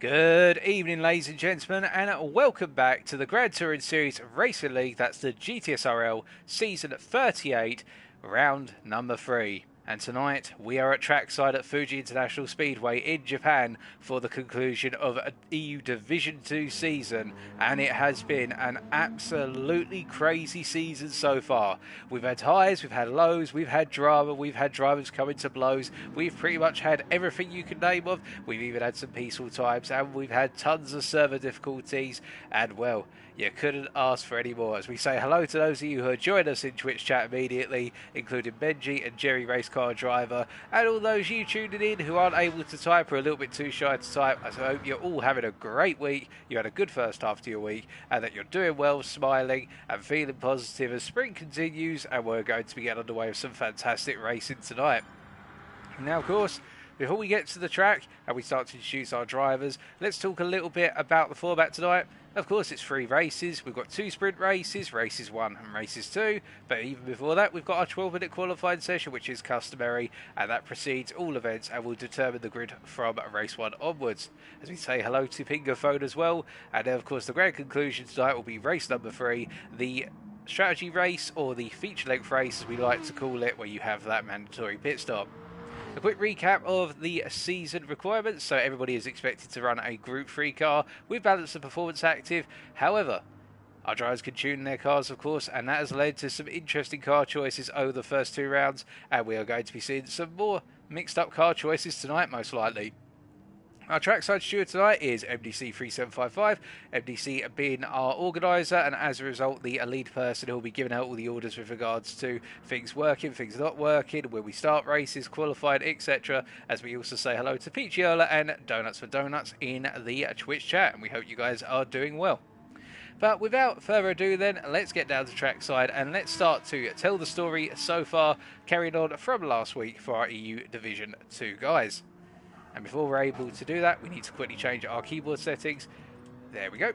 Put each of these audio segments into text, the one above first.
Good evening, ladies and gentlemen, and welcome back to the Gran Turismo Series Racing League. That's the GTSRL Season 38, round number 3. And tonight we are at trackside at Fuji International Speedway in Japan for the conclusion of an EU Division 2 season, and it has been an absolutely crazy season so far. We've had highs, we've had lows, we've had drama, we've had drivers coming to blows, we've pretty much had everything you can name of. We've even had some peaceful times, and we've had tons of server difficulties, and well, you couldn't ask for any more. As we say hello to those of you who are joining us in Twitch chat immediately, including Benji and Jerry Racecar Driver, and all those you tuning in who aren't able to type or are a little bit too shy to type. I hope you're all having a great week, you had a good first half to your week, and that you're doing well, smiling and feeling positive as spring continues, and we're going to be getting underway with some fantastic racing tonight. Now, of course, before we get to the track and we start to introduce our drivers, let's talk a little bit about the format tonight. Of course, it's 3 races. We've got 2 sprint races, races 1 and races 2. But even before that, we've got our 12-minute qualifying session, which is customary, and that precedes all events and will determine the grid from race 1 onwards. As we say hello to Pinga Phone as well. And then, of course, the grand conclusion tonight will be race number 3, the strategy race, or the feature-length race, as we like to call it, where you have that mandatory pit stop. A quick recap of the season requirements. So everybody is expected to run a Group 3 car with balance and performance active. However, our drivers can tune their cars, of course, and that has led to some interesting car choices over the first 2 rounds. And we are going to be seeing some more mixed up car choices tonight, most likely. Our trackside steward tonight is MDC3755, MDC being our organiser, and as a result the lead person who will be giving out all the orders with regards to things working, things not working, where we start races, qualified, etc. As we also say hello to Peachiola and Donuts for Donuts in the Twitch chat, and we hope you guys are doing well. But without further ado then, let's get down to trackside and let's start to tell the story so far, carrying on from last week for our EU Division 2 guys. And before we're able to do that, we need to quickly change our keyboard settings. There we go.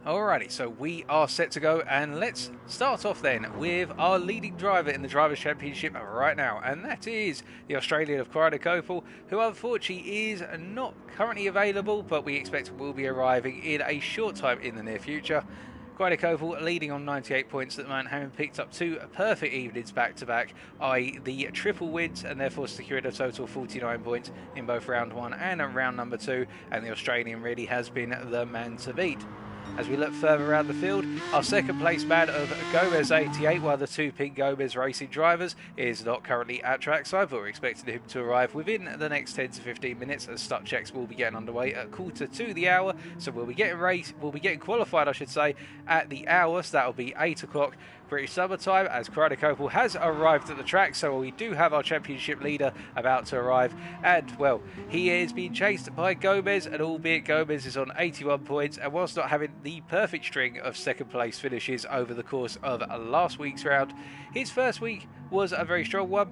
Alrighty, so we are set to go, and let's start off then with our leading driver in the Drivers' Championship right now, and that is the Australian of Copel, who unfortunately is not currently available, but we expect will be arriving in a short time in the near future. Copel leading on 98 points at the moment, having picked up 2 perfect evenings back-to-back, i.e. the triple wins, and therefore secured a total of 49 points in both round 1 and round number 2, and the Australian really has been the man to beat. As we look further around the field, our second place man of Gomez 88, one of the 2 Pink Gomez racing drivers, is not currently at trackside, but we're expecting him to arrive within the next 10 to 15 minutes, as start checks will be getting underway at 1/4 to the hour. So we'll be getting qualified, I should say, at the hour, so that'll be 8 o'clock British Summer Time, as Copel has arrived at the track. So we do have our championship leader about to arrive, and well, he is being chased by Gomez, and albeit Gomez is on 81 points, and whilst not having the perfect string of second place finishes over the course of last week's round, his first week was a very strong one,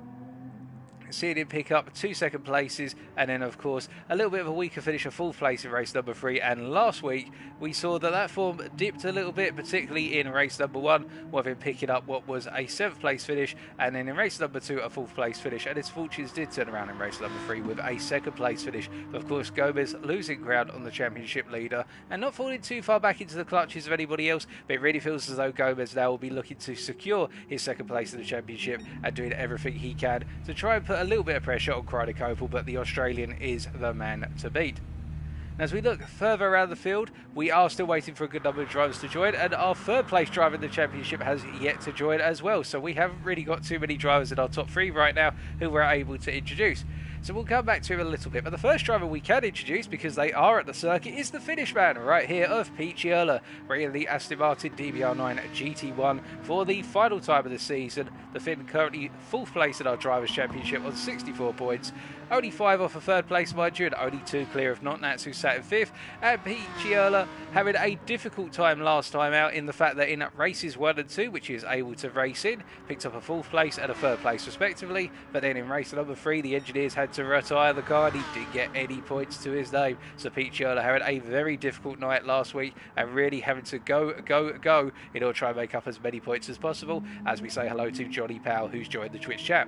seeing him pick up 2 second places, and then of course a little bit of a weaker finish, a 4th place in race number 3. And last week we saw that form dipped a little bit, particularly in race number 1, with him picking up what was a 7th place finish, and then in race number 2 a 4th place finish, and his fortunes did turn around in race number 3 with a 2nd place finish. But of course Gomez losing ground on the championship leader and not falling too far back into the clutches of anybody else, but it really feels as though Gomez now will be looking to secure his 2nd place in the championship and doing everything he can to try and put a little bit of pressure on Copel, but the Australian is the man to beat. And as we look further around the field, we are still waiting for a good number of drivers to join, and our 3rd place driver in the championship has yet to join as well. So we haven't really got too many drivers in our top 3 right now who we're able to introduce. So we'll come back to him a little bit. But the first driver we can introduce, because they are at the circuit, is the Finnish man right here of Peachiola, bringing the Aston Martin DBR9 GT1 for the final time of the season. The Finn currently 4th place in our Drivers' Championship on 64 points. Only 5 off a 3rd place, mind you, and only 2 clear of Notnats, who sat in 5th. And Peachiola having a difficult time last time out, in the fact that in races 1 and 2, which he was able to race in, picked up a 4th place and a 3rd place respectively. But then in race number 3, the engineers had to retire the car, and he didn't get any points to his name. So Peachiola having a very difficult night last week, and really having to go in order to try and make up as many points as possible. As we say hello to Johnny Powell, who's joined the Twitch chat.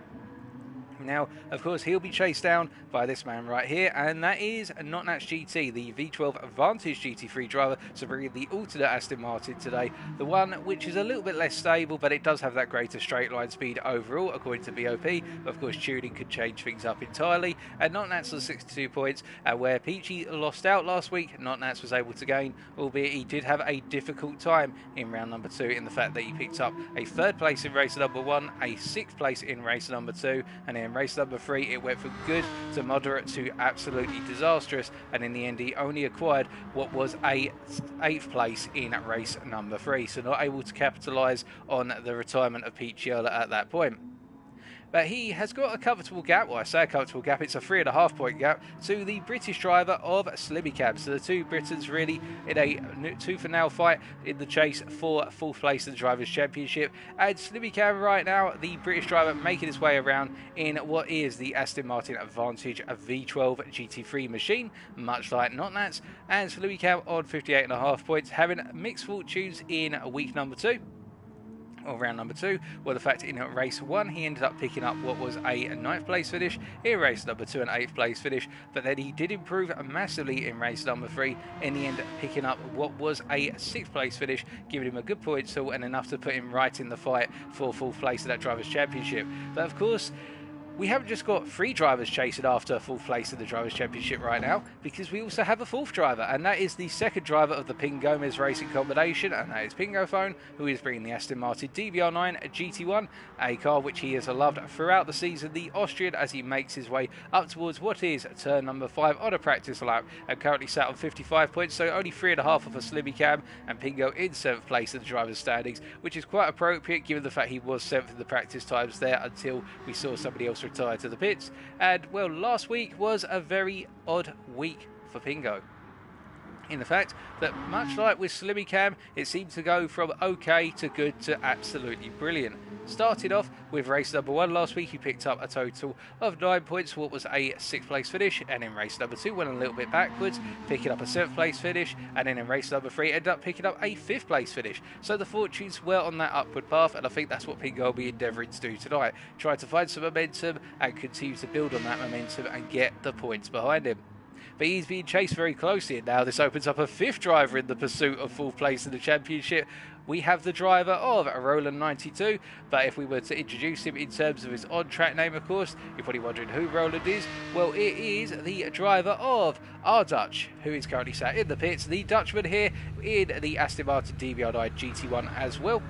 Now, of course, he'll be chased down by this man right here, and that is Not Natch GT, the V12 Advantage GT3 driver, so bringing the alternate Aston Martin today. The one which is a little bit less stable, but it does have that greater straight line speed overall, according to BOP. Of course, tuning could change things up entirely, and Not Natch was 62 points, where Peachy lost out last week. Not Natch was able to gain, albeit he did have a difficult time in round number 2, in the fact that he picked up a 3rd place in race number 1, a 6th place in race number 2, and then race number 3 it went from good to moderate to absolutely disastrous, and in the end he only acquired what was a 8th place in race number 3, so not able to capitalise on the retirement of Picciola at that point. But he has got a comfortable gap, well I say a comfortable gap, it's a 3.5 point gap to the British driver of Slimmy Cab. So the two Britons really in a tooth and nail fight in the chase for 4th place in the Drivers' Championship. And Slimmy Cab right now, the British driver, making his way around in what is the Aston Martin Advantage V12 GT3 machine, much like Not Natch. And Slimmy Cab on 58.5 points, having mixed fortunes in week number 2. Or round number 2, well the fact in race 1 he ended up picking up what was a 9th place finish, in race number 2 an 8th place finish, but then he did improve massively in race number 3, in the end picking up what was a 6th place finish, giving him a good point total and enough to put him right in the fight for 4th place in that Drivers' Championship. But of course, we haven't just got 3 drivers chasing after 4th place in the Drivers' Championship right now, because we also have a 4th driver, and that is the 2nd driver of the Ping Gomez Racing combination, and that is Pingo Phone, who is bringing the Aston Martin DBR9 GT1, a car which he has loved throughout the season, the Austrian, as he makes his way up towards what is turn number 5 on a practice lap, and currently sat on 55 points, so only 3.5 off a Slimmy Cab, and Pingo in 7th place in the drivers' standings, which is quite appropriate given the fact he was 7th in the practice times there until we saw somebody else retire to the pits. And well, last week was a very odd week for Pingo, in the fact that much like with Slimmy Cam, it seemed to go from okay to good to absolutely brilliant. Started off with race number 1 last week, he picked up a total of 9 points for what was a 6th place finish, and in race number 2 went a little bit backwards, picking up a 7th place finish, and then in race number 3 ended up picking up a 5th place finish. So the fortunes were on that upward path, and I think that's what Pingo will be endeavouring to do tonight. Try to find some momentum and continue to build on that momentum and get the points behind him. But he's being chased very closely, and now this opens up a 5th driver in the pursuit of 4th place in the championship. We have the driver of Roland 92, but if we were to introduce him in terms of his on-track name, of course, you're probably wondering who Roland is. Well, it is the driver of our Dutch, who is currently sat in the pits, the Dutchman here in the Aston Martin DBR9 GT1 as well.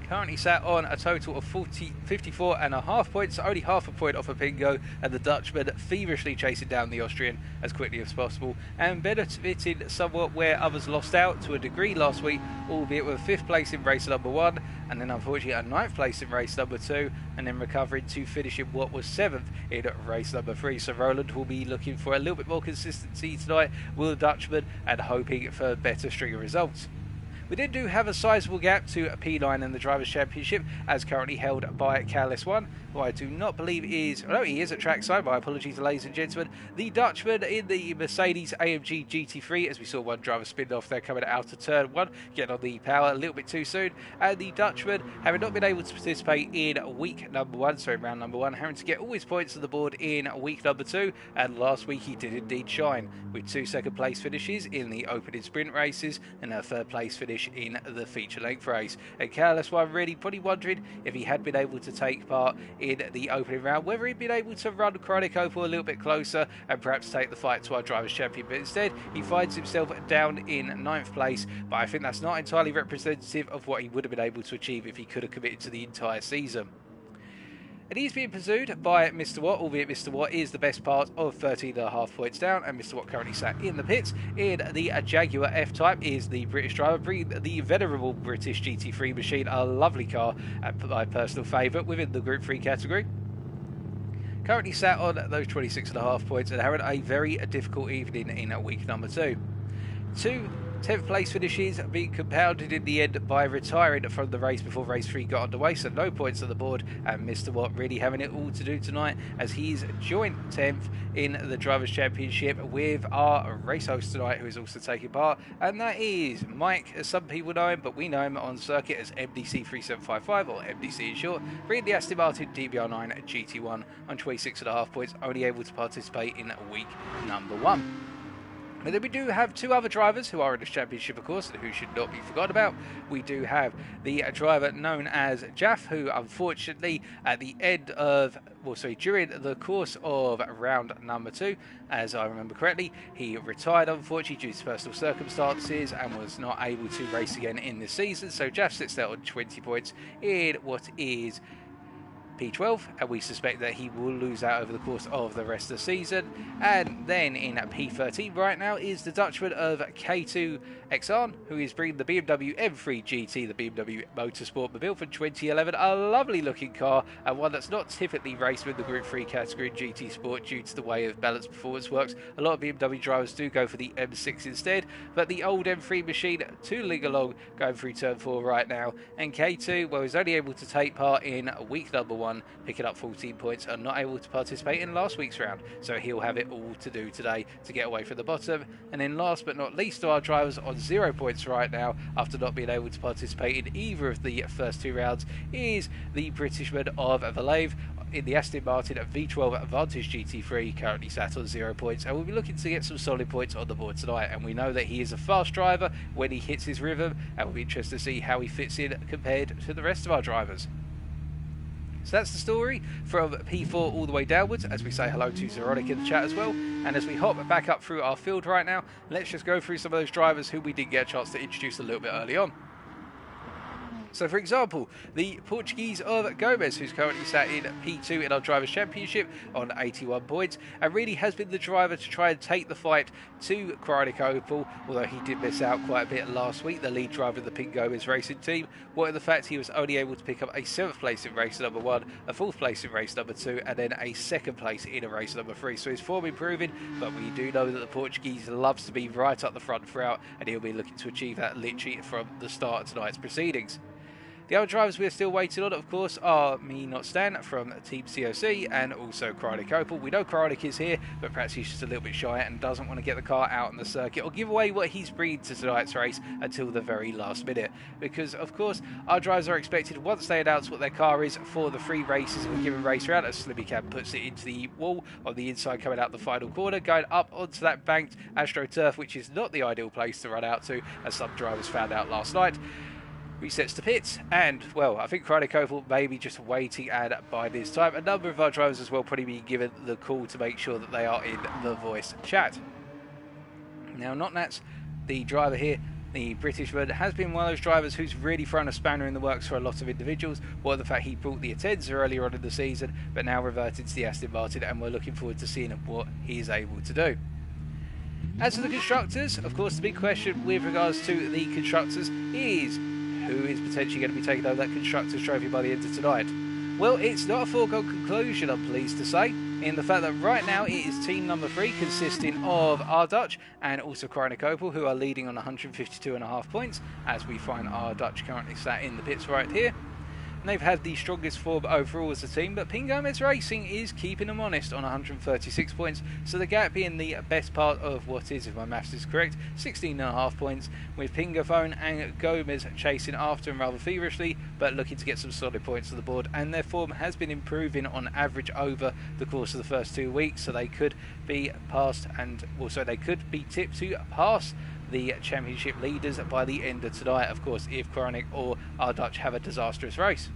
Currently sat on a total of 54.5 points, only half a point off of Pingo, and the Dutchman feverishly chasing down the Austrian as quickly as possible, and benefiting somewhat where others lost out to a degree last week, albeit with 5th place in race number 1, and then unfortunately a 9th place in race number 2, and then recovering to finish in what was 7th in race number 3. So Roland will be looking for a little bit more consistency tonight with the Dutchman and hoping for a better string of results. We then do have a sizable gap to P9 in the Drivers' Championship, as currently held by Careless One, who I do not believe is... Oh, no, he is at trackside. My apologies, ladies and gentlemen. The Dutchman in the Mercedes AMG GT3, as we saw one driver spin off there coming out of turn 1, getting on the power a little bit too soon. And the Dutchman, having not been able to participate in week number 1, so in round number 1, having to get all his points on the board in week number 2. And last week he did indeed shine, with 2 second place finishes in the opening sprint races and a 3rd place finish in the feature length race. And Careless One really probably wondering if he had been able to take part in the opening round, whether he'd been able to run Chronic Opal a little bit closer and perhaps take the fight to our Drivers' Champion, but instead he finds himself down in 9th place. But I think that's not entirely representative of what he would have been able to achieve if he could have committed to the entire season. And he's being pursued by Mr. Watt, albeit Mr. Watt is the best part of 13.5 points down, and Mr. Watt currently sat in the pits in the Jaguar F-Type, is the British driver, bringing the venerable British GT3 machine, a lovely car, and my personal favourite within the Group 3 category. Currently sat on those 26.5 points and having a very difficult evening in week number 2. To 10th place finishes being compounded in the end by retiring from the race before race 3 got underway, so no points on the board, and Mr. Watt really having it all to do tonight as he's joint 10th in the Drivers' Championship with our race host tonight, who is also taking part, and that is Mike, as some people know him, but we know him on circuit as MDC 3755, or MDC in short, bringing the Aston Martin DBR9 GT1 on 26.5 points, only able to participate in week number 1. But then we do have two other drivers who are in this championship, of course, and who should not be forgotten about. We do have the driver known as Jaff, who unfortunately at the end of, during the course of round number 2, as I remember correctly, he retired unfortunately due to personal circumstances and was not able to race again in this season. So Jaff sits there on 20 points in what is P12, and we suspect that he will lose out over the course of the rest of the season. And then in P13 right now is the Dutchman of K2XR, who is bringing the BMW M3 GT, the BMW Motorsport Mobile from 2011, a lovely looking car, and one that's not typically raced with the Group 3 category in GT Sport due to the way of balanced performance works. A lot of BMW drivers do go for the M6 instead, but the old M3 machine tootling along, going through turn 4 right now, and K2, well, is only able to take part in week number 1, picking up 14 points, and not able to participate in last week's round, so he'll have it all to do today to get away from the bottom. And then last but not least, to our drivers on 0 points right now after not being able to participate in either of the first 2 rounds is the Britishman of Valave in the Aston Martin V12 Advantage GT3, currently sat on 0 points, and we'll be looking to get some solid points on the board tonight. And we know that he is a fast driver when he hits his rhythm, and we'll be interested to see how he fits in compared to the rest of our drivers. So that's the story from P4 all the way downwards, as we say hello to Zeronic in the chat as well. And as we hop back up through our field right now, let's just go through some of those drivers who we did get a chance to introduce a little bit early on. So, for example, the Portuguese of Gomez, who's currently sat in P2 in our Drivers' Championship on 81 points, and really has been the driver to try and take the fight to Chronic Opel, although he did miss out quite a bit last week, the lead driver of the Pink Gomez racing team. What in the fact he was only able to pick up a 7th place in race number 1, a 4th place in race number 2, and then a 2nd place in a race number 3. So his form improving, but we do know that the Portuguese loves to be right up the front throughout, and he'll be looking to achieve that literally from the start of tonight's proceedings. The other drivers we're still waiting on, of course, are Me Not Stan from Team COC and also Chronic Opel. We know Chronic is here, but perhaps he's just a little bit shy and doesn't want to get the car out on the circuit or give away what he's bringing to tonight's race until the very last minute. Because, of course, our drivers are expected, once they announce what their car is for the 3 races of a given race round, as Slimmy Cam puts it into the wall on the inside coming out the final corner, going up onto that banked AstroTurf, which is not the ideal place to run out to, as some drivers found out last night. Resets to pits, and well, I think Chronic Opel may be just waiting, and by this time a number of our drivers as well probably being given the call to make sure that they are in the voice chat. Now, Notnats, the driver here, the Britishman, has been one of those drivers who's really thrown a spanner in the works for a lot of individuals. Well, the fact he brought the Atenza earlier on in the season, but now reverted to the Aston Martin, and we're looking forward to seeing what he is able to do. As for the constructors, of course, the big question with regards to the constructors is who is potentially going to be taking over that Constructors' Trophy by the end of tonight. Well, it's not a foregone conclusion, I'm pleased to say, in the fact that right now it is team number 3, consisting of our Dutch and also Chronic Opel, who are leading on 152.5 points, as we find our Dutch currently sat in the pits right here. And they've had the strongest form overall as a team, but Pink Gomez Racing is keeping them honest on 136 points, so the gap being the best part of what is, if my maths is correct, 16.5 points, with Pingaphone and Gomez chasing after them rather feverishly, but looking to get some solid points on the board, and their form has been improving on average over the course of the first 2 weeks, so they could be passed, and also they could be tipped to pass the championship leaders by the end of tonight, of course, if Chronic or our Dutch have a disastrous race.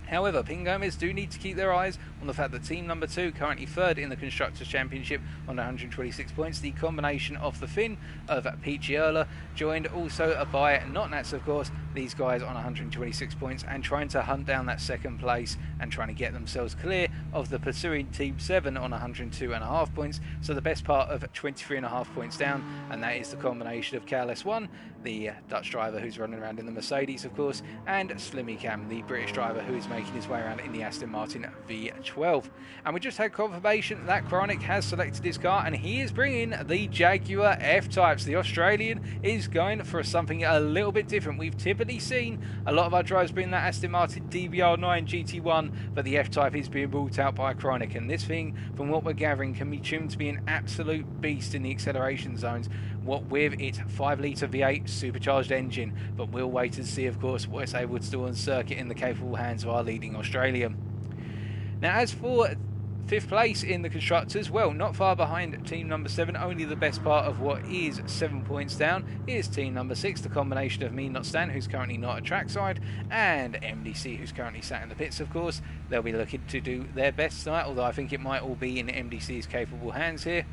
However, Pink Gomez do need to keep their eyes on the fact that team number 2, currently 3rd in the Constructors' Championship on 126 points, the combination of the Finn of Picciola, joined also by Notnats, of course, these guys on 126 points, and trying to hunt down that 2nd place and trying to get themselves clear of the pursuing Team 7 on 102.5 points, so the best part of 23.5 points down, and that is the combination of KLS1, the Dutch driver who's running around in the Mercedes, of course, and Slimmy Cam, the British driver who is making his way around in the Aston Martin V12. And we just had confirmation that Chronic has selected his car, and he is bringing the Jaguar F-Types. The Australian is going for something a little bit different. We've typically seen a lot of our drivers bring that Aston Martin DBR9 GT1, but the F-Type is being brought out by Chronic, and this thing, from what we're gathering, can be tuned to be an absolute beast in the acceleration zones, what with its 5-litre V8 supercharged engine. But we'll wait and see, of course, what it's able to do on circuit in the capable hands of our leading Australian. Now, as for 5th place in the Constructors, well, not far behind team number 7, only the best part of what is 7 points down is team number 6, the combination of me, not Stan, who's currently not at trackside, and MDC, who's currently sat in the pits, of course. They'll be looking to do their best tonight, although I think it might all be in MDC's capable hands here.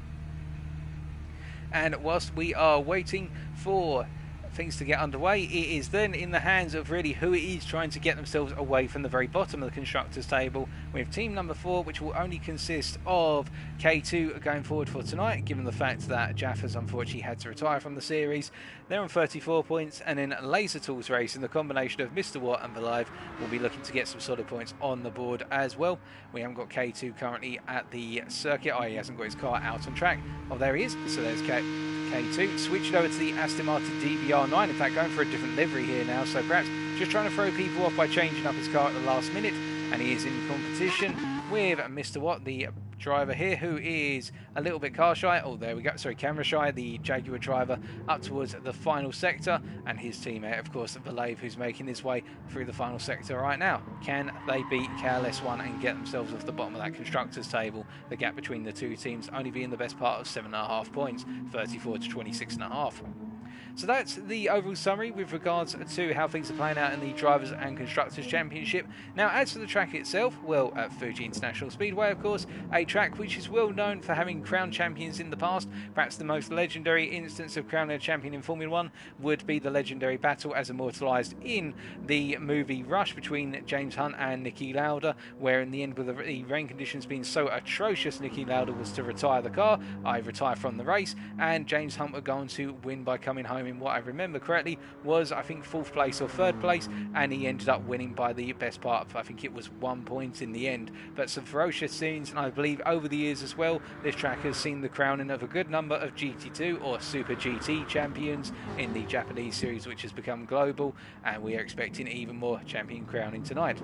And whilst we are waiting for things to get underway, it is then in the hands of really who it is trying to get themselves away from the very bottom of the constructors table, with team number 4, which will only consist of K2 going forward for tonight, given the fact that Jaff has unfortunately had to retire from the series. They're on 34 points, and then Laser Tools Racing, the combination of Mr. Watt and Belive, will be looking to get some solid points on the board as well. We haven't got K2 currently at the circuit. He hasn't got his car out on track. Oh, there he is. So there's K2. Switched over to the Aston Martin DBR9. In fact, going for a different livery here now, so perhaps just trying to throw people off by changing up his car at the last minute. And he is in competition with Mr. Watt, the driver here, who is a little bit car shy. Oh, there we go. Sorry, camera shy. The Jaguar driver up towards the final sector, and his teammate, of course, Belive, who's making his way through the final sector right now. Can they beat KLS1 and get themselves off the bottom of that constructors table? The gap between the two teams only being the best part of 7.5 points, 34 to 26.5. So that's the overall summary with regards to how things are playing out in the Drivers and Constructors Championship. Now, as for the track itself, well, at Fuji International Speedway, of course, a track which is well known for having crowned champions in the past. Perhaps the most legendary instance of crowning a champion in Formula 1 would be the legendary battle as immortalised in the movie Rush between James Hunt and Niki Lauda, where in the end, with the rain conditions being so atrocious, Niki Lauda was to retire the car, retire from the race, and James Hunt were going to win by coming home in what I remember correctly was, I think, 4th place or 3rd place, and he ended up winning by the best part of, I think it was 1 point in the end. But some ferocious scenes, and I believe over the years as well, this track has seen the crowning of a good number of GT2 or Super GT champions in the Japanese series, which has become global, and we are expecting even more champion crowning tonight.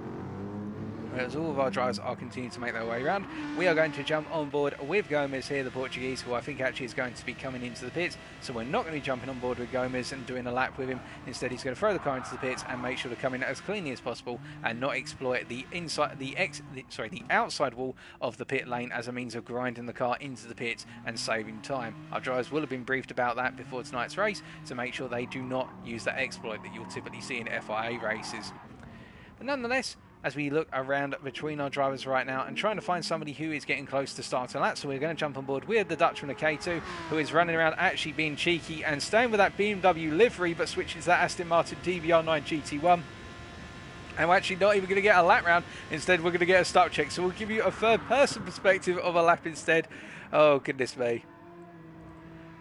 As all of our drivers are continuing to make their way around, we are going to jump on board with Gomez here, the Portuguese, who I think actually is going to be coming into the pits. So we're not going to be jumping on board with Gomez and doing a lap with him. Instead, he's going to throw the car into the pits and make sure to come in as cleanly as possible and not exploit the outside wall of the pit lane as a means of grinding the car into the pits and saving time. Our drivers will have been briefed about that before tonight's race to make sure they do not use that exploit that you'll typically see in FIA races. But nonetheless, as we look around between our drivers right now and trying to find somebody who is getting close to starting that, so we're going to jump on board with the Dutchman of K2, who is running around actually being cheeky and staying with that BMW livery, but switches that Aston Martin DBR9 GT1. And we're actually not even going to get a lap round. Instead, we're going to get a stop check. So we'll give you a third-person perspective of a lap instead. Oh, goodness me.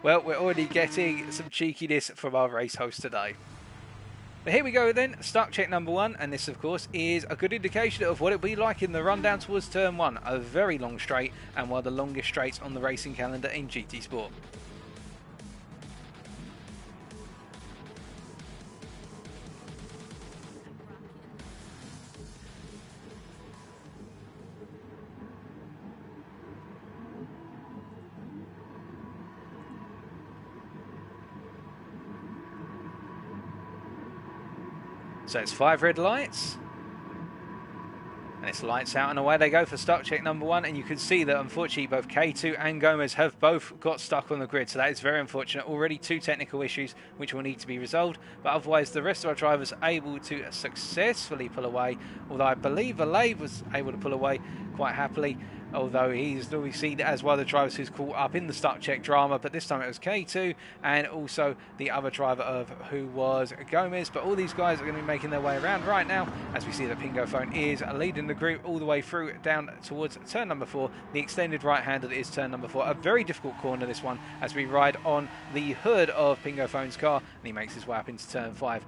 Well, we're already getting some cheekiness from our race host today. But here we go then, start check number 1, and this of course is a good indication of what it'll be like in the run down towards turn 1, a very long straight and one of the longest straights on the racing calendar in GT Sport. So it's 5 red lights, and it's lights out and away they go for stock check number 1, and you can see that unfortunately both K2 and Gomez have both got stuck on the grid, so that is very unfortunate. Already 2 technical issues which will need to be resolved, but otherwise the rest of our drivers are able to successfully pull away, although I believe Alave was able to pull away quite happily. although he's normally seen as one of the drivers who's caught up in the stuck check drama, but this time it was K2 and also the other driver of who was Gomez. But all these guys are going to be making their way around right now, as we see that Pingo Phone is leading the group all the way through down towards turn number 4, the extended right hand that is turn number 4. A very difficult corner, this one, as we ride on the hood of Pingo Phone's car, and he makes his way up into turn 5.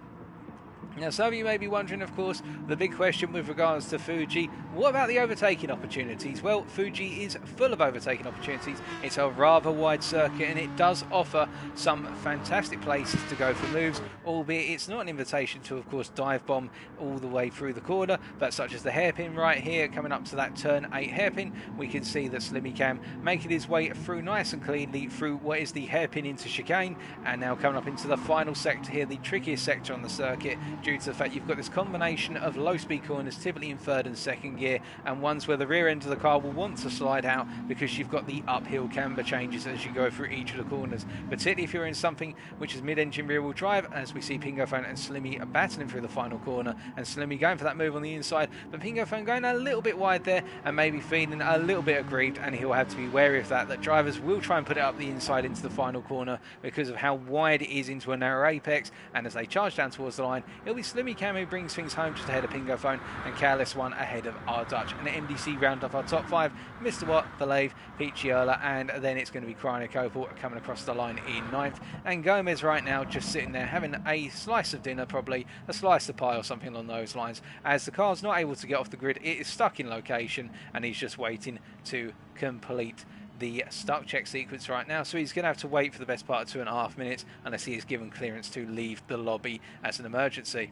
Now, some of you may be wondering, of course, the big question with regards to Fuji, what about the overtaking opportunities? Well, Fuji is full of overtaking opportunities. It's a rather wide circuit, and it does offer some fantastic places to go for moves, albeit it's not an invitation to, of course, dive bomb all the way through the corner, but such as the hairpin right here, coming up to that turn 8 hairpin, we can see that Slimmy Cam making his way through nice and cleanly through what is the hairpin into chicane, and now coming up into the final sector here, the trickiest sector on the circuit, due to the fact you've got this combination of low speed corners typically in 3rd and 2nd gear, and ones where the rear end of the car will want to slide out because you've got the uphill camber changes as you go through each of the corners, particularly if you're in something which is mid-engine rear wheel drive, as we see Pingo Phone and Slimmy are battling through the final corner, and Slimmy going for that move on the inside, but Pingo Phone going a little bit wide there and maybe feeling a little bit aggrieved, and he'll have to be wary of that drivers will try and put it up the inside into the final corner because of how wide it is into a narrow apex, and as they charge down towards the line, it'll be Slimmy Cam who brings things home just ahead of Pingo Phone, and Careless One ahead of R Dutch. And the MDC round off our top 5, Mr. Watt, Valave, Picciola, and then it's going to be Cryonic Opal coming across the line in 9th. And Gomez right now just sitting there having a slice of dinner, probably a slice of pie or something along those lines, as the car's not able to get off the grid. It is stuck in location, and he's just waiting to complete the stuck check sequence right now, so he's going to have to wait for the best part of 2.5 minutes unless he is given clearance to leave the lobby as an emergency.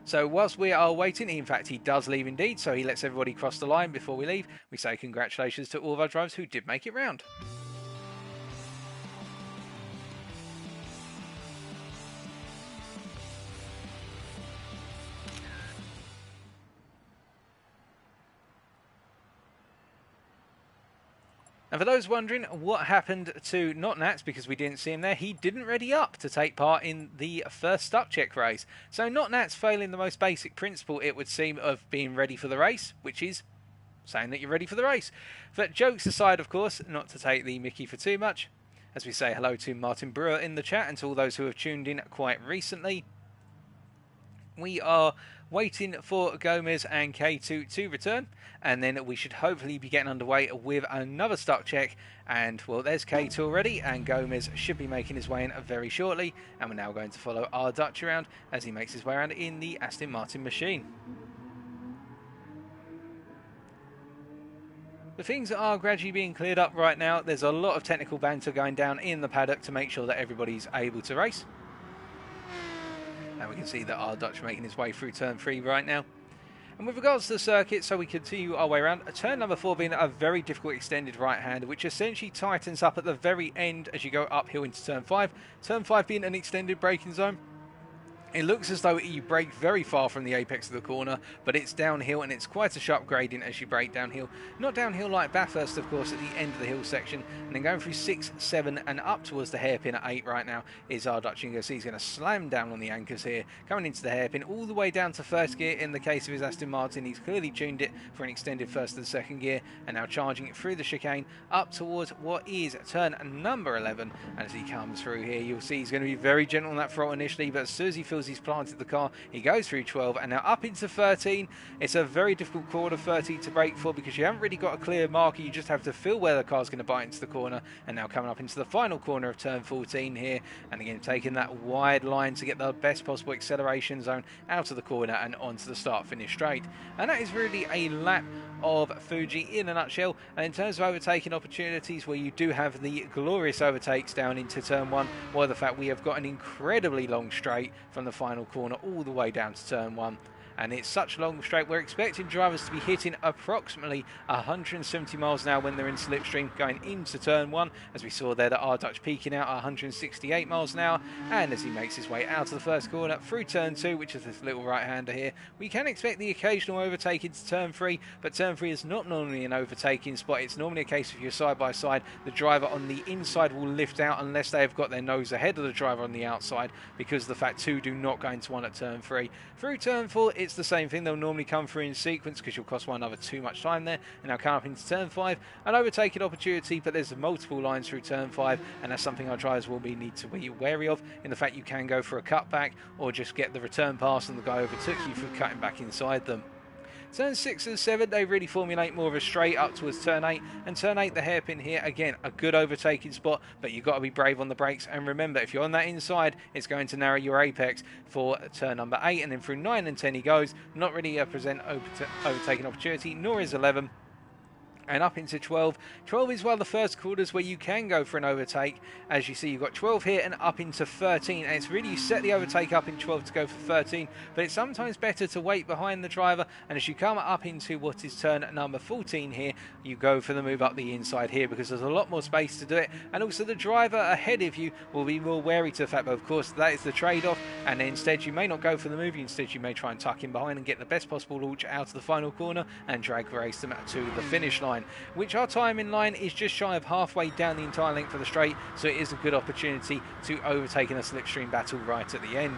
So whilst we are waiting, in fact he does leave indeed, so he lets everybody cross the line before we leave. We say congratulations to all of our drivers who did make it round. And for those wondering what happened to Not Nats, because we didn't see him there, he didn't ready up to take part in the first stuck check race. So Not Nats failing the most basic principle, it would seem, of being ready for the race, which is saying that you're ready for the race. But jokes aside, of course, not to take the mickey for too much, as we say hello to Martin Brewer in the chat and to all those who have tuned in quite recently. We are waiting for Gomez and K2 to return, and then we should hopefully be getting underway with another stuck check. And well, there's K2 already, and Gomez should be making his way in very shortly, and we're now going to follow R Dutch around as he makes his way around in the Aston Martin machine. The things are gradually being cleared up right now. There's a lot of technical banter going down in the paddock to make sure that everybody's able to race. And we can see that R Dutch making his way through turn 3 right now. And with regards to the circuit, so we continue our way around. Turn number 4 being a very difficult extended right hand, which essentially tightens up at the very end as you go uphill into turn 5. Turn 5 being an extended braking zone. It looks as though you brake very far from the apex of the corner, but it's downhill and it's quite a sharp gradient as you brake downhill. Not downhill like Bathurst, of course, at the end of the hill section, and then going through 6, 7 and up towards the hairpin at 8 right now is our Dutch. You can see he's going to slam down on the anchors here, coming into the hairpin all the way down to 1st gear. In the case of his Aston Martin, he's clearly tuned it for an extended 1st and 2nd gear, and now charging it through the chicane up towards what is turn number 11. And as he comes through here, you'll see he's going to be very gentle on that throttle initially, but as soon as he feels he's planted the car, he goes through 12 and now up into 13. It's a very difficult corner 13 to brake for because you haven't really got a clear marker. You just have to feel where the car's going to bite into the corner, and now coming up into the final corner of turn 14 here, and again taking that wide line to get the best possible acceleration zone out of the corner and onto the start finish straight. And that is really a lap of Fuji in a nutshell. And in terms of overtaking opportunities, where you do have the glorious overtakes down into turn 1, well, the fact we have got an incredibly long straight from the final corner all the way down to turn 1. And it's such a long straight, we're expecting drivers to be hitting approximately 170 miles an hour when they're in slipstream going into turn 1, as we saw there that R Dutch peaking out at 168 miles an hour. And as he makes his way out of the 1st corner through turn 2, which is this little right-hander here, we can expect the occasional overtake into turn 3, but turn 3 is not normally an overtaking spot. It's normally a case of you're side by side, the driver on the inside will lift out unless they have got their nose ahead of the driver on the outside, because the fact 2 do not go into 1 at turn 3. Through turn 4, it's it's the same thing. They'll normally come through in sequence because you'll cost one another too much time there. And they'll come up into turn 5, an overtaking opportunity, but there's multiple lines through turn 5, and that's something our drivers will need to be wary of, in the fact you can go for a cutback or just get the return pass and the guy overtook you for cutting back inside them. Turn 6 and 7, they really formulate more of a straight up towards turn 8. And turn 8, the hairpin here, again, a good overtaking spot, but you've got to be brave on the brakes. And remember, if you're on that inside, it's going to narrow your apex for turn number 8. And then through 9 and 10 he goes. Not really a present overtaking opportunity, nor is 11. And up into 12. 12 is one of the first corners where you can go for an overtake. As you see, you've got 12 here and up into 13. And it's really, you set the overtake up in 12 to go for 13. But it's sometimes better to wait behind the driver. And as you come up into what is turn number 14 here, you go for the move up the inside here, because there's a lot more space to do it. And also the driver ahead of you will be more wary to the fact, but of course that is the trade-off. And instead you may not go for the move. Instead you may try and tuck in behind and get the best possible launch out of the final corner and drag race them to the finish line, which our time in line is just shy of halfway down the entire length of the straight, so it is a good opportunity to overtake in a slipstream battle right at the end.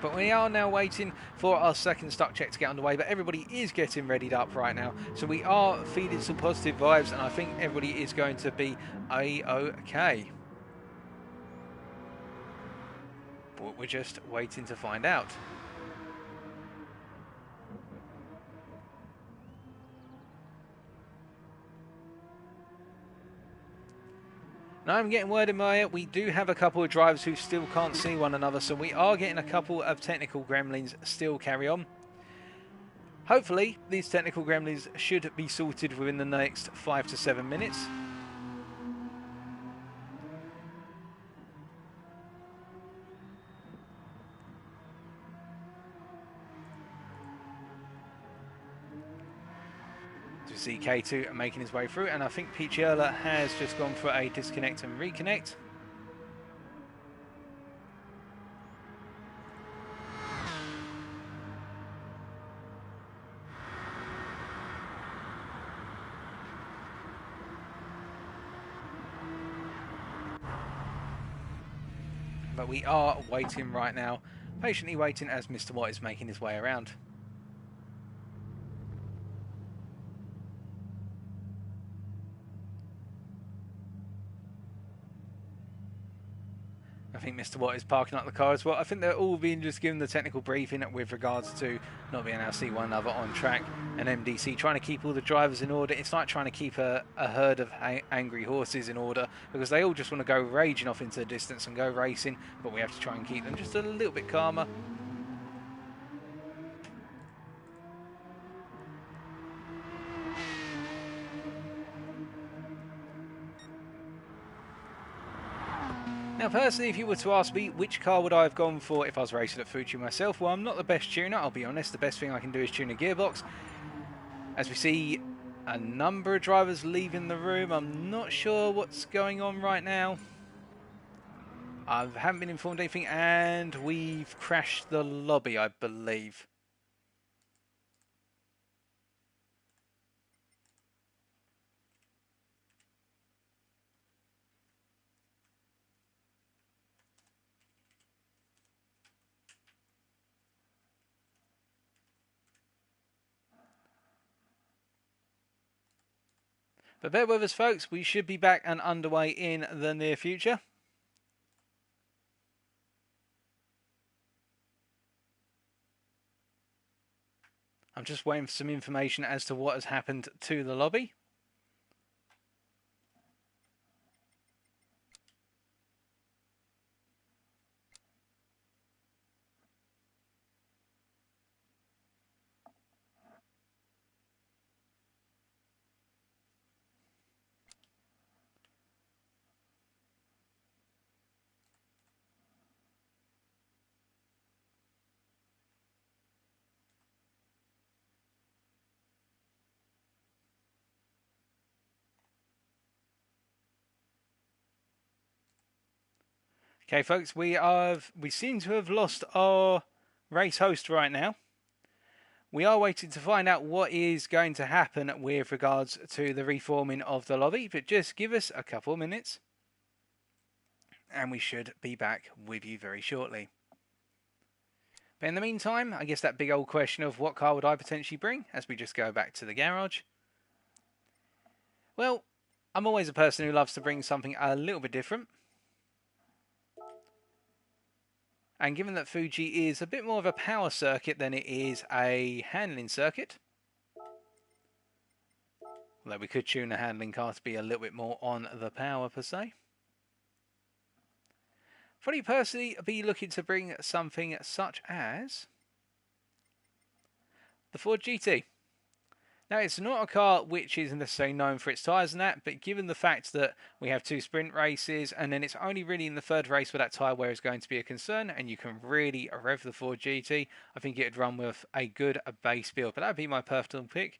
But we are now waiting for our second stuck check to get underway, but everybody is getting readied up right now, so we are feeding some positive vibes, and I think everybody is going to be a-okay. But we're just waiting to find out. Now I'm getting word in my ear, we do have a couple of drivers who still can't see one another, so we are getting a couple of technical gremlins still carry on. Hopefully these technical gremlins should be sorted within the next 5 to 7 minutes. See K2 making his way through, and I think Picciola has just gone for a disconnect and reconnect. But we are waiting right now, patiently waiting as Mr. Watt is making his way around. I think Mr. Watt is parking up the car as well. I think they're all being just given the technical briefing with regards to not being able to see one another on track. And MDC trying to keep all the drivers in order. It's like trying to keep a herd of angry horses in order, because they all just want to go raging off into the distance and go racing, but we have to try and keep them just a little bit calmer. Now personally, if you were to ask me which car would I have gone for if I was racing at Fuji myself, well, I'm not the best tuner, I'll be honest. The best thing I can do is tune a gearbox. As we see a number of drivers leaving the room, I'm not sure what's going on right now. I haven't been informed anything, and we've crashed the lobby, I believe. But bear with us, folks. We should be back and underway in the near future. I'm just waiting for some information as to what has happened to the lobby. Okay, folks, we seem to have lost our race host right now. We are waiting to find out what is going to happen with regards to the reforming of the lobby, but just give us a couple of minutes and we should be back with you very shortly. But in the meantime, I guess that big old question of what car would I potentially bring as we just go back to the garage. Well, I'm always a person who loves to bring something a little bit different. And given that Fuji is a bit more of a power circuit than it is a handling circuit, although we could tune a handling car to be a little bit more on the power per se. I'd personally be looking to bring something such as the Ford GT. Now, it's not a car which is necessarily known for its tyres and that, but given the fact that we have 2 sprint races, and then it's only really in the third race where that tyre wear is going to be a concern, and you can really rev the Ford GT, I think it'd run with a good base build. But that would be my personal pick.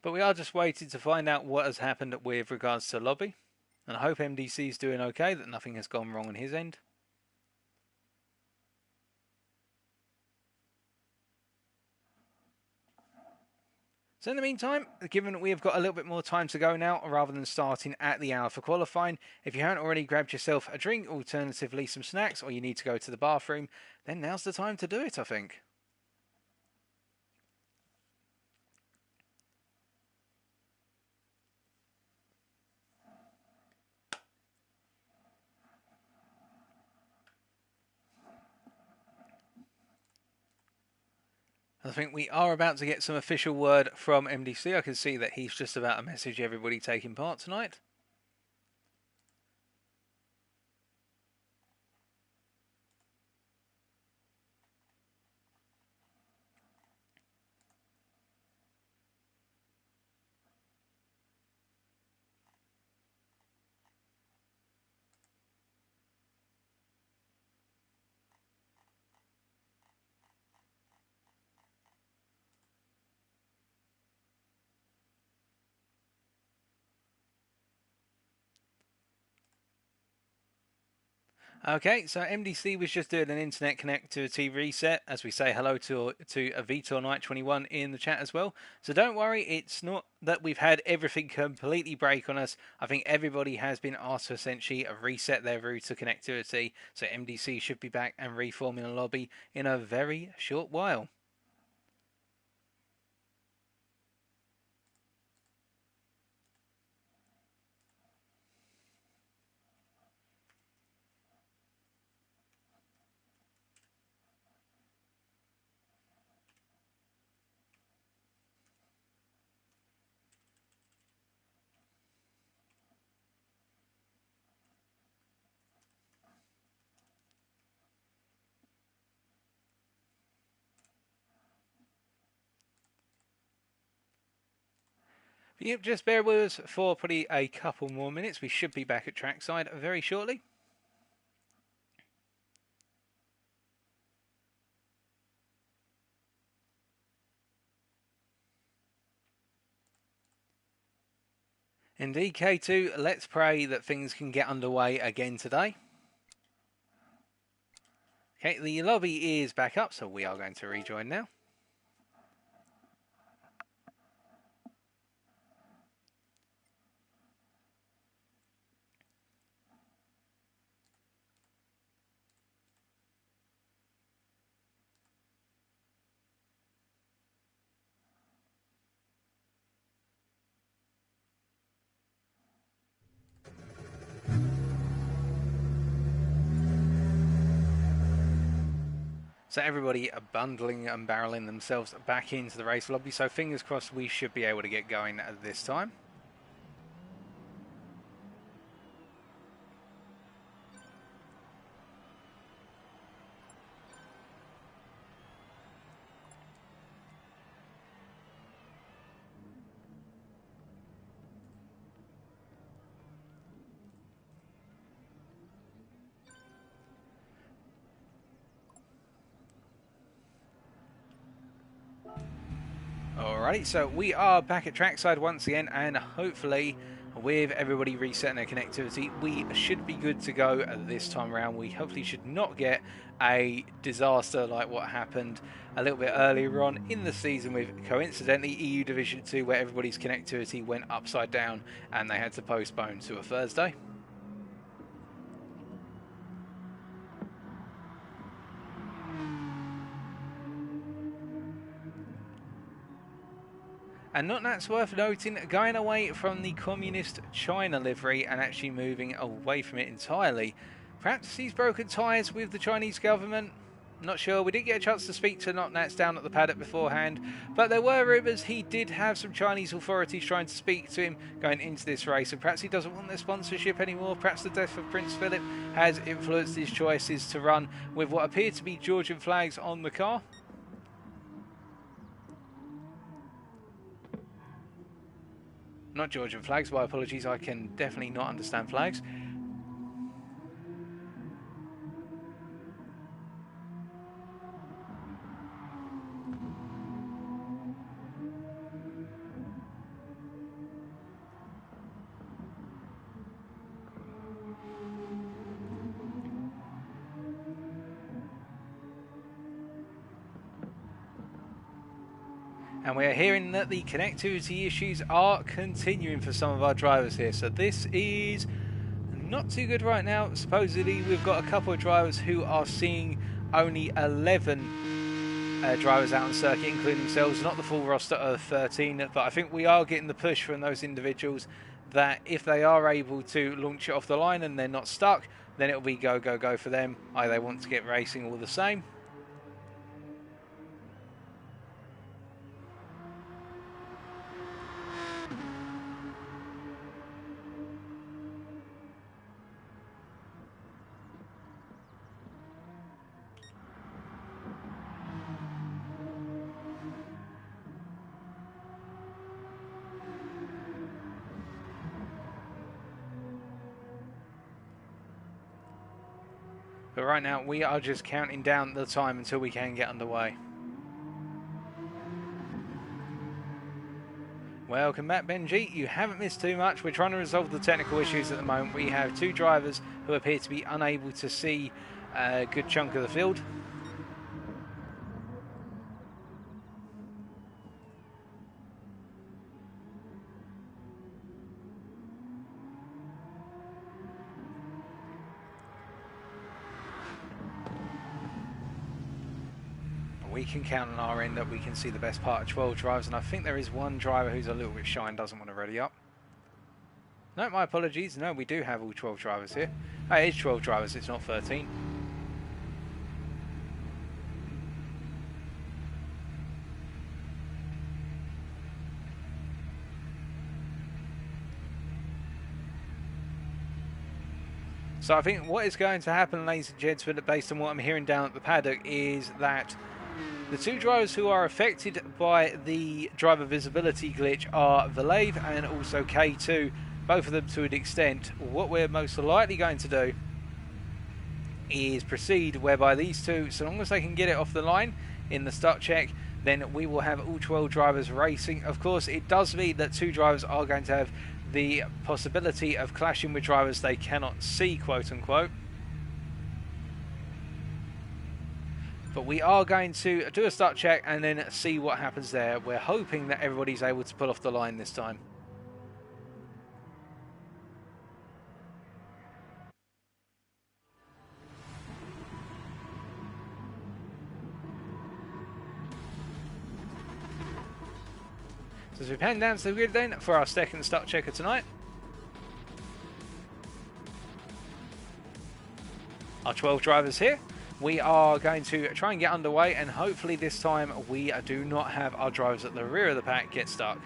But we are just waiting to find out what has happened with regards to lobby. And I hope MDC is doing okay, that nothing has gone wrong on his end. So in the meantime, given that we have got a little bit more time to go now, rather than starting at the hour for qualifying, if you haven't already grabbed yourself a drink, alternatively some snacks, or you need to go to the bathroom, then now's the time to do it, I think. I think we are about to get some official word from MDC. I can see that he's just about to message everybody taking part tonight. Okay, so MDC was just doing an internet connectivity reset as we say hello to Vitor Knight 21 in the chat as well. So don't worry, it's not that we've had everything completely break on us. I think everybody has been asked to essentially reset their router connectivity. So MDC should be back and reforming a lobby in a very short while. Yep, just bear with us for probably a couple more minutes. We should be back at trackside very shortly. Indeed, K2, let's pray that things can get underway again today. Okay, the lobby is back up, so we are going to rejoin now. So everybody are bundling and barreling themselves back into the race lobby, so fingers crossed we should be able to get going at this time. Alrighty, so we are back at trackside once again, and hopefully with everybody resetting their connectivity, we should be good to go this time around. We hopefully should not get a disaster like what happened a little bit earlier on in the season with, coincidentally, EU Division 2, where everybody's connectivity went upside down and they had to postpone to a Thursday. And not that's worth noting, going away from the communist China livery and actually moving away from it entirely. Perhaps he's broken ties with the Chinese government. Not sure. We didn't get a chance to speak to Notnats down at the paddock beforehand, but there were rumours he did have some Chinese authorities trying to speak to him going into this race, and perhaps he doesn't want their sponsorship anymore. Perhaps the death of Prince Philip has influenced his choices to run with what appear to be Georgian flags on the car. Not Georgian flags, my apologies, I can definitely not understand flags. And we are hearing that the connectivity issues are continuing for some of our drivers here. So this is not too good right now. Supposedly we've got a couple of drivers who are seeing only 11 drivers out on circuit, including themselves. Not the full roster of 13, but I think we are getting the push from those individuals that if they are able to launch it off the line and they're not stuck, then it'll be go, go, go for them. Either they want to get racing all the same. But right now, we are just counting down the time until we can get underway. Welcome back, Benji. You haven't missed too much. We're trying to resolve the technical issues at the moment. We have two drivers who appear to be unable to see a good chunk of the field. We can count on our end that we can see the best part of 12 drivers, and I think there is one driver who's a little bit shy and doesn't want to ready up. No, my apologies. No, we do have all 12 drivers here. Oh, it is 12 drivers, it's not 13. So I think what is going to happen, ladies and gentlemen, based on what I'm hearing down at the paddock, is that the two drivers who are affected by the driver visibility glitch are Valave and also K2, both of them to an extent. What we're most likely going to do is proceed whereby these two, so long as they can get it off the line in the start check, then we will have all 12 drivers racing. Of course, it does mean that two drivers are going to have the possibility of clashing with drivers they cannot see, quote unquote. But we are going to do a start check and then see what happens there. We're hoping that everybody's able to pull off the line this time. So as we pan down to the grid then for our second start checker tonight. Our 12 drivers here. We are going to try and get underway, and hopefully this time we do not have our drivers at the rear of the pack get stuck.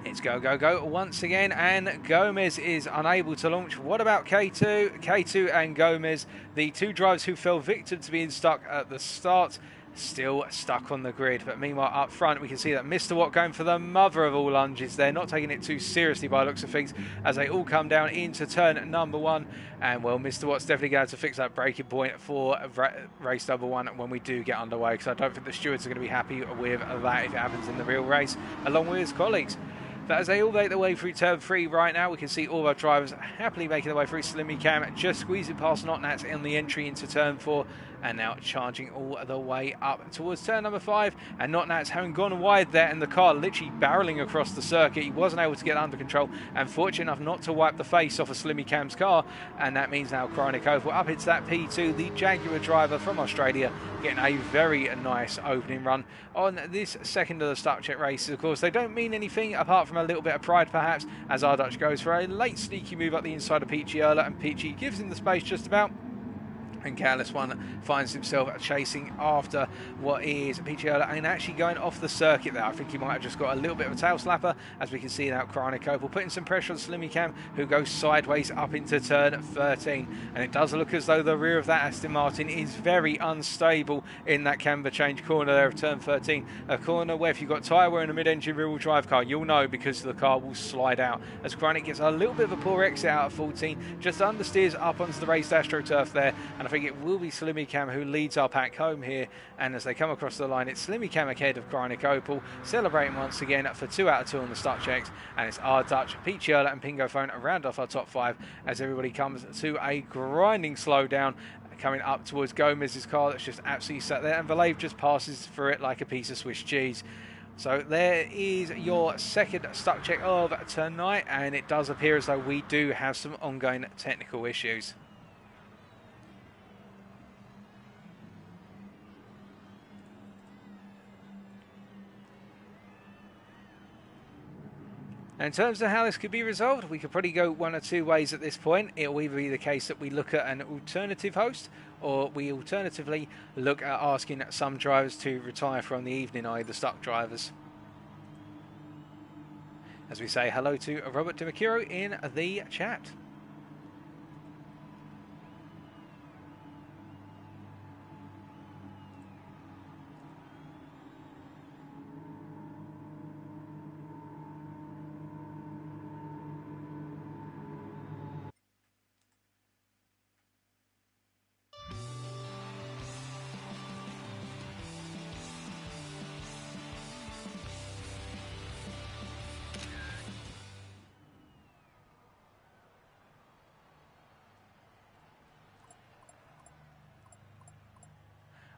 It's go, go, go once again, and Gomez is unable to launch. What about K2? K2 and Gomez, the two drivers who fell victim to being stuck at the start, still stuck on the grid. But meanwhile, up front, we can see that Mr. Watt going for the mother of all lunges there, not taking it too seriously by the looks of things, as they all come down into turn number 1. And, well, Mr. Watt's definitely going to fix that braking point for race number 1 when we do get underway, because I don't think the stewards are going to be happy with that if it happens in the real race, along with his colleagues. But as they all make their way through turn 3 right now, we can see all of our drivers happily making their way through. Slimmy Cam just squeezing past Notnats in the entry into turn 4, and now charging all the way up towards turn number 5. And Notnats having gone wide there, and the car literally barreling across the circuit. He wasn't able to get under control, and fortunate enough not to wipe the face off of Slimmy Cam's car. And that means now Chronic Opal up into that P2, the Jaguar driver from Australia, getting a very nice opening run on this second of the start check races. Of course, they don't mean anything apart from a little bit of pride, perhaps, as our Dutch goes for a late sneaky move up the inside of Peachy Erler, and Peachy gives him the space just about. And Careless One finds himself chasing after what is Peachy Erler, and actually going off the circuit there. I think he might have just got a little bit of a tail slapper, as we can see now Chronic Opal putting some pressure on Slimmy Cam, who goes sideways up into turn 13. And it does look as though the rear of that Aston Martin is very unstable in that camber change corner there of turn 13. A corner where if you've got tyre wear in a mid-engine rear-wheel drive car, you'll know, because the car will slide out, as Chronic gets a little bit of a poor exit out of 14, just understeers up onto the raised AstroTurf there. And I think it will be Slimmy Cam who leads our pack home here. And as they come across the line, it's Slimmy Cam ahead of Chronic Opal, celebrating once again for 2 out of 2 on the start checks. And it's our Dutch, Peachy Erler and Pingo Phone round off our top 5, as everybody comes to a grinding slowdown, coming up towards Gomez's car that's just absolutely sat there, and Valave just passes through it like a piece of Swiss cheese. So there is your second start check of tonight, and it does appear as though we do have some ongoing technical issues. And in terms of how this could be resolved, we could probably go one or two ways at this point. It will either be the case that we look at an alternative host, or we alternatively look at asking some drivers to retire from the evening, i.e. the stock drivers. As we say hello to Robert DeMacuro in the chat.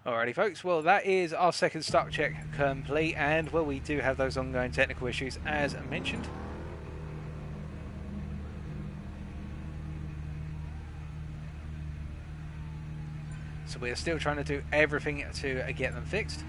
Alrighty folks, well that is our second start check complete, and well we do have those ongoing technical issues as mentioned. So we're still trying to do everything to get them fixed.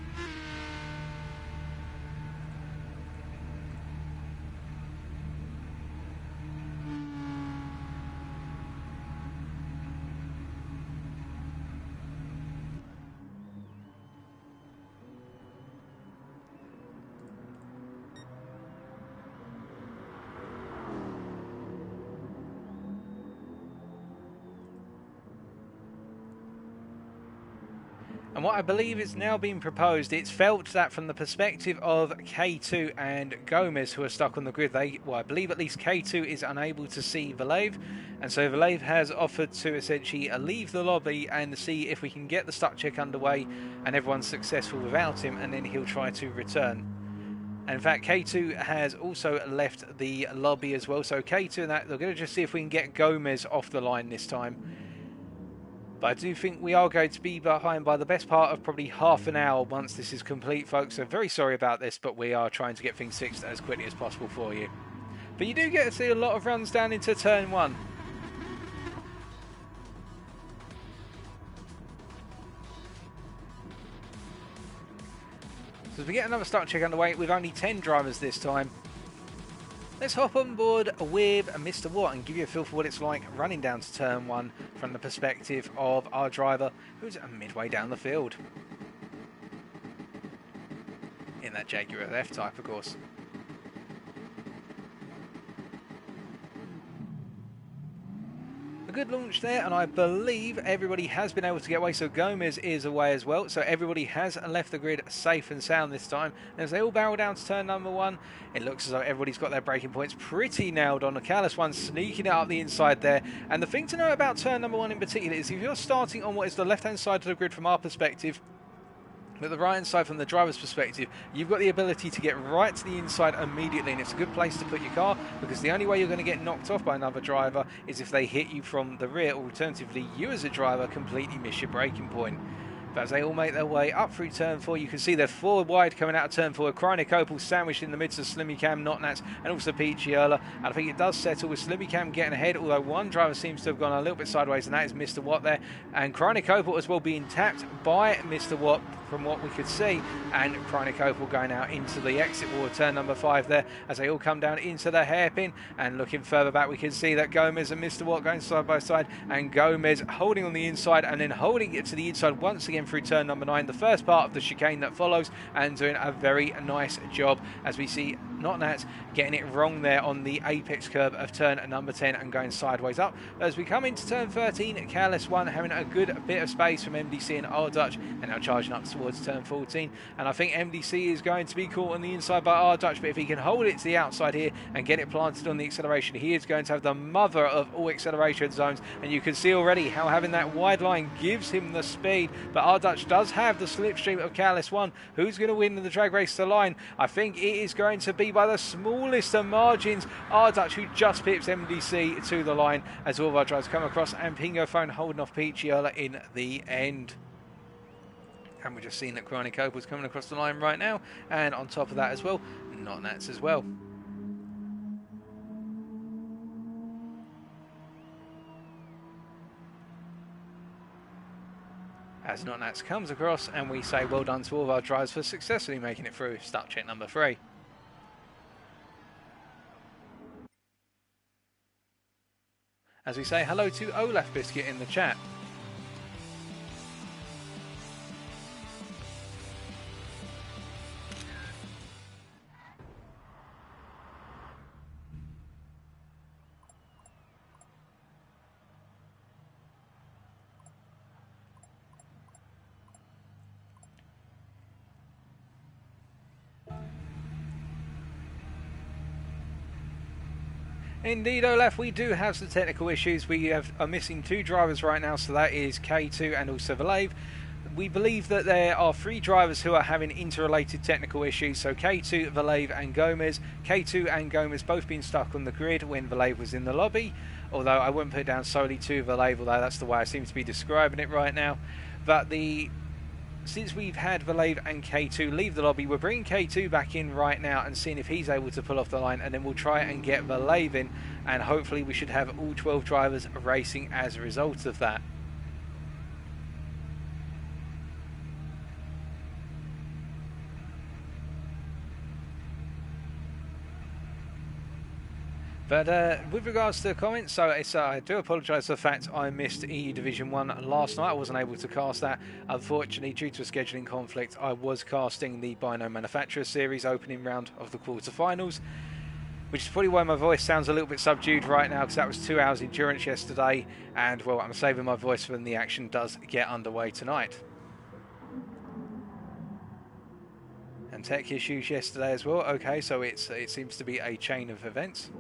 And what I believe is now being proposed, it's felt that from the perspective of K2 and Gomez, who are stuck on the grid, well, I believe at least K2 is unable to see Valave, and so Valave has offered to essentially leave the lobby and see if we can get the start check underway and everyone's successful without him, and then he'll try to return. And in fact, K2 has also left the lobby as well, so K2 and that, they're going to just see if we can get Gomez off the line this time. But I do think we are going to be behind by the best part of probably half an hour once this is complete, folks. So very sorry about this, but we are trying to get things fixed as quickly as possible for you. But you do get to see a lot of runs down into turn 1. So as we get another start check underway, with only 10 drivers this time, let's hop on board with Mr. Watt and give you a feel for what it's like running down to turn 1 from the perspective of our driver, who's midway down the field. In that Jaguar F-Type, of course. The good launch there, and I believe everybody has been able to get away. So Gomez is away as well. So everybody has left the grid safe and sound this time. And as they all barrel down to turn number 1, it looks as though everybody's got their braking points pretty nailed on. The Careless One sneaking it up the inside there. And the thing to know about turn number 1 in particular is if you're starting on what is the left-hand side of the grid from our perspective, but the right-hand side from the driver's perspective, you've got the ability to get right to the inside immediately, and it's a good place to put your car, because the only way you're going to get knocked off by another driver is if they hit you from the rear, or alternatively, you as a driver completely miss your braking point. But as they all make their way up through turn 4, you can see they're 4 wide coming out of turn 4. Chronic Opal sandwiched in the midst of Slimmy Cam, Notnats, and also Peachiola. And I think it does settle with Slimmy Cam getting ahead, although one driver seems to have gone a little bit sideways, and that is Mr. Watt there. And Chronic Opal as well being tapped by Mr. Watt from what we could see. And Chronic Opal going out into the exit wall of turn number 5 there as they all come down into the hairpin. And looking further back, we can see that Gomez and Mr. Watt going side by side, and Gomez holding on the inside and then holding it to the inside once again through turn number 9, the first part of the chicane that follows, and doing a very nice job as we see Notnats getting it wrong there on the apex curve of turn number 10 and going sideways up. As we come into turn 13, Careless One having a good bit of space from MDC and R Dutch, and now charging up towards turn 14. And I think MDC is going to be caught on the inside by R Dutch, but if he can hold it to the outside here and get it planted on the acceleration, he is going to have the mother of all acceleration zones. And you can see already how having that wide line gives him the speed, but R Dutch does have the slipstream of Careless One. Who's going to win the drag race to the line? I think it is going to be by the smallest of margins R Dutch, who just pips MDC to the line as all of our drivers come across, and Pingo Phone holding off Peachiola in the end. And we're just seeing that Chronic Opal's coming across the line right now, and on top of that as well, Notnats as well. As Notnats comes across, and we say well done to all of our drivers for successfully making it through start check number 3. As we say hello to Olaf Biscuit in the chat. Indeed, Olaf, we do have some technical issues. We are missing 2 drivers right now, so that is K2 and also Valave. We believe that there are 3 drivers who are having interrelated technical issues, so K2, Valave and Gomez. K2 and Gomez both being stuck on the grid when Valave was in the lobby, although I wouldn't put it down solely to Valave, although that's the way I seem to be describing it right now. But since we've had Valave and K2 leave the lobby, we're bringing K2 back in right now and seeing if he's able to pull off the line, and then we'll try and get Valave in, and hopefully we should have all 12 drivers racing as a result of that. But with regards to the comments, so I do apologise for the fact I missed EU Division 1 last night. I wasn't able to cast that. Unfortunately, due to a scheduling conflict, I was casting the Bino Manufacturer Series opening round of the quarterfinals, which is probably why my voice sounds a little bit subdued right now, because that was 2 hours endurance yesterday, and well, I'm saving my voice for when the action does get underway tonight. And tech issues yesterday as well. Okay, so it seems to be a chain of events.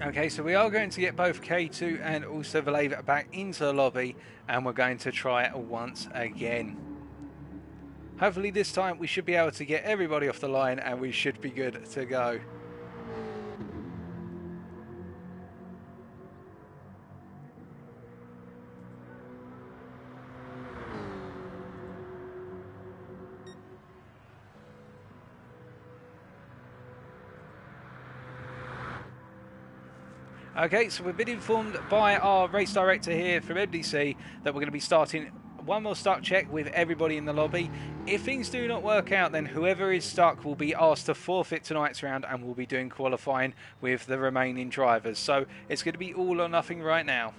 Okay, so we are going to get both K2 and also Valave back into the lobby, and we're going to try it once again. Hopefully this time we should be able to get everybody off the line, and we should be good to go. Okay, so we've been informed by our race director here from MDC that we're going to be starting one more start check with everybody in the lobby. If things do not work out, then whoever is stuck will be asked to forfeit tonight's round, and we'll be doing qualifying with the remaining drivers. So it's going to be all or nothing right now.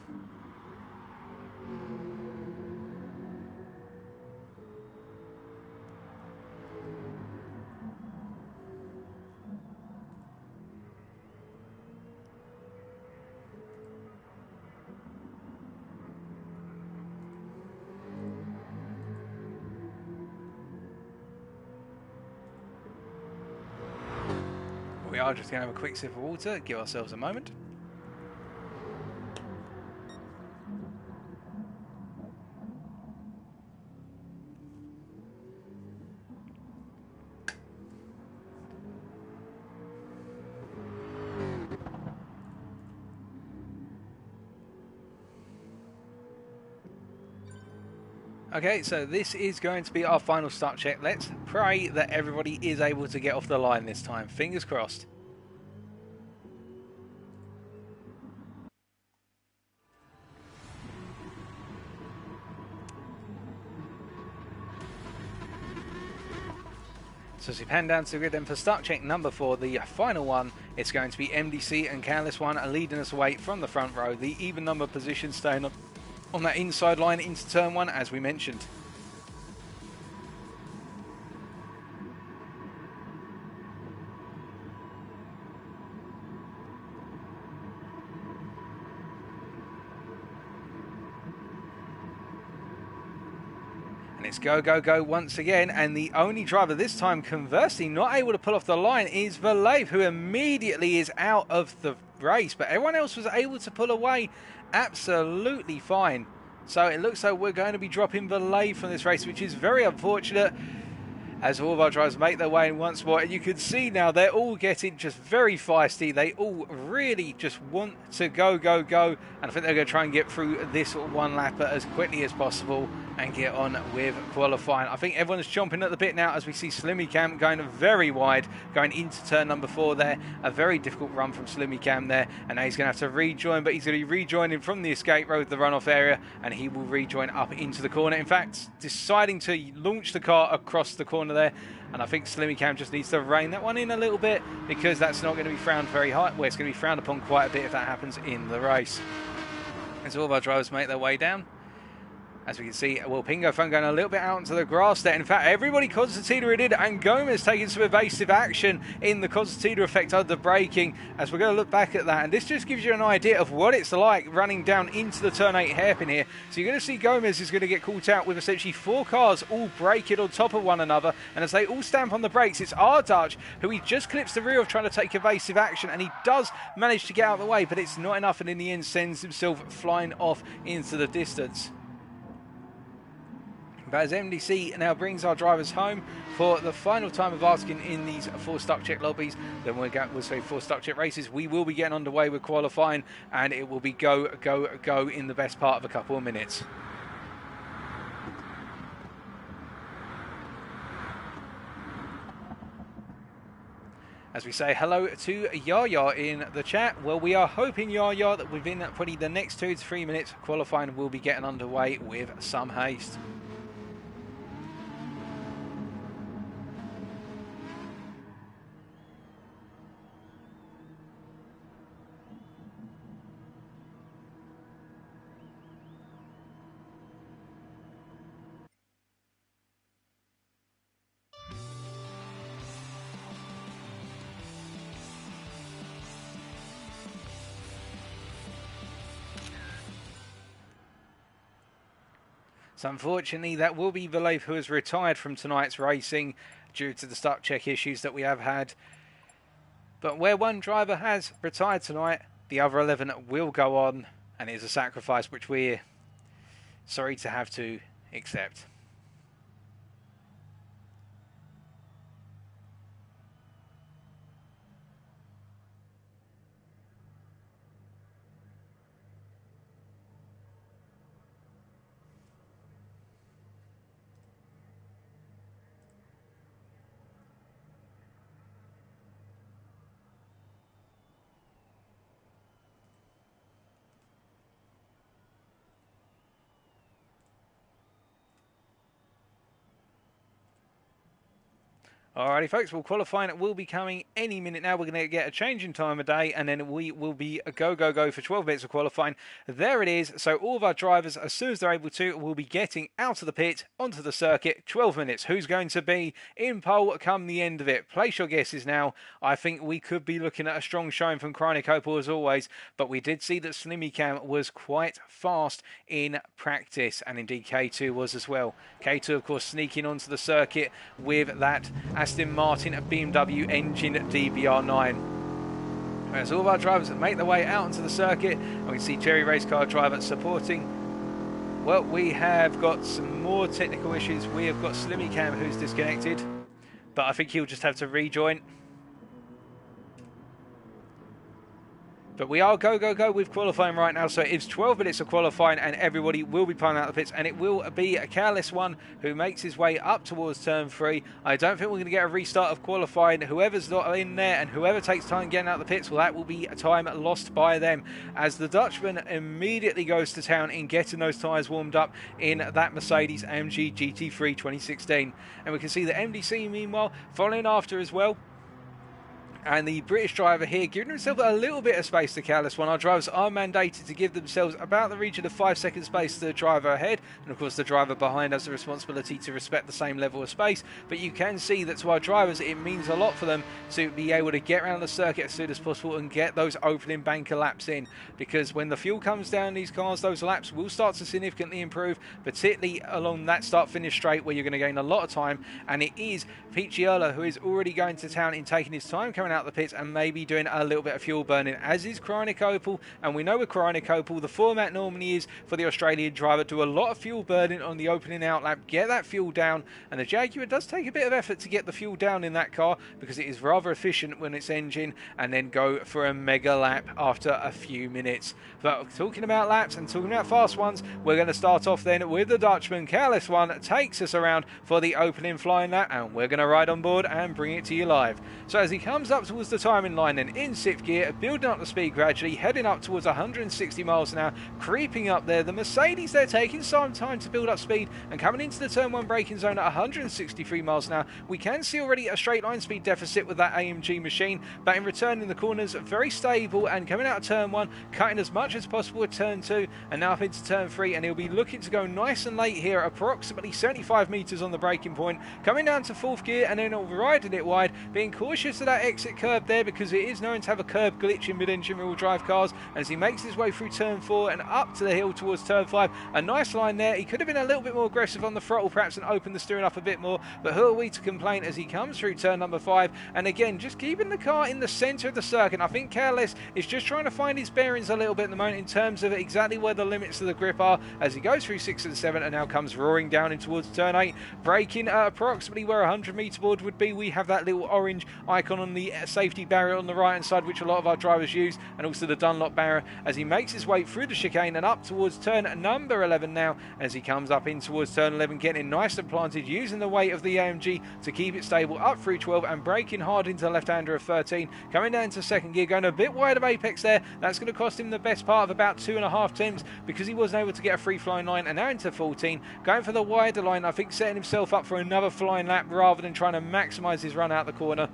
We are just going to have a quick sip of water, give ourselves a moment. Okay, so this is going to be our final start check. Let's pray that everybody is able to get off the line this time. Fingers crossed. So as we pan down to the grid then for start check number 4, the final one, it's going to be MDC and Careless One leading us away from the front row. The even number position staying up on that inside line into turn 1 as we mentioned. It's go, go, go once again, and the only driver this time, conversely, not able to pull off the line is Valave, who immediately is out of the race, but everyone else was able to pull away absolutely fine. So it looks like we're going to be dropping Valave from this race, which is very unfortunate, as all of our drivers make their way in once more. And you can see now they're all getting just very feisty. They all really just want to go, go, go. And I think they're going to try and get through this one lapper as quickly as possible and get on with qualifying. I think everyone's chomping at the bit now as we see Slimmy Cam going very wide, going into turn number 4 there. A very difficult run from Slimmy Cam there. And now he's going to have to rejoin, but he's going to be rejoining from the escape road, the runoff area, and he will rejoin up into the corner. In fact, deciding to launch the car across the corner there, and I think Slimmy Cam just needs to rein that one in a little bit, because that's not going to be frowned very high. Well, it's going to be frowned upon quite a bit if that happens in the race. As all of our drivers make their way down, as we can see, well, Pingo Fun going a little bit out into the grass there. In fact, everybody concertina did, and Gomez taking some evasive action in the concertina effect under braking, as we're going to look back at that. And this just gives you an idea of what it's like running down into the turn 8 hairpin here. So you're going to see Gomez is going to get caught out with essentially 4 cars all braking on top of one another. And as they all stamp on the brakes, it's our Dutch, who he just clips the rear of trying to take evasive action. And he does manage to get out of the way, but it's not enough. And in the end, sends himself flying off into the distance. But as MDC now brings our drivers home for the final time of asking in these 4 start check lobbies, then we'll say 4 start check races, we will be getting underway with qualifying, and it will be go, go, go in the best part of a couple of minutes. As we say hello to Yaya in the chat. Well, we are hoping, Yaya, that within probably the next 2 to 3 minutes, qualifying will be getting underway with some haste. So unfortunately, that will be Valave, who has retired from tonight's racing due to the start check issues that we have had. But where one driver has retired tonight, the other 11 will go on, and it is a sacrifice which we're sorry to have to accept. Alrighty folks, well qualifying will be coming any minute now. We're going to get a change in time of day and then we will be a go for 12 minutes of qualifying. There it is. So all of our drivers, as soon as they're able to, will be getting out of the pit onto the circuit. 12 minutes. Who's going to be in pole come the end of it? Place your guesses now. I think we could be looking at a strong showing from Chronicople as always, but we did see that Slimmy Cam was quite fast in practice, and indeed K2 was as well. K2 of course sneaking onto the circuit with that Aston Martin BMW engine DBR9. As all of our drivers make their way out onto the circuit, and we can see Cherry Race Car driver supporting. Well, we have got some more technical issues. We have got Slimmy Cam who's disconnected, but I think he'll just have to rejoin. But we are go with qualifying right now. So it's 12 minutes of qualifying and everybody will be pulling out the pits. And it will be a careless one who makes his way up towards turn 3. I don't think we're going to get a restart of qualifying. Whoever's not in there and whoever takes time getting out the pits, well, that will be a time lost by them. As the Dutchman immediately goes to town in getting those tyres warmed up in that Mercedes-AMG GT3 2016. And we can see the MDC, meanwhile, following after as well. And the British driver here giving himself a little bit of space to careless one. Our drivers are mandated to give themselves about the region of 5 seconds space to the driver ahead. And of course the driver behind has the responsibility to respect the same level of space. But you can see that to our drivers it means a lot for them to be able to get around the circuit as soon as possible and get those opening banker laps in. Because when the fuel comes down these cars, those laps will start to significantly improve, particularly along that start-finish straight where you're going to gain a lot of time. And it is Picciola who is already going to town in taking his time coming out the pits and maybe doing a little bit of fuel burning, as is Chronicople. And we know with Chronicople the format normally is for the Australian driver to do a lot of fuel burning on the opening out lap, get that fuel down, and the Jaguar does take a bit of effort to get the fuel down in that car because it is rather efficient when it's engine, and then go for a mega lap after a few minutes. But talking about laps and talking about fast ones, we're going to start off then with the Dutchman. Careless one takes us around for the opening flying lap, and we're going to ride on board and bring it to you live. So as he comes up towards the timing line then in 6th gear, building up the speed gradually, heading up towards 160 miles an hour, creeping up there. The Mercedes, they're taking some time to build up speed and coming into the turn 1 braking zone at 163 miles an hour. We can see already a straight line speed deficit with that AMG machine, but in return in the corners, very stable, and coming out of turn 1, cutting as much as possible at turn 2, and now up into turn 3, and he'll be looking to go nice and late here, approximately 75 metres on the braking point, coming down to 4th gear and then riding it wide, being cautious of that exit curb there because it is known to have a curb glitch in mid-engine rear-wheel drive cars. And as he makes his way through turn 4 and up to the hill towards turn 5, a nice line there. He could have been a little bit more aggressive on the throttle perhaps and opened the steering up a bit more, but who are we to complain as he comes through turn number 5, and again just keeping the car in the centre of the circuit. I think Careless is just trying to find his bearings a little bit at the moment in terms of exactly where the limits of the grip are as he goes through 6 and 7 and now comes roaring down in towards turn 8, braking at approximately where a 100-metre board would be. We have that little orange icon on the safety barrier on the right hand side which a lot of our drivers use, and also the Dunlop barrier as he makes his way through the chicane and up towards turn number 11 now, as he comes up in towards turn 11, getting nice and planted, using the weight of the AMG to keep it stable up through 12 and braking hard into the left-hander of 13, coming down to 2nd gear, going a bit wide of apex there. That's going to cost him the best part of about 2.5 tenths because he wasn't able to get a free flying line, and now into 14, going for the wider line, I think setting himself up for another flying lap rather than trying to maximise his run out the corner.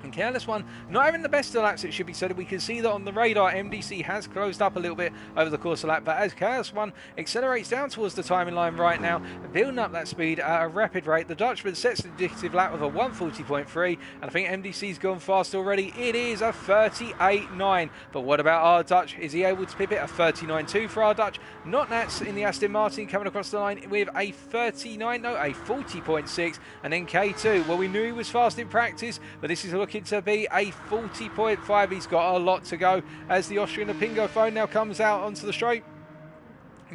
And Careless one not having the best of laps, it should be said. We can see that on the radar MDC has closed up a little bit over the course of the lap, but as Careless one accelerates down towards the timing line right now, building up that speed at a rapid rate, the Dutchman sets the indicative lap of a 140.3, and I think MDC's gone fast already. It is a 38.9, but what about our Dutch? Is he able to pip it? A 39.2 for our Dutch. Not Nats in the Aston Martin coming across the line with a 40.6, and then K2, well, we knew he was fast in practice, but this is looking to be a 40.5. He's got a lot to go as the Austrian Pingo phone now comes out onto the straight.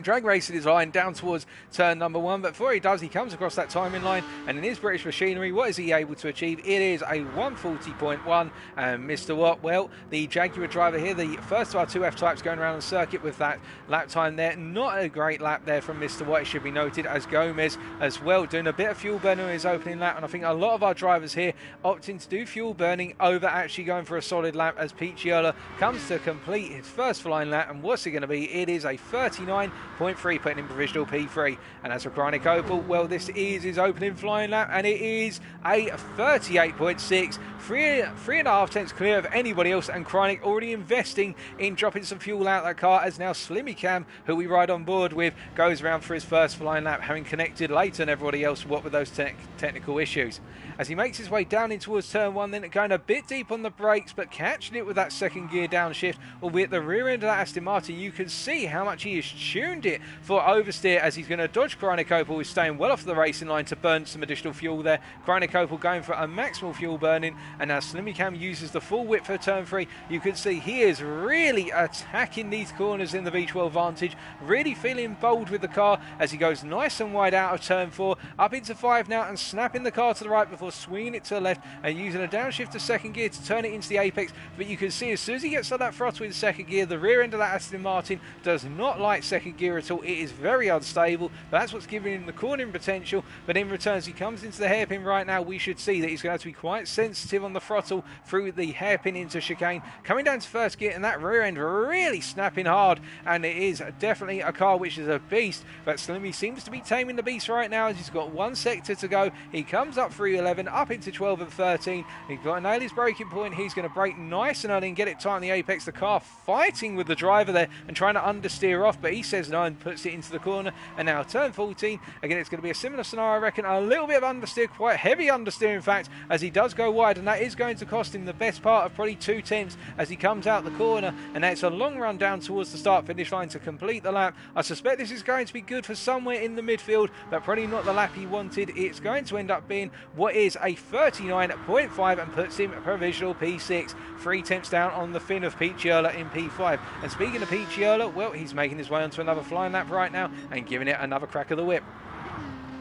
Drag racing his line down towards turn number 1, but before he does, he comes across that timing line, and in his British machinery, what is he able to achieve? It is a 140.1, and Mr. Watt, well, the Jaguar driver here, the first of our 2 F-types going around the circuit with that lap time there. Not a great lap there from Mr. Watt, it should be noted, as Gomez as well, doing a bit of fuel burning on his opening lap, and I think a lot of our drivers here opting to do fuel burning over actually going for a solid lap as Picciola comes to complete his first flying lap, and what's it going to be? It is a 39. 39.3, putting in provisional P3. And as for Chronic Opal, well, this is his opening flying lap, and it is a 38.6, 3.5 tenths clear of anybody else, and Chronic already investing in dropping some fuel out that car, as now Slimmy Cam, who we ride on board with, goes around for his first flying lap, having connected later than everybody else, what were those technical issues. As he makes his way down in towards turn 1, then going a bit deep on the brakes, but catching it with that second gear downshift, albeit the rear end of that Aston Martin, you can see how much he has tuned it for oversteer, as he's going to dodge Chronic Opal, who's staying well off the racing line to burn some additional fuel there. Chronic Opal going for a maximal fuel burning, and now Slimmy Cam uses the full whip for turn 3. You can see he is really attacking these corners in the V12 Vantage, really feeling bold with the car as he goes nice and wide out of turn 4, up into 5 now, and snapping the car to the right before swinging it to the left and using a downshift to second gear to turn it into the apex. But you can see as soon as he gets to that throttle in second gear, the rear end of that Aston Martin does not like second gear at all. It is very unstable, but that's what's giving him the cornering potential. But in return, as he comes into the hairpin right now, we should see that he's going to have to be quite sensitive on the throttle through the hairpin into chicane, coming down to first gear, and that rear end really snapping hard, and it is definitely a car which is a beast. But Slimmy seems to be taming the beast right now, as he's got one sector to go. He comes up through 11, up into 12 and 13. He's got to nail his braking point. He's going to brake nice and early and get it tight on the apex. The car fighting with the driver there and trying to understeer off, but he says no and puts it into the corner. And now turn 14, again it's going to be a similar scenario, I reckon. A little bit of understeer, quite heavy understeer in fact, as he does go wide, and that is going to cost him the best part of probably 2 tenths as he comes out the corner. And now it's a long run down towards the start finish line to complete the lap. I suspect this is going to be good for somewhere in the midfield, but probably not the lap he wanted. It's going to end up being what is a 39.5 and puts him provisional P6, 3 tenths down on the fin of Pete Chiola in P5. And speaking of Pete Chiola, well, he's making his way onto another flying lap right now and giving it another crack of the whip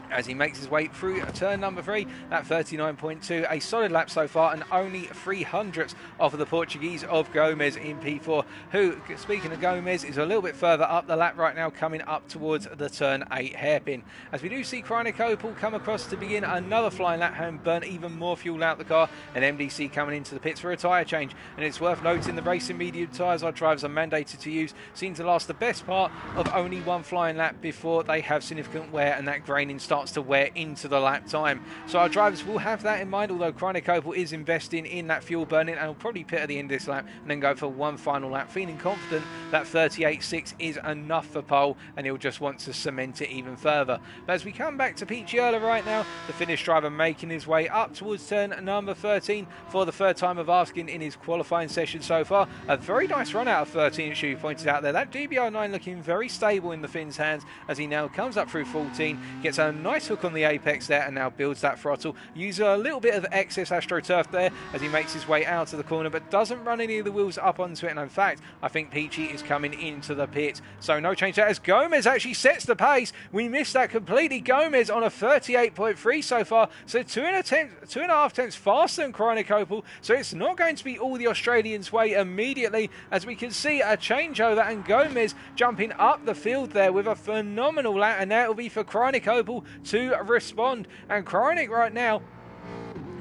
as he makes his way through turn number 3, that 39.2, a solid lap so far, and only 300ths off of the Portuguese of Gomez in P4, who, speaking of Gomez, is a little bit further up the lap right now, coming up towards the turn 8 hairpin. As we do see Chronic Opal come across to begin another flying lap, having burn even more fuel out the car, and MDC coming into the pits for a tyre change. And it's worth noting the racing medium tyres our drivers are mandated to use seem to last the best part of only one flying lap before they have significant wear, and that graining starts to wear into the lap time. So our drivers will have that in mind, although Chronic Opal is investing in that fuel burning and will probably pit at the end of this lap and then go for one final lap, feeling confident that 38.6 is enough for pole, and he'll just want to cement it even further. But as we come back to Pete Chiola right now, the Finnish driver making his way up towards turn number 13 for the third time of asking in his qualifying session so far. A very nice run out of 13, as you pointed out there. That DBR9 looking very stable in the Finn's hands as he now comes up through 14, gets a nice hook on the apex there, and now builds that throttle. Uses a little bit of excess AstroTurf there as he makes his way out of the corner, but doesn't run any of the wheels up onto it. And in fact, I think Peachy is coming into the pit. So no change there as Gomez actually sets the pace. We missed that completely. Gomez on a 38.3 so far, so 2.5 tenths faster than Chronic Opal. So it's not going to be all the Australians' way immediately, as we can see a changeover and Gomez jumping up the field there with a phenomenal lap, and now it'll be for Chronic Opal to respond. And Chronic right now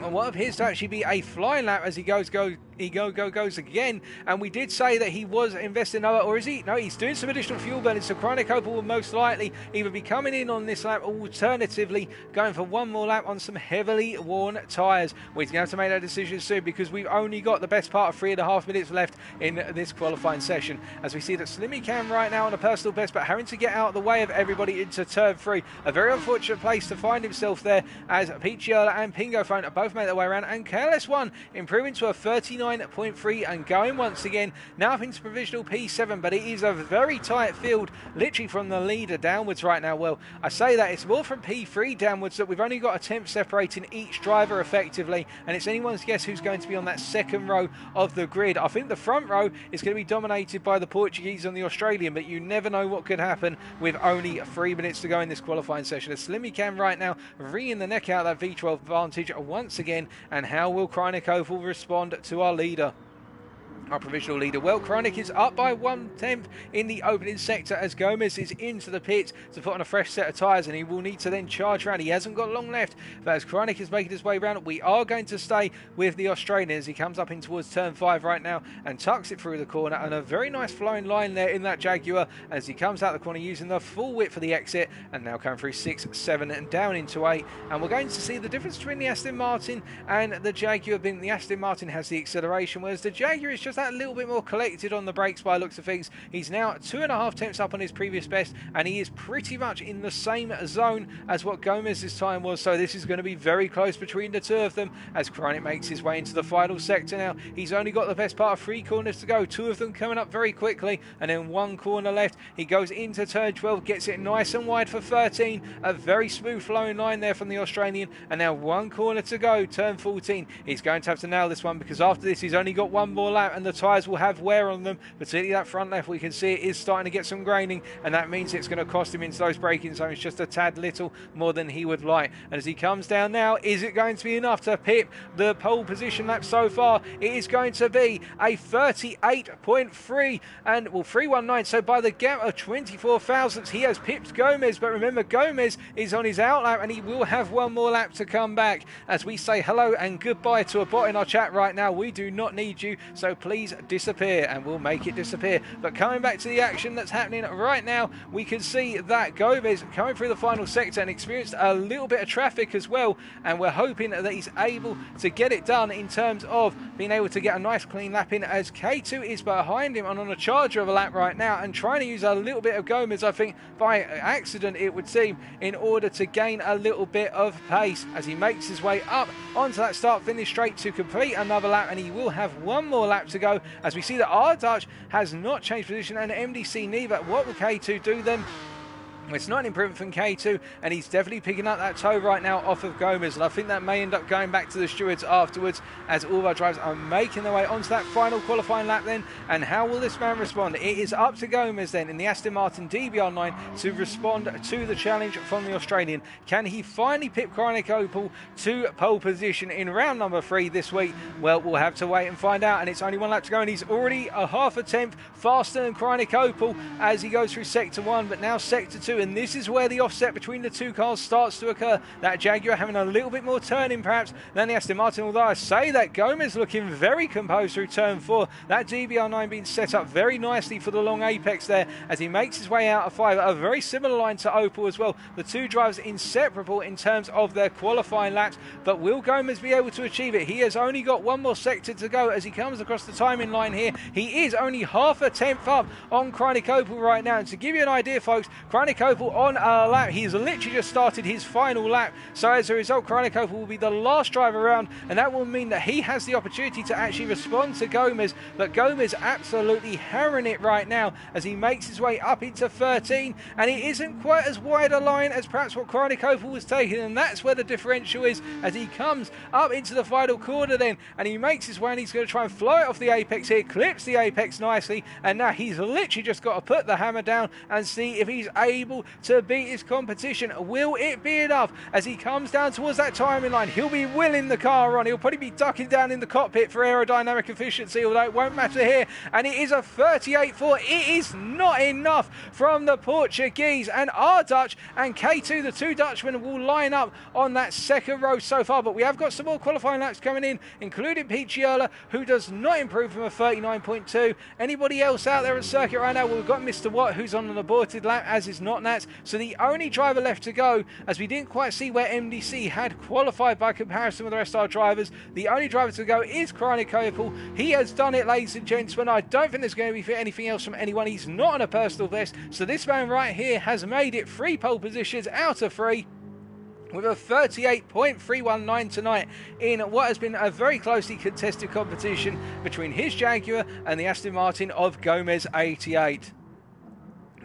on what appears to actually be a flying lap as he goes again. And we did say that he was investing another, or is he? No, he's doing some additional fuel burning, so Chronic Opal will most likely either be coming in on this lap, or alternatively going for one more lap on some heavily worn tyres. We're going to have to make that decision soon, because we've only got the best part of 3.5 minutes left in this qualifying session, as we see that Slimmy Cam right now on a personal best, but having to get out of the way of everybody into turn 3. A very unfortunate place to find himself there, as Pete Chiola and Pingo Phone are both made their way around, and KLS1 improving to a 39.3 and going once again now up into provisional P7. But it is a very tight field, literally from the leader downwards right now. Well, I say that it's more from P3 downwards, that we've only got a tenth separating each driver effectively, and it's anyone's guess who's going to be on that second row of the grid. I think the front row is going to be dominated by the Portuguese and the Australian, but you never know what could happen with only 3 minutes to go in this qualifying session. As Slimmy Cam right now wringing the neck out of that V12 Vantage once again, and how will Chronic Opal respond to our leader? Our provisional leader, well, Chronic is up by 1/10 in the opening sector as Gomez is into the pit to put on a fresh set of tyres, and he will need to then charge around. He hasn't got long left, but as Chronic is making his way around, we are going to stay with the Australian as he comes up in towards turn 5 right now and tucks it through the corner, and a very nice flowing line there in that Jaguar as he comes out the corner using the full width for the exit, and now coming through 6, 7 and down into 8, and we're going to see the difference between the Aston Martin and the Jaguar being the Aston Martin has the acceleration, whereas the Jaguar is just that little bit more collected on the brakes by the looks of things. He's now 2.5 tenths up on his previous best, and he is pretty much in the same zone as what Gomez's time was, so this is going to be very close between the two of them as Chronic makes his way into the final sector now. He's only got the best part of 3 corners to go, 2 of them coming up very quickly, and then 1 corner left. He goes into turn 12, gets it nice and wide for 13, a very smooth flowing line there from the Australian, and now 1 corner to go, turn 14. He's going to have to nail this one because after this he's only got 1 more lap and the tyres will have wear on them, particularly that front left. We can see it is starting to get some graining, and that means it's going to cost him into those braking zones just a tad little more than he would like. And as he comes down now, is it going to be enough to pip the pole position lap so far? It is going to be a 38.3 and well 319, so by the gap of 24 thousandths he has pipped Gomez, but remember Gomez is on his out lap and he will have 1 more lap to come back as we say hello and goodbye to a bot in our chat right now. We do not need you, so please disappear, and we'll make it disappear. But coming back to the action that's happening right now, we can see that Gomez coming through the final sector and experienced a little bit of traffic as well, and we're hoping that he's able to get it done in terms of being able to get a nice clean lap in as K2 is behind him and on a charger of a lap right now and trying to use a little bit of Gomez, I think by accident it would seem, in order to gain a little bit of pace as he makes his way up onto that start finish straight to complete another lap, and he will have 1 more lap to go as we see that our Dutch has not changed position and MDC neither. What will K2 do then? It's not an improvement from K2, and he's definitely picking up that toe right now off of Gomez, and I think that may end up going back to the stewards afterwards as all of our drivers are making their way onto that final qualifying lap then. And how will this man respond? It is up to Gomez then in the Aston Martin DBR9 to respond to the challenge from the Australian. Can he finally pip Chronic Opel to pole position in round number 3 this week? Well, we'll have to wait and find out, and it's only 1 lap to go, and he's already a half a tenth faster than Chronic Opel as he goes through sector 1, but now sector 2, and this is where the offset between the two cars starts to occur. That Jaguar having a little bit more turning perhaps than the Aston Martin, although I say that Gomez looking very composed through turn 4. That DBR9 being set up very nicely for the long apex there as he makes his way out of 5. A very similar line to Opel as well. The two drivers inseparable in terms of their qualifying laps, but will Gomez be able to achieve it? He has only got 1 more sector to go as he comes across the timing line here. He is only half a tenth up on Chronic Opel right now, and to give you an idea folks, Chronic Opel on a lap, he's literally just started his final lap, so as a result Chronic Opel will be the last driver around, and that will mean that he has the opportunity to actually respond to Gomez, but Gomez absolutely hammering it right now as he makes his way up into 13, and it isn't quite as wide a line as perhaps what Chronic Opel was taking, and that's where the differential is as he comes up into the final corner then, and he makes his way and he's going to try and fly it off the apex here, clips the apex nicely, and now he's literally just got to put the hammer down and see if he's able to beat his competition. Will it be enough as he comes down towards that timing line? He'll be wheeling the car on, he'll probably be ducking down in the cockpit for aerodynamic efficiency, although it won't matter here, and it is a 38.4. It is not enough from the Portuguese, and our Dutch and K2, the two Dutchmen, will line up on that second row so far, but we have got some more qualifying laps coming in, including Picciola, who does not improve from a 39.2. Anybody else out there at circuit right now? Well, we've got Mr. Watt, who's on an aborted lap, as is not Nats, so the only driver left to go, as we didn't quite see where MDC had qualified by comparison with the rest of our drivers, the only driver to go is Chronic Opel. He has done it, ladies and gentlemen. I don't think there's going to be anything else from anyone. He's not on a personal best, so this man right here has made it 3 pole positions out of 3 with a 38.319 tonight in what has been a very closely contested competition between his Jaguar and the Aston Martin of Gomez 88.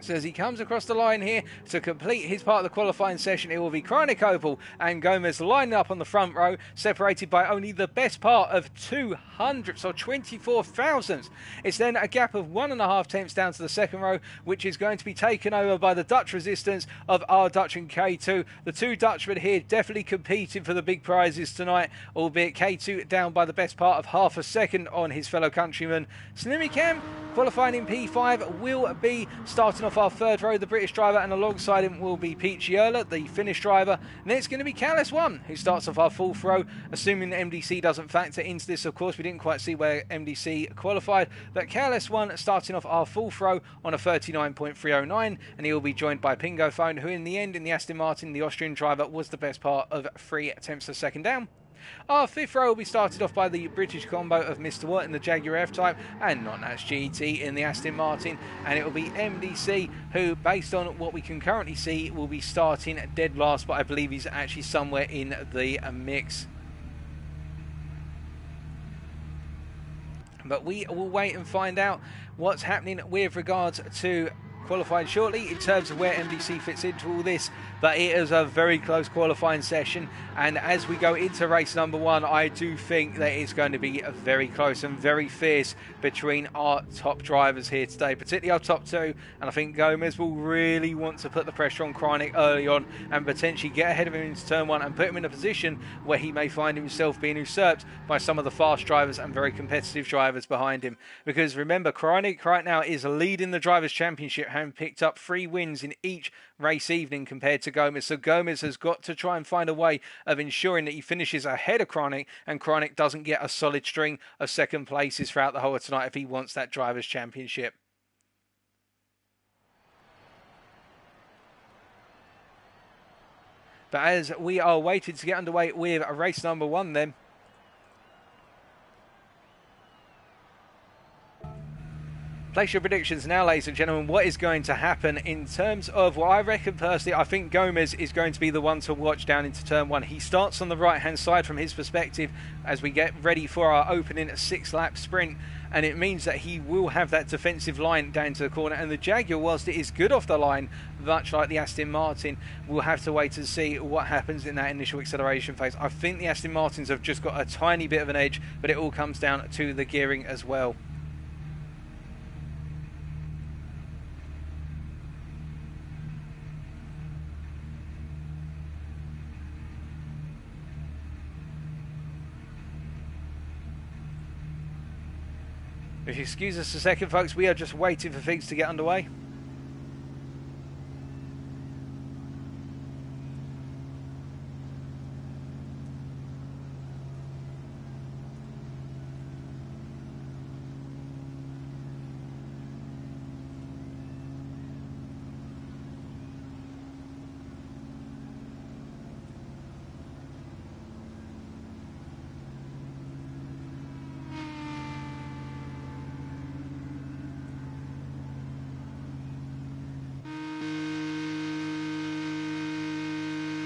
So as he comes across the line here to complete his part of the qualifying session, it will be Chronic Opel and Gomez lining up on the front row, separated by only the best part of 200ths or 24 thousandths. It's then a gap of 1.5 tenths down to the second row, which is going to be taken over by the Dutch resistance of R Dutch and K2. The two Dutchmen here definitely competing for the big prizes tonight, albeit K2 down by the best part of half a second on his fellow countryman. Slimmy Cam qualifying in P5 will be starting off our third row, the British driver, and alongside him will be Pete Giola, the Finnish driver. And then it's going to be Callis 1 who starts off our fourth row, assuming MDC doesn't factor into this. Of course, we didn't quite see where MDC qualified, but Callis 1 starting off our fourth row on a 39.309, and he will be joined by Pingo Phone, who in the end, in the Aston Martin, the Austrian driver, was the best part of 3 tenths a second down. Our fifth row will be started off by the British combo of Mr. Watt in the Jaguar F-Type and Not-Nats GT in the Aston Martin, and it will be MDC who, based on what we can currently see, will be starting dead last, but I believe he's actually somewhere in the mix. But we will wait and find out what's happening with regards to qualifying shortly in terms of where MDC fits into all this. But it is a very close qualifying session, and as we go into race number 1, I do think that it's going to be very close and very fierce between our top drivers here today, particularly our top two. And I think Gomez will really want to put the pressure on Kreinik early on and potentially get ahead of him into turn 1 and put him in a position where he may find himself being usurped by some of the fast drivers and very competitive drivers behind him. Because remember, Kreinik right now is leading the Drivers' Championship, having picked up 3 wins in each race evening compared to Gomez. So Gomez has got to try and find a way of ensuring that he finishes ahead of Kreinik, and Kreinik doesn't get a solid string of second places throughout the whole of tonight if he wants that Drivers' Championship. But as we are waiting to get underway with race number 1 then, place your predictions now, ladies and gentlemen. What is going to happen in terms of what I reckon personally? I think Gomez is going to be the one to watch down into turn 1. He starts on the right-hand side from his perspective as we get ready for our opening 6-lap sprint. And it means that he will have that defensive line down to the corner. And the Jaguar, whilst it is good off the line, much like the Aston Martin, we'll have to wait and see what happens in that initial acceleration phase. I think the Aston Martins have just got a tiny bit of an edge, but it all comes down to the gearing as well. If you excuse us a second, folks, we are just waiting for things to get underway.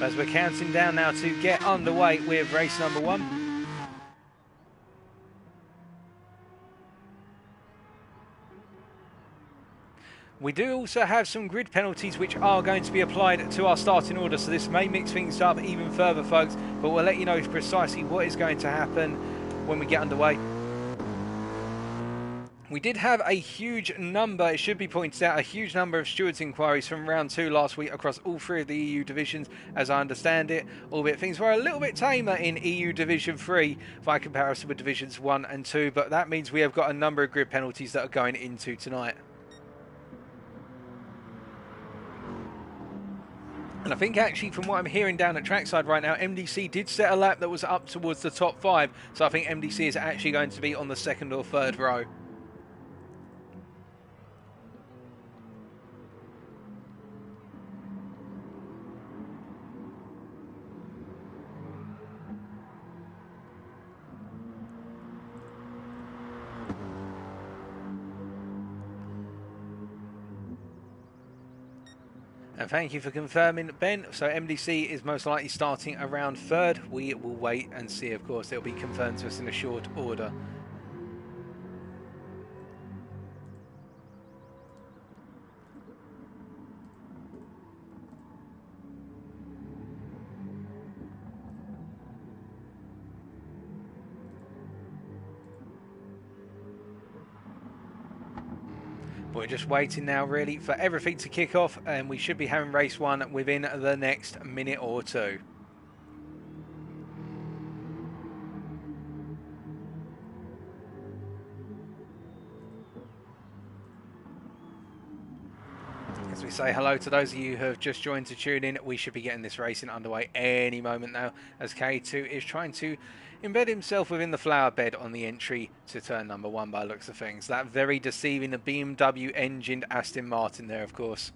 As we're counting down now to get underway with race number 1. We do also have some grid penalties which are going to be applied to our starting order, so this may mix things up even further, folks, but we'll let you know precisely what is going to happen when we get underway. We did have a huge number, it should be pointed out, a huge number of stewards inquiries from round 2 last week across all 3 of the EU divisions, as I understand it, albeit things were a little bit tamer in EU Division 3 by comparison with Divisions 1 and 2, but that means we have got a number of grid penalties that are going into tonight. And I think actually from what I'm hearing down at trackside right now, MDC did set a lap that was up towards the top 5, so I think MDC is actually going to be on the 2nd or 3rd row. And thank you for confirming, Ben. So MDC is most likely starting around 3rd. We will wait and see, of course. It will be confirmed to us in a short order. We're just waiting now really for everything to kick off, and we should be having race 1 within the next minute or two. As we say hello to those of you who have just joined to tune in, we should be getting this racing underway any moment now, as K2 is trying to embed himself within the flower bed on the entry to turn number 1 by the looks of things. That very deceiving BMW engined Aston Martin there, of course.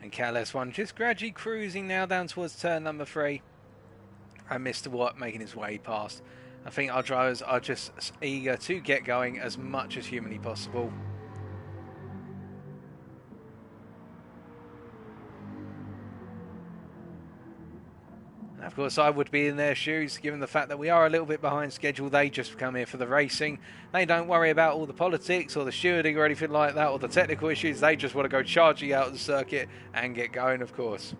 And KLS1 just gradually cruising now down towards turn number 3. And Mr. Watt making his way past. I think our drivers are just eager to get going as much as humanly possible. And of course, I would be in their shoes, given the fact that we are a little bit behind schedule. They just come here for the racing. They don't worry about all the politics or the stewarding or anything like that, or the technical issues. They just want to go charging out of the circuit and get going, of course.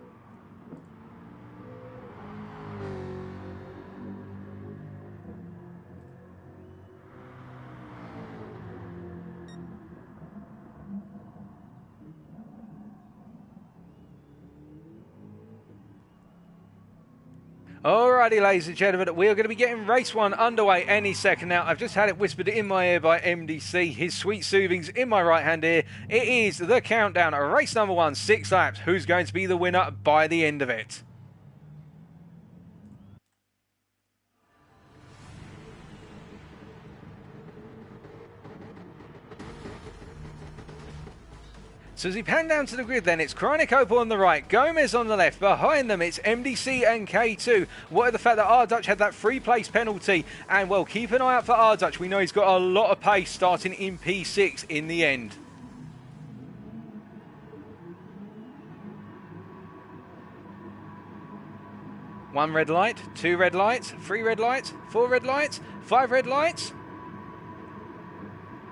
Alrighty, ladies and gentlemen, we are going to be getting race 1 underway any second now. I've just had it whispered in my ear by MDC, his sweet soothings in my right hand ear. It is the countdown, race number 1, 6 laps. Who's going to be the winner by the end of it? So as we pan down to the grid then, it's Chronic Opal on the right, Gomez on the left, behind them it's MDC and K2. What of the fact that R Dutch had that free place penalty, and well, keep an eye out for R Dutch. We know he's got a lot of pace starting in P6 in the end. One red light, 2 red lights, 3 red lights, 4 red lights, 5 red lights.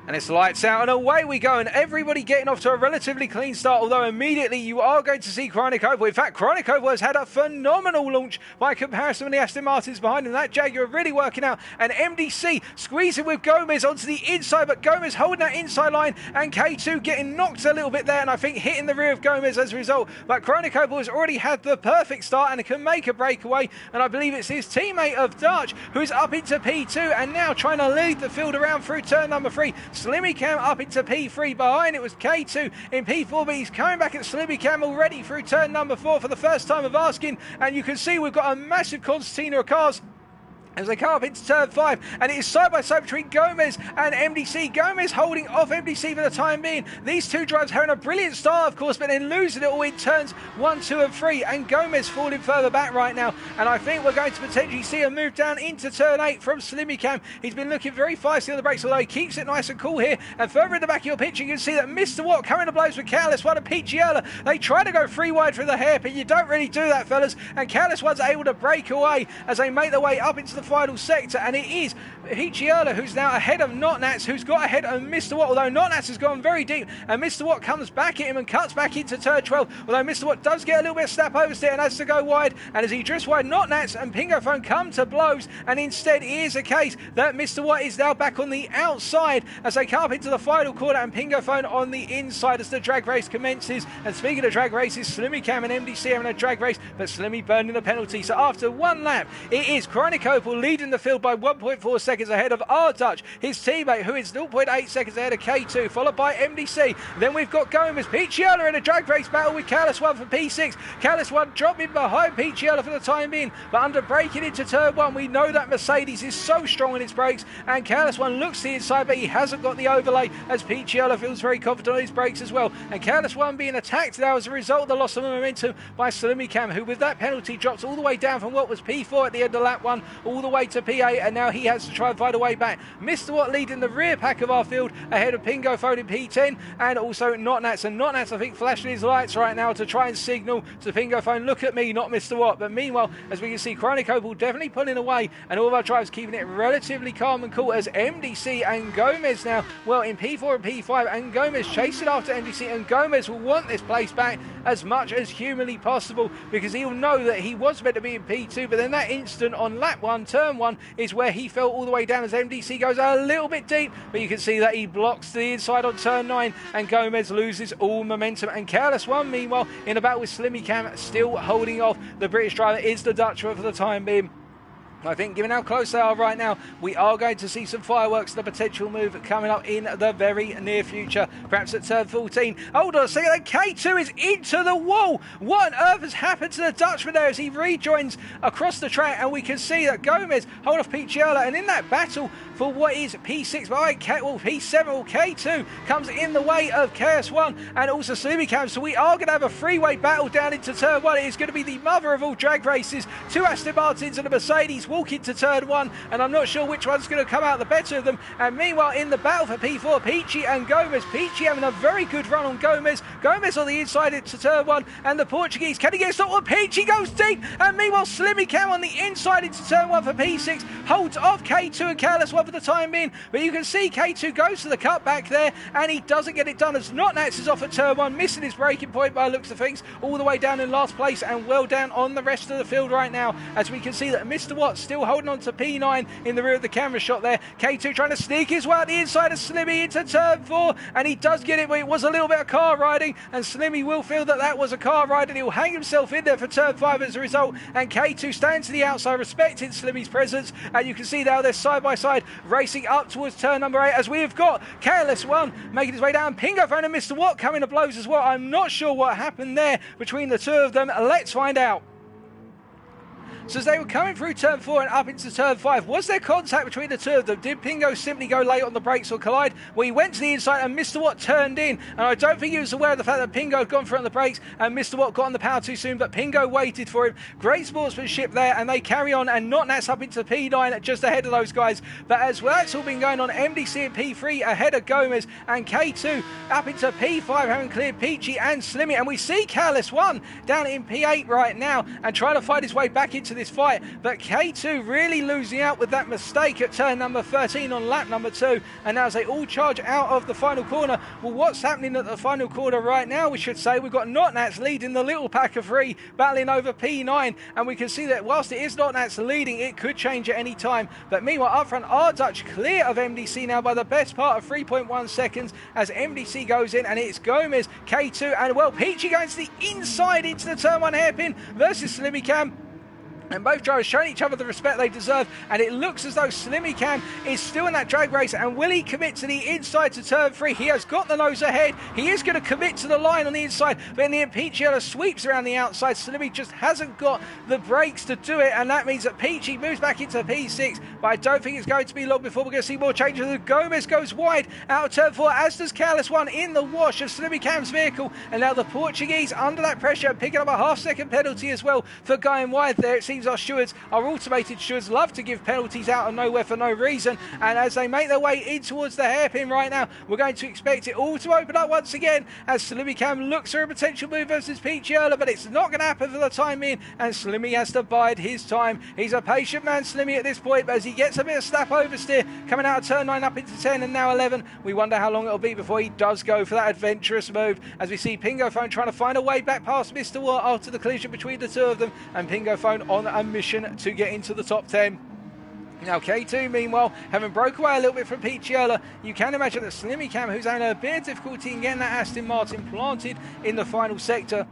And it's lights out and away we go, and everybody getting off to a relatively clean start, although immediately you are going to see Chronic Opal. In fact, Chronic Opal has had a phenomenal launch by comparison with the Aston Martins behind him. That Jaguar really working out, and MDC squeezing with Gomez onto the inside, but Gomez holding that inside line, and K2 getting knocked a little bit there, and I think hitting the rear of Gomez as a result. But Chronic Opal has already had the perfect start and can make a breakaway, and I believe it's his teammate of Dutch who is up into P2 and now trying to lead the field around through turn number 3. Slimmy Cam up into P3. Behind it was K2 in P4, but he's coming back at Slimmy Cam already through turn number 4 for the first time of asking, and you can see we've got a massive concertina of cars as they come up into turn 5, and it is side by side between Gomez and MDC. Gomez holding off MDC for the time being. These two drivers having a brilliant start, of course, but then losing it all in turns 1, 2 and 3, and Gomez falling further back right now, and I think we're going to potentially see a move down into turn 8 from Slimmy Cam. He's been looking very feisty on the brakes, although he keeps it nice and cool here, and further in the back of your picture you can see that Mr. Watt coming to blows with Careless One and Picciola. They try to go 3 wide through the hairpin. You don't really do that, fellas, and Careless One's able to break away as they make their way up into the final sector, and it is Picciola who's now ahead of Notnats, who's got ahead of Mr. Watt, although Notnats has gone very deep, and Mr. Watt comes back at him and cuts back into turn 12, although Mr. Watt does get a little bit of snap oversteer and has to go wide, and as he drifts wide, Notnats and Pingo Phone come to blows, and instead it is a case that Mr. Watt is now back on the outside as they come up into the final corner, and Pingo Phone on the inside as the drag race commences. And speaking of drag races, Slimmy Cam and MDC having a drag race, but Slimmy burning the penalty, so after 1 lap it is Chronic Opal leading the field by 1.4 seconds ahead of R Dutch, his teammate, who is 0.8 seconds ahead of K2, followed by MDC. Then we've got Gomez, Picciola in a drag race battle with Careless One for P6. Careless One dropping behind Picciola for the time being, but under braking into turn 1, we know that Mercedes is so strong in its brakes, and Careless One looks to the inside, but he hasn't got the overlay as Picciola feels very confident on his brakes as well. And Careless One being attacked now as a result of the loss of momentum by Slimmy Cam, who with that penalty drops all the way down from what was P4 at the end of lap 1 all the the way to P8, and now he has to try and find a way back. Mr. Watt leading the rear pack of our field ahead of Pingo Phone in P10, and also Notnats. And Notnats, I think, flashing his lights right now to try and signal to Pingo Phone, look at me, not Mr. Watt. But meanwhile, as we can see, Chronic Opal definitely pulling away, and all of our drivers keeping it relatively calm and cool as MDC and Gomez now, well, in P4 and P5, and Gomez chasing after MDC, and Gomez will want this place back as much as humanly possible because he'll know that he was meant to be in P2, but then that instant on lap 1, turn 1, is where he fell all the way down as MDC goes a little bit deep, but you can see that he blocks the inside on turn 9, and Gomez loses all momentum. And Careless One, meanwhile, in a battle with Slimmy Cam, still holding off. The British driver is the Dutchman for the time being. I think given how close they are right now, we are going to see some fireworks and a potential move coming up in the very near future, perhaps at turn 14. Hold on a second, K2 is into the wall. What on earth has happened to the Dutchman there as he rejoins across the track? And we can see that Gomez hold off Picciola, and in that battle for what is P6 behind P7, or K2 comes in the way of KS1 and also Slimmy Cam. So we are going to have a three-way battle down into turn 1. It is going to be the mother of all drag races. 2 Aston Martins and a Mercedes walk into turn 1, and I'm not sure which one's going to come out the better of them. And meanwhile, in the battle for P4, Peachy and Gomez. Peachy having a very good run on Gomez. Gomez on the inside into turn 1, and the Portuguese, can he get stopped? Well, Peachy goes deep, and meanwhile, Slimmy Cam on the inside into turn 1 for P6 holds off K2 and Careless One for the time being. But you can see K2 goes to the cut back there, and he doesn't get it done as Notnats is off at turn 1, missing his braking point by the looks of things, all the way down in last place and well down on the rest of the field right now, as we can see that Mr. Watt still holding on to P9 in the rear of the camera shot there. K2 trying to sneak his way out the inside of Slimmy into turn 4, and he does get it, but it was a little bit of car riding, and Slimmy will feel that that was a car ride, and he'll hang himself in there for turn 5 as a result. And K2 stands to the outside, respecting Slimmy's presence, and you can see now they're side by side racing up towards turn number 8, as we have got Careless One making his way down. Pingo Phone and Mr. Watt coming to blows as well. I'm not sure what happened there between the two of them. Let's find out. So as they were coming through turn 4 and up into turn 5, was there contact between the two of them? Did Pingo simply go late on the brakes or collide? Well, he went to the inside and Mr. Watt turned in, and I don't think he was aware of the fact that Pingo had gone through on the brakes and Mr. Watt got on the power too soon, but Pingo waited for him. Great sportsmanship there, and they carry on, and Notnats up into P9 just ahead of those guys. But as well, that's all been going on, MDC in P3 ahead of Gomez, and K2 up into P5 having cleared Peachy and Slimmy, and we see Careless One down in P8 right now and trying to find his way back into this fight, but K2 really losing out with that mistake at turn number 13 on lap number 2, and now as they all charge out of the final corner. Well, what's happening at the final corner right now, we should say, we've got Notnats leading the little pack of 3, battling over P9, and we can see that whilst it is Notnats leading, it could change at any time. But meanwhile, up front are Dutch clear of MDC now by the best part of 3.1 seconds as MDC goes in, and it's Gomez, K2, and well, Peachy going to the inside into the turn 1 hairpin versus Slimmy Cam. And both drivers showing each other the respect they deserve, and it looks as though Slimmy Cam is still in that drag race. And will he commit to the inside to turn 3? He has got the nose ahead. He is going to commit to the line on the inside, but in the end, Picciola sweeps around the outside. Slimmy just hasn't got the brakes to do it, and that means that Peachy moves back into P6, but I don't think it's going to be long before we're going to see more changes. Gomez goes wide out of turn 4, as does Careless One in the wash of Slimmy Cam's vehicle, and now the Portuguese under that pressure picking up a half-second penalty as well for going wide there. It seems our stewards, our automated stewards, love to give penalties out of nowhere for no reason, and as they make their way in towards the hairpin right now, we're going to expect it all to open up once again as Slimmy Cam looks for a potential move versus Picciola, but it's not going to happen for the time being, and Slimmy has to bide his time. He's a patient man, Slimmy, at this point, but as he gets a bit of snap oversteer coming out of turn 9 up into 10 and now 11, we wonder how long it'll be before he does go for that adventurous move, as we see Pingo Phone trying to find a way back past Mr. Watt after the collision between the two of them, and Pingo Phone on a mission to get into the top 10. Now K2, meanwhile, having broke away a little bit from Picciola, you can imagine that Slimmy Cam, who's having a bit of difficulty in getting that Aston Martin planted in the final sector,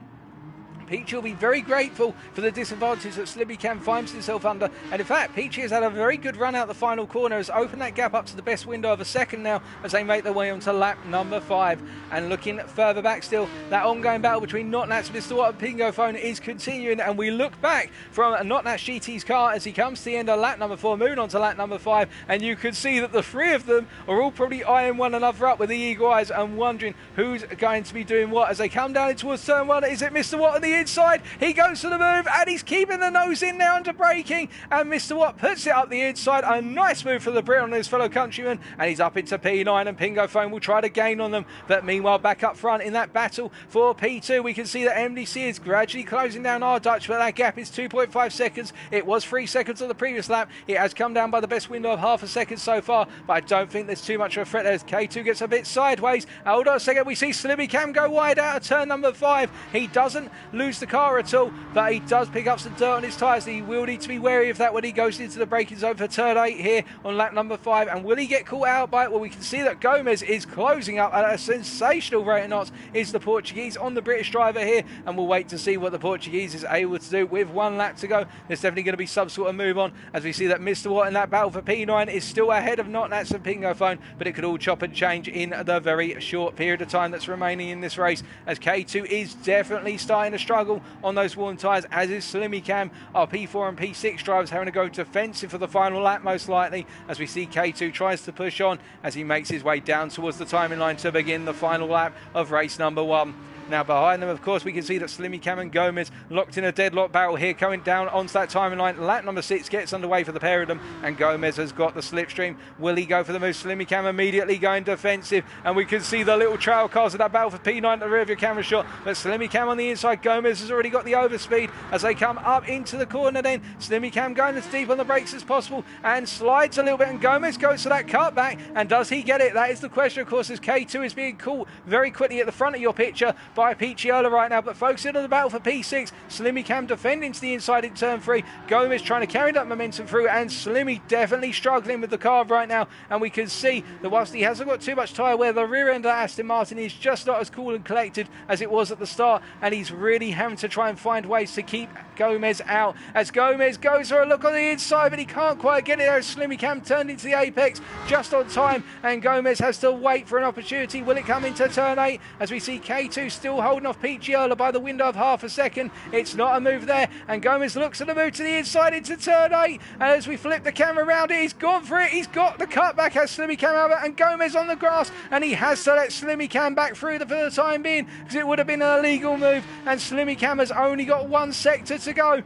Peachy will be very grateful for the disadvantage that Slimmy Cam finds himself under, and in fact Peachy has had a very good run out the final corner, has opened that gap up to the best window of a second now as they make their way onto lap number 5. And looking further back still, that ongoing battle between Notnats, Mr. Watt and Pingo Phone is continuing, and we look back from Notnats GT's car as he comes to the end of lap number 4, moving on to lap number 5, and you can see that the 3 of them are all probably eyeing one another up with the eagle eyes and wondering who's going to be doing what as they come down towards turn 1. Is it Mr. Watt on the inside. He goes for the move, and he's keeping the nose in there under braking. And Mr. Watt puts it up the inside. A nice move for the Brit on his fellow countryman, and he's up into P9, and Pingo Phone will try to gain on them. But meanwhile, back up front in that battle for P2, we can see that MDC is gradually closing down our Dutch, but that gap is 2.5 seconds. It was 3 seconds on the previous lap. It has come down by the best window of half a second so far, but I don't think there's too much of a threat as K2 gets a bit sideways. Hold on a second, we see Slimmy Cam go wide out of turn number 5. He doesn't lose the car at all, but he does pick up some dirt on his tyres. He will need to be wary of that when he goes into the braking zone for turn 8 here on lap number 5. And will he get caught out by it? Well, we can see that Gomez is closing up at a sensational rate of knots. Is the Portuguese on the British driver here, and we'll wait to see what the Portuguese is able to do with 1 lap to go. There's definitely going to be some sort of move on, as we see that Mr. Watt in that battle for P9 is still ahead of Notnats and Pingo Phone, but it could all chop and change in the very short period of time that's remaining in this race, as K2 is definitely starting to struggle on those worn tyres, as is Slimmy Cam. Our P4 and P6 drivers having to go defensive for the final lap most likely, as we see K2 tries to push on as he makes his way down towards the timing line to begin the final lap of race number 1. Now behind them, of course, we can see that Slimmy Cam and Gomez locked in a deadlock battle here, coming down onto that timing line. Lap number 6 gets underway for the pair of them, and Gomez has got the slipstream. Will he go for the move? Slimmy Cam immediately going defensive, and we can see the little trail cars of that battle for P9 at the rear of your camera shot. But Slimmy Cam on the inside, Gomez has already got the overspeed as they come up into the corner then. Slimmy Cam going as deep on the brakes as possible and slides a little bit, and Gomez goes for that cutback, and does he get it? That is the question, of course, as K2 is being caught very quickly at the front of your picture by Picciola right now, but focusing on the battle for P6. Slimmy Cam defending to the inside in turn 3. Gomez trying to carry that momentum through, and Slimmy definitely struggling with the car right now, and we can see that whilst he hasn't got too much tyre wear, the rear end of Aston Martin is just not as cool and collected as it was at the start, and he's really having to try and find ways to keep Gomez out, as Gomez goes for a look on the inside, but he can't quite get it there as Slimmy Cam turned into the apex just on time, and Gomez has to wait for an opportunity. Will it come into turn 8 as we see K2 still holding off Picciola by the window of half a second? It's not a move there, and Gomez looks at the move to the inside into turn 8, and as we flip the camera around it, he's gone for it. He's got the cutback as Slimmy Cam over, and Gomez on the grass, and he has to let Slimmy Cam back through for the time being, because it would have been an illegal move, and Slimmy Cam has only got 1 sector to go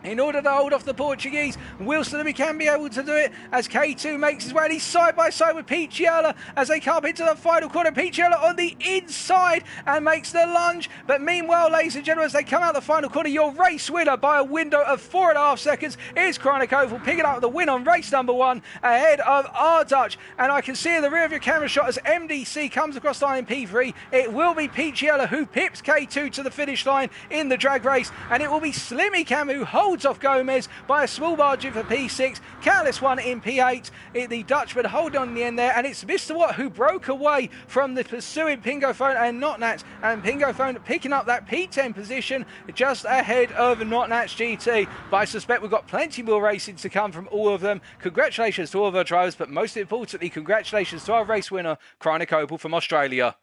in order to hold off the Portuguese. Will Slimmy Cam be able to do it as K2 makes his way, and he's side by side with Picciola as they come up into the final corner. Picciola on the inside and makes the lunge, but meanwhile, ladies and gentlemen, as they come out the final corner, your race winner by a window of 4.5 seconds is Chronic Oval, picking up the win on race number 1 ahead of our Dutch. And I can see in the rear of your camera shot as MDC comes across the line in P3, it will be Picciola who pips K2 to the finish line in the drag race, and it will be Slimmy Cam who holds off Gomez by a small margin for P6. Careless one in P8. The Dutchman hold on in the end there, and it's Mr. Watt who broke away from the pursuing Pingo Phone and Notnats, and Pingo Phone picking up that P10 position just ahead of Notnats GT. But I suspect we've got plenty more racing to come from all of them. Congratulations to all of our drivers, but most importantly, congratulations to our race winner, Chronic Opal from Australia.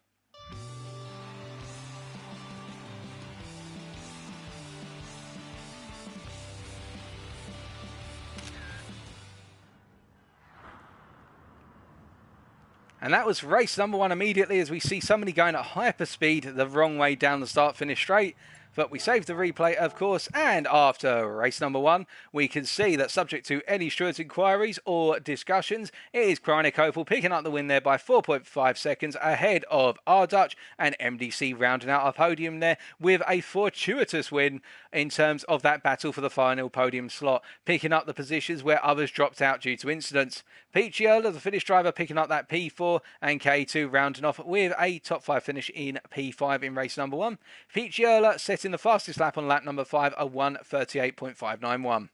And that was race number 1 immediately, as we see somebody going at hyper speed the wrong way down the start-finish straight. But we saved the replay, of course, and after race number 1, we can see that subject to any Stewart's inquiries or discussions, it is Chronic Opal picking up the win there by 4.5 seconds ahead of our Dutch, and MDC rounding out our podium there with a fortuitous win in terms of that battle for the final podium slot, picking up the positions where others dropped out due to incidents. Picciola, the Finnish driver, picking up that P4, and K2 rounding off with a top 5 finish in P5 in race number 1. Picciola setting the fastest lap on lap number 5, a 1:38.591.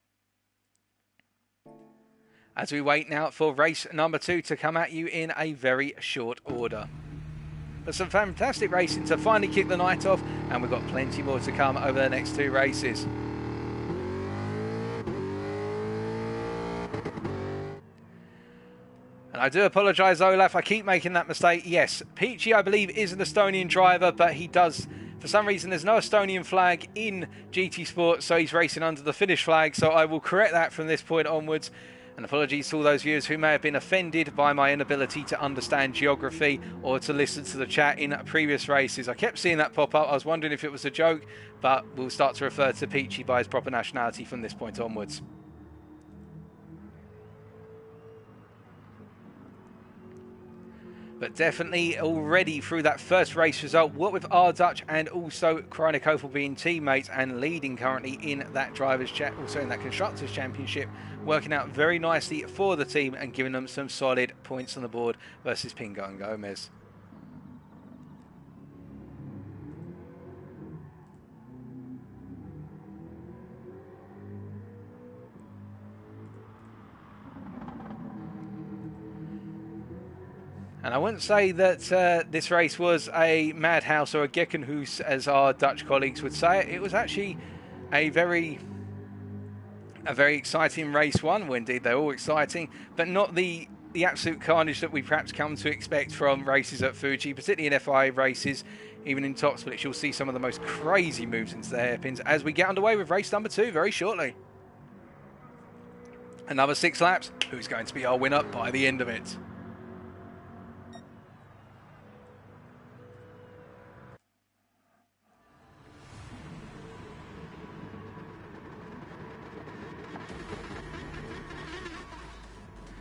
As we wait now for race number 2 to come at you in a very short order. But some fantastic racing to finally kick the night off, and we've got plenty more to come over the next 2 races. And I do apologise, Olaf, I keep making that mistake. Yes, Peachy, I believe, is an Estonian driver, but he does, for some reason, there's no Estonian flag in GT Sport, so he's racing under the Finnish flag, so I will correct that from this point onwards. And apologies to all those viewers who may have been offended by my inability to understand geography or to listen to the chat in previous races. I kept seeing that pop up. I was wondering if it was a joke, but we'll start to refer to Peachy by his proper nationality from this point onwards. But definitely already through that first race result, what with R Dutch and also Kreinikoval being teammates and leading currently in that also in that Constructors' Championship, working out very nicely for the team and giving them some solid points on the board versus Pingo and Gomez. And I wouldn't say that this race was a madhouse or a Gekkenhuis, as our Dutch colleagues would say it. It was actually a very exciting race one. Well, indeed, they're all exciting, but not the absolute carnage that we perhaps come to expect from races at Fuji, particularly in FIA races. Even in top splits, you'll see some of the most crazy moves into the hairpins as we get underway with race number 2 very shortly. Another 6 laps. Who's going to be our winner by the end of it?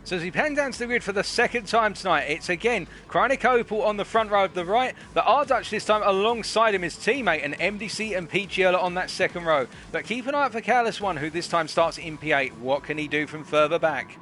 So as we pan down to the grid for the second time tonight, it's again Kreinikoval on the front row of the right, but R Dutch this time alongside him, his teammate, and MDC and Picciola on that second row. But keep an eye out for Careless One, who this time starts in P8. What can he do from further back?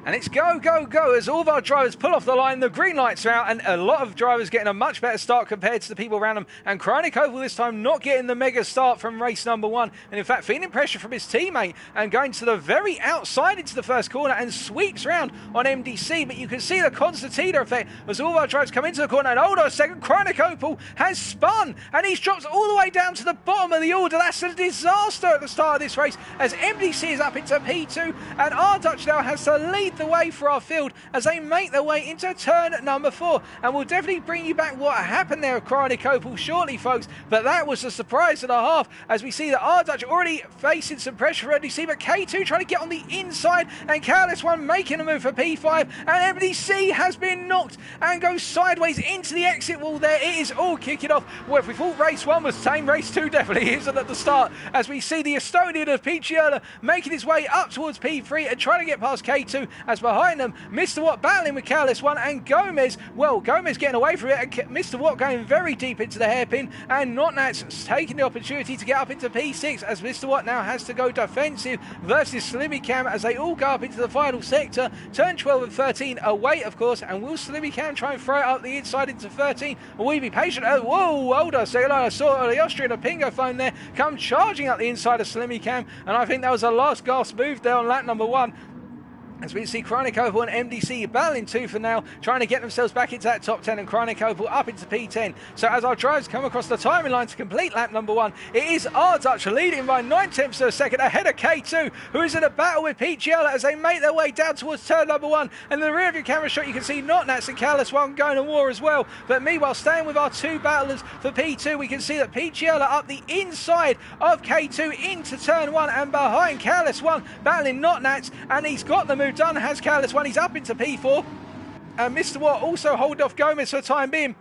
And it's go, go, go as all of our drivers pull off the line. The green lights are out and a lot of drivers getting a much better start compared to the people around them. And Kreinikoval this time not getting the mega start from race number 1. And in fact, feeling pressure from his teammate and going to the very outside into the first corner and sweeps round on MDC. But you can see the concertina effect as all of our drivers come into the corner. And hold on a second, Kreinikoval has spun and he's dropped all the way down to the bottom of the order. That's a disaster at the start of this race as MDC is up into P2 and R Dutch now has to lead the way for our field as they make their way into turn number 4, and we'll definitely bring you back what happened there with Kreinikoval shortly, folks. But that was a surprise and a half as we see that R Dutch already facing some pressure from MDC, but K2 trying to get on the inside and Careless One making a move for P5, and MDC has been knocked and goes sideways into the exit wall there. It is all kicking off. Well, if we thought race 1 was tame, race 2 definitely isn't at the start as we see the Estonian of Picciola making his way up towards P3 and trying to get past K2 as behind them Mr. Watt battling with Careless One and Gomez. Well, Gomez getting away from it and Mr. Watt going very deep into the hairpin and Notnats taking the opportunity to get up into P6 as Mr. Watt now has to go defensive versus Slimmy Cam as they all go up into the final sector. Turn 12 and 13 away, of course, and will Slimmy Cam try and throw it up the inside into 13? Will we be patient? Oh, whoa, hold on a second. I saw the Austrian of Pingo phone there come charging up the inside of Slimmy Cam, and I think that was a last gasp move there on lap number 1. As we see Kreinikoval and MDC battling tooth and nail, trying to get themselves back into that top 10 and Kreinikoval up into P10. So as our drivers come across the timing line to complete lap number 1, it is R Dutch leading by 9/10 of a second ahead of K2, who is in a battle with Picciola as they make their way down towards turn number 1. And in the rear view camera shot, you can see Notnats and Careless One going to war as well. But meanwhile, staying with our 2 battlers for P2, we can see that Picciola up the inside of K2 into turn 1 and behind Careless One battling Notnats, and he's got the move done, has Careless One. He's up into P4 and Mr. Watt also holding off Gomez for the time being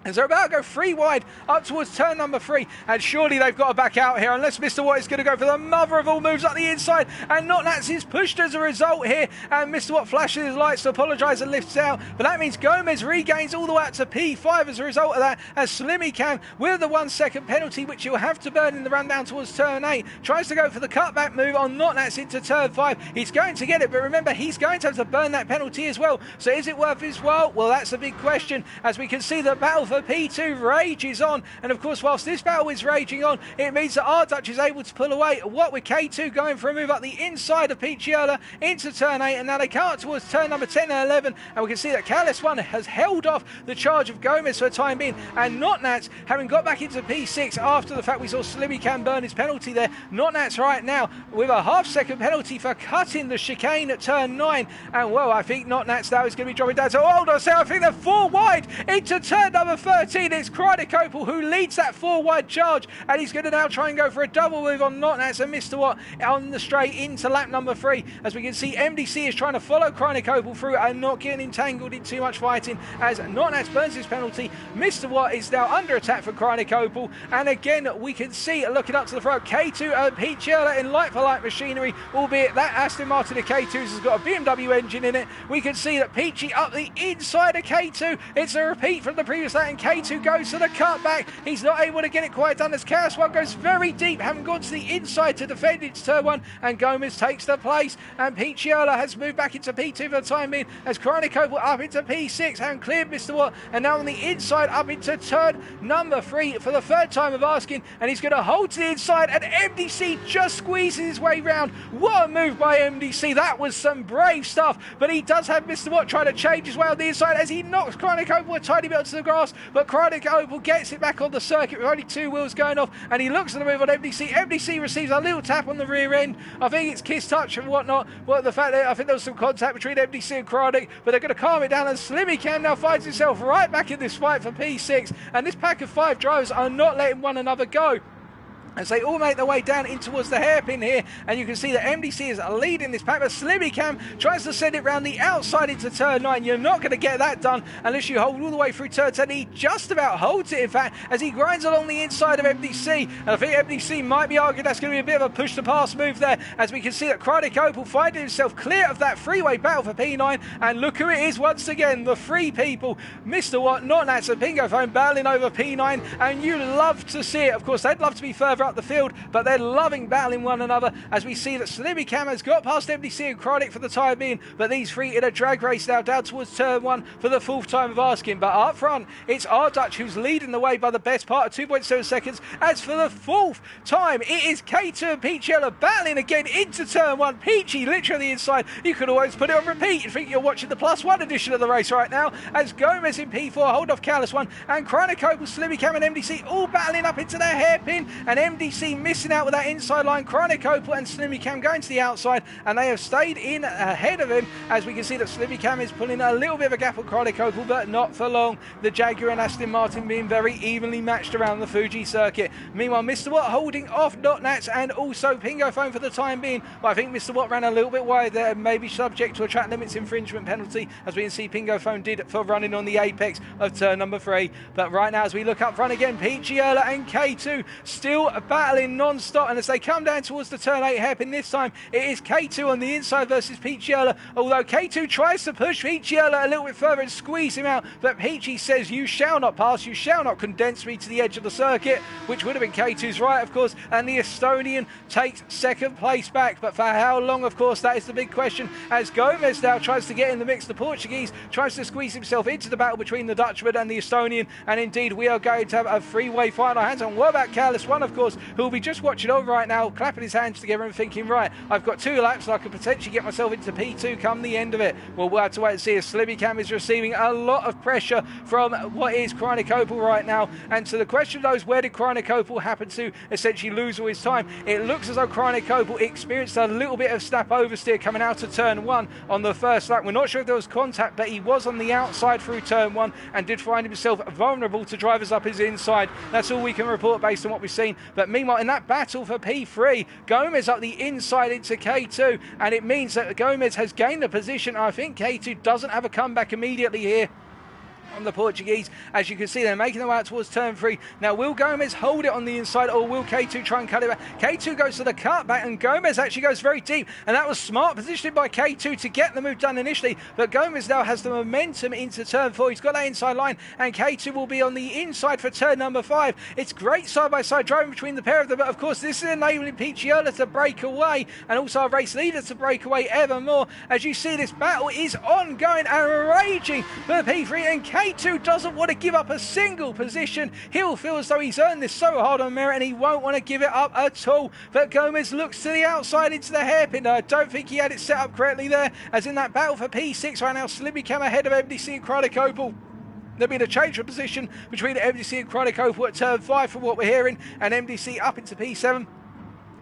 as they're about to go 3 wide up towards turn number 3, and surely they've got to back out here unless Mr. Watt is going to go for the mother of all moves up the inside, and Notnats is pushed as a result here, and Mr. Watt flashes his lights to apologise and lifts out, but that means Gomez regains all the way up to P5 as a result of that, as Slimmy Cam with the 1 second penalty which he'll have to burn in the run down towards turn 8, tries to go for the cutback move on Notnats into turn 5. He's going to get it, but remember he's going to have to burn that penalty as well, so is it worth his while? Well, that's a big question as we can see the battle for for P2 rages on, and of course whilst this battle is raging on, it means that our Dutch is able to pull away. What with K2 going for a move up the inside of Picciola into turn 8, and now they come up towards turn number 10 and 11, and we can see that Careless One has held off the charge of Gomez for the time being, and Notnats, having got back into P6 after the fact we saw Slimmy Cam burn his penalty there, Notnats right now with a half-second penalty for cutting the chicane at turn 9, and well, I think Notnats now is going to be dropping down, so hold on a second, I think they're 4 wide into turn number 13. It's Chronicle who leads that 4 wide charge, and he's going to now try and go for a double move on Notnats and Mr. Watt on the straight into lap number 3. As we can see, MDC is trying to follow Chronicle through and not getting entangled in too much fighting as Notnats burns his penalty. Mr. Watt is now under attack for Chronicle, and again we can see, looking up to the front, K2 and Picciola in light-for-light machinery, albeit that Aston Martin of K2's has got a BMW engine in it. We can see that Peachy up the inside of K2. It's a repeat from the previous lap, and K2 goes to the cutback. He's not able to get it quite done as Chaos One goes very deep, having gone to the inside to defend its turn 1, and Gomez takes the place, and Picciola has moved back into P2 for the time being as Chronicle up into P6, having cleared Mr. Watt, and now on the inside up into turn number 3 for the third time of asking, and he's going to hold to the inside, and MDC just squeezes his way round. What a move by MDC. That was some brave stuff, but he does have Mr. Watt trying to change his way on the inside as he knocks Chronicle a tiny bit onto the grass, but Chronicle gets it back on the circuit with only 2 wheels going off, and he looks at the move on MDC. MDC receives a little tap on the rear end. I think it's kiss touch and whatnot, but the fact that I think there was some contact between MDC and Chronic, but they're going to calm it down, and Slimmy Cam now finds himself right back in this fight for P6, and this pack of 5 drivers are not letting one another go as they all make their way down in towards the hairpin here, and you can see that MDC is leading this pack, but Slimmy Cam tries to send it round the outside into turn 9. You're not going to get that done unless you hold all the way through turn 10. He just about holds it, in fact, as he grinds along the inside of MDC, and I think MDC might be arguing that's going to be a bit of a push-to-pass move there, as we can see that Chronicle finding himself clear of that freeway battle for P9, and look who it is once again, the 3 people, Mr. Watt, Notnats and Pingo Phone battling over P9, and you love to see it. Of course, they'd love to be further up the field, but they're loving battling one another, as we see that Slimmy Cam has got past MDC and Chronic for the time being, but these 3 in a drag race now down towards turn 1 for the 4th time of asking. But up front, it's our Dutch who's leading the way by the best part of 2.7 seconds, as for the 4th time it is K2 and Picciola battling again into turn 1. Peachy literally inside. You could always put it on repeat and think you're watching the +1 edition of the race right now, as Gomez in P4 hold off Careless One, and Chronicle, Slimmy Cam and MDC all battling up into their hairpin, and MDC missing out with that inside line. Chronicle and Slimmy Cam going to the outside, and they have stayed in ahead of him, as we can see that Slimmy Cam is pulling a little bit of a gap on Chronicle, but not for long. The Jaguar and Aston Martin being very evenly matched around the Fuji circuit. Meanwhile, Mr. Watt holding off Notnats and also Pingo Phone for the time being, but I think Mr. Watt ran a little bit wide there, maybe subject to a track limits infringement penalty, as we can see Pingo Phone did for running on the apex of turn number 3. But right now, as we look up front again, Picciola and K2 still battling non-stop, and as they come down towards the turn 8 hairpin, this time it is K2 on the inside versus Picciola, although K2 tries to push Picciola a little bit further and squeeze him out, but Peachy says, you shall not pass, you shall not condense me to the edge of the circuit, which would have been K2's right, of course, and the Estonian takes 2nd place back, but for how long, of course, that is the big question, as Gomez now tries to get in the mix. The Portuguese tries to squeeze himself into the battle between the Dutchman and the Estonian, and indeed we are going to have a 3-way fight on our hands. And what about Careless One, of course, who will be just watching over right now, clapping his hands together and thinking, right, I've got 2 laps and I could potentially get myself into P2 come the end of it. Well, we'll have to wait and see, as Slimmy Cam is receiving a lot of pressure from what is Chronicle right now. And so the question though is, where did Chronicle happen to essentially lose all his time? It looks as though Chronicle experienced a little bit of snap oversteer coming out of turn 1 on the first lap. We're not sure if there was contact, but he was on the outside through turn 1 and did find himself vulnerable to drivers up his inside. That's all we can report based on what we've seen. But meanwhile, in that battle for P3, Gomez up the inside into K2, and it means that Gomez has gained the position. I think K2 doesn't have a comeback immediately here on the Portuguese. As you can see, they're making their way out towards turn 3. Now, will Gomez hold it on the inside, or will K2 try and cut it back? K2 goes to the cutback, and Gomez actually goes very deep, and that was smart positioning by K2 to get the move done initially, but Gomez now has the momentum into turn 4. He's got that inside line, and K2 will be on the inside for turn number 5. It's great side-by-side driving between the pair of them, but of course this is enabling Picciola to break away, and also our race leader to break away ever more. As you see, this battle is ongoing and raging for P3, and K2 K2 doesn't want to give up a single position. He'll feel as though he's earned this so hard on merit and he won't want to give it up at all. But Gomez looks to the outside into the hairpin. I don't think he had it set up correctly there, as in that battle for P6 right now, Slimmy came ahead of MDC and Chronic Opal. There'll be a change of position between MDC and Chronic Opal at turn 5 from what we're hearing, and MDC up into P7.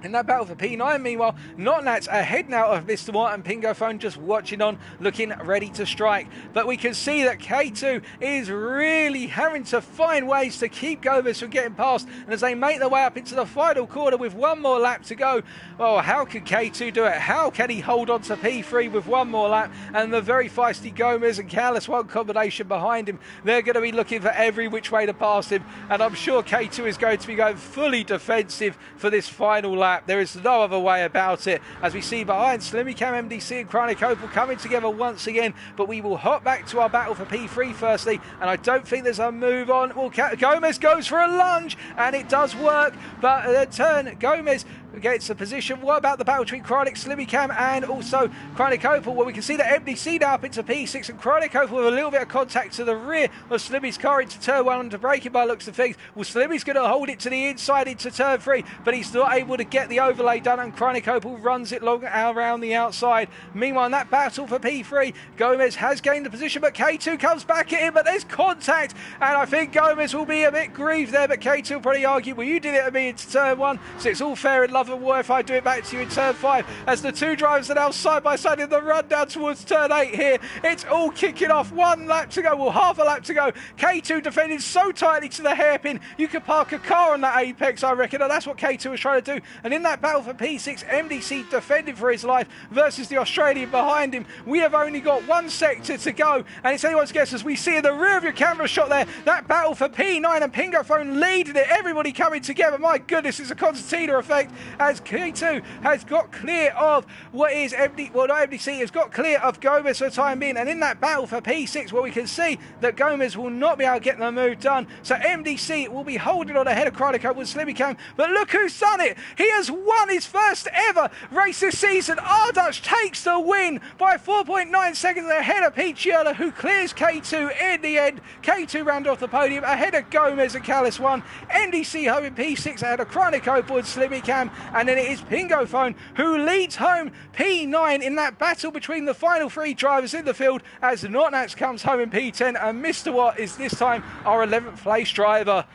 In that battle for P9, meanwhile, Notnats ahead now of Mr. Watt and Pingophone just watching on, looking ready to strike. But we can see that K2 is really having to find ways to keep Gomez from getting past. And as they make their way up into the final quarter with one more lap to go, oh, how can K2 do it? How can he hold on to P3 with one more lap? And the very feisty Gomez and Careless One combination behind him, they're going to be looking for every which way to pass him. And I'm sure K2 is going to be going fully defensive for this final lap. There is no other way about it, as we see behind Slimmy Cam, MDC and Chronic Opal coming together once again. But we will hop back to our battle for P3 firstly, and I don't think there's a move on. Well, Gomez goes for a lunge, and it does work, but the turn, Gomez gets the position. What about the battle between Chronic, Slimmy Cam and also Chronic Opal? Well, we can see that MDC now up into P6 and Chronic Opal with a little bit of contact to the rear of Slimmy's car into turn 1 under braking by looks of things. Well, Slimmy's going to hold it to the inside into turn 3, but he's not able to get the overlay done, and Chronic Opal runs it long around the outside. Meanwhile, in that battle for P3, Gomez has gained the position, but K2 comes back at him, but there's contact, and I think Gomez will be a bit grieved there, but K2 will probably argue, well, you did it to me into turn 1, so it's all fair in love and war if I do it back to you in turn 5, as the two drivers are now side by side in the run down towards turn 8 here. It's all kicking off, 1 lap to go, well, half a lap to go. K2 defending so tightly to the hairpin, you could park a car on that apex, I reckon, and that's what K2 was trying to do. And in that battle for P6, MDC defending for his life versus the Australian behind him. We have only got one sector to go, and it's anyone's guess, as we see in the rear of your camera shot there, that battle for P9 and Pingophone leading it, everybody coming together. My goodness, it's a concertina effect, as K2 has got clear of what is MDC has got clear of Gomez for the time being, and in that battle for P6, where we can see that Gomez will not be able to get the move done, so MDC will be holding on ahead of Chronic Opal with Slimmy Cam, but look who's done it. He has won his first ever race this season. Ardutch takes the win by 4.9 seconds ahead of Pete Giella, who clears K2 in the end. K2 round off the podium ahead of Gomez and Callis 1. MDC home in P6 ahead of Chronic Opal and Slimmy Cam, and then it is Pingophone who leads home P9 in that battle between the final 3 drivers in the field, as Notnats comes home in P10 and Mr. Watt is this time our 11th place driver.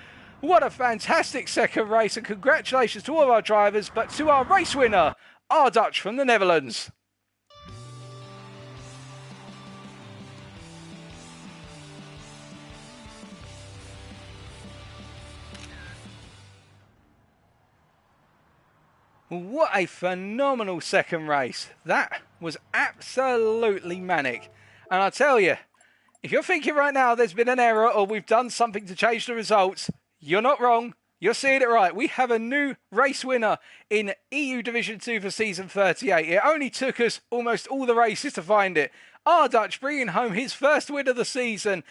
What a fantastic second race, and congratulations to all of our drivers, but to our race winner, Ardutch from the Netherlands. What a phenomenal second race. That was absolutely manic. And I tell you, if you're thinking right now there's been an error or we've done something to change the results, you're not wrong. You're seeing it right. We have a new race winner in EU Division 2 for season 38. It only took us almost all the races to find it. Ardutch bringing home his first win of the season,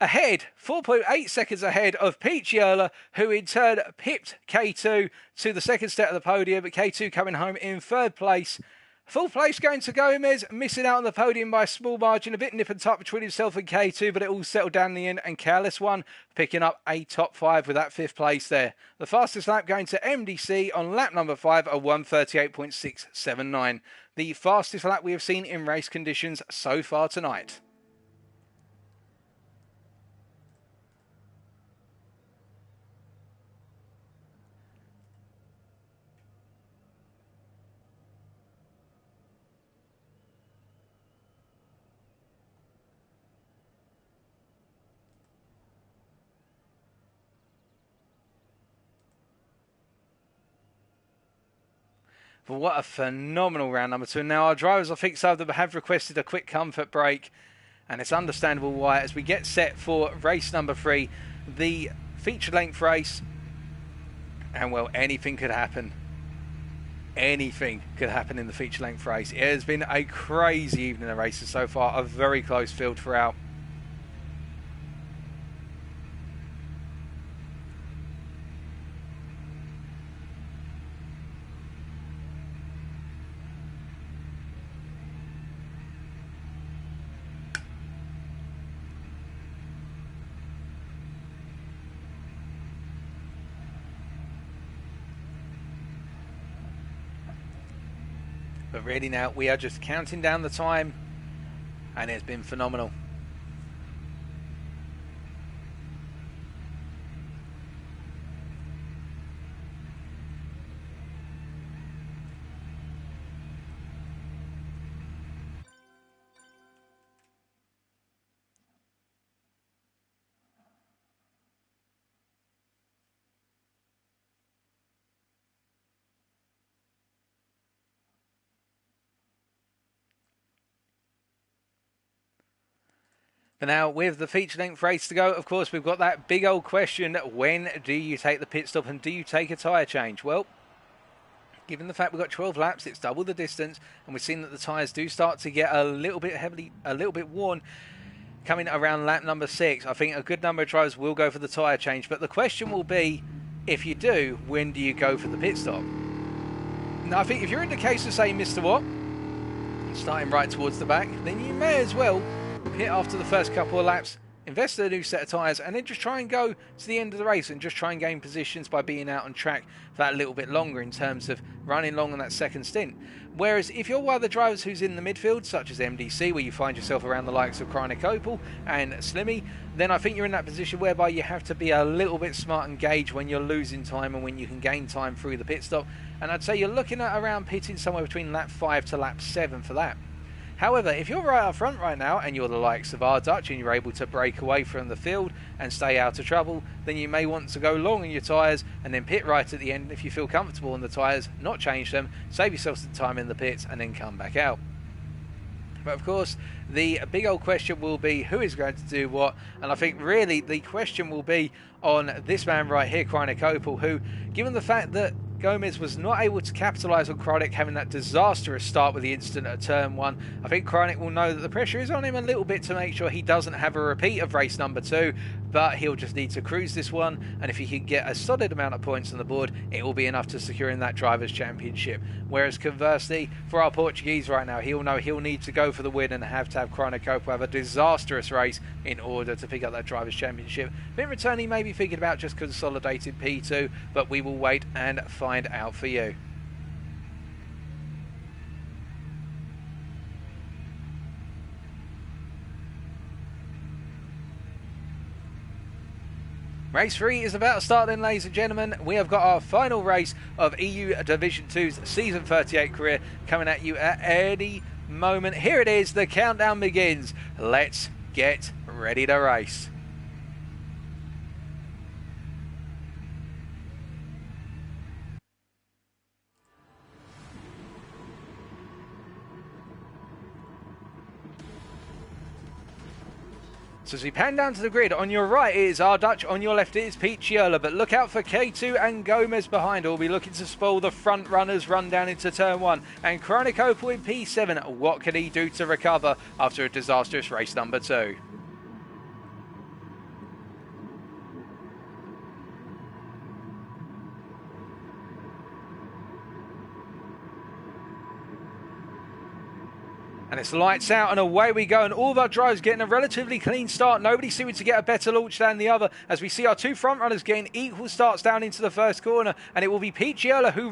ahead, 4.8 seconds ahead of Pete Giella, who in turn pipped K2 to the second step of the podium, but K2 coming home in third place. Full place going to Gomez, missing out on the podium by a small margin, a bit nip and tuck between himself and K2, but it all settled down in the end, and Careless One picking up a top 5 with that 5th place there. The fastest lap going to MDC on lap number 5, a 1:38.679. The fastest lap we have seen in race conditions so far tonight. But what a phenomenal round number 2. Now our drivers, I think some of them have requested a quick comfort break, and it's understandable why, as we get set for race number 3, the feature length race. And well, anything could happen. Anything could happen in the feature length race. It has been a crazy evening of races so far, a very close field throughout. But really now, we are just counting down the time, and it's been phenomenal. But now, with the feature-length race to go, of course, we've got that big old question, when do you take the pit stop and do you take a tyre change? Well, given the fact we've got 12 laps, it's double the distance, and we've seen that the tyres do start to get a little bit worn coming around lap number 6. I think a good number of drivers will go for the tyre change, but the question will be, if you do, when do you go for the pit stop? Now, I think if you're in the case of, say, Mr. Watt, starting right towards the back, then you may as well pit after the first couple of laps, invest in a new set of tyres, and then just try and go to the end of the race and just try and gain positions by being out on track for that little bit longer in terms of running long on that second stint. Whereas if you're one of the drivers who's in the midfield, such as MDC, where you find yourself around the likes of Chronic Opal and Slimmy, then I think you're in that position whereby you have to be a little bit smart and gauge when you're losing time and when you can gain time through the pit stop. And I'd say you're looking at around pitting somewhere between lap 5 to lap 7 for that. However, if you're right up front right now and you're the likes of our Dutch and you're able to break away from the field and stay out of trouble, then you may want to go long on your tyres and then pit right at the end if you feel comfortable on the tyres, not change them, save yourself some time in the pits and then come back out. But of course, the big old question will be who is going to do what, and I think really the question will be on this man right here, Chronic Opal, who, given the fact that Gomez was not able to capitalise on Chronic having that disastrous start with the incident at turn 1. I think Chronic will know that the pressure is on him a little bit to make sure he doesn't have a repeat of race number 2, but he'll just need to cruise this one, and if he can get a solid amount of points on the board, it will be enough to securing that Drivers' Championship. Whereas conversely, for our Portuguese right now, he'll know he'll need to go for the win and have to have Chronic Opal have a disastrous race in order to pick up that Drivers' Championship. But in return, he may be thinking about just consolidated P2, but we will wait and find out for you. Race 3 is about to start then, ladies and gentlemen. We have got our final race of EU Division 2's Season 38 career coming at you at any moment. Here it is, the countdown begins. Let's get ready to race. So as we pan down to the grid, on your right is our Dutch, on your left is Pete Chiola, but look out for K2 and Gomez behind, who will be looking to spoil the front runners run down into turn 1. And Chronic Opal in P7, what can he do to recover after a disastrous race number 2? And it's lights out and away we go, and all of our drivers getting a relatively clean start. Nobody seeming to get a better launch than the other, as we see our two front runners getting equal starts down into the first corner, and it will be Pete Giola who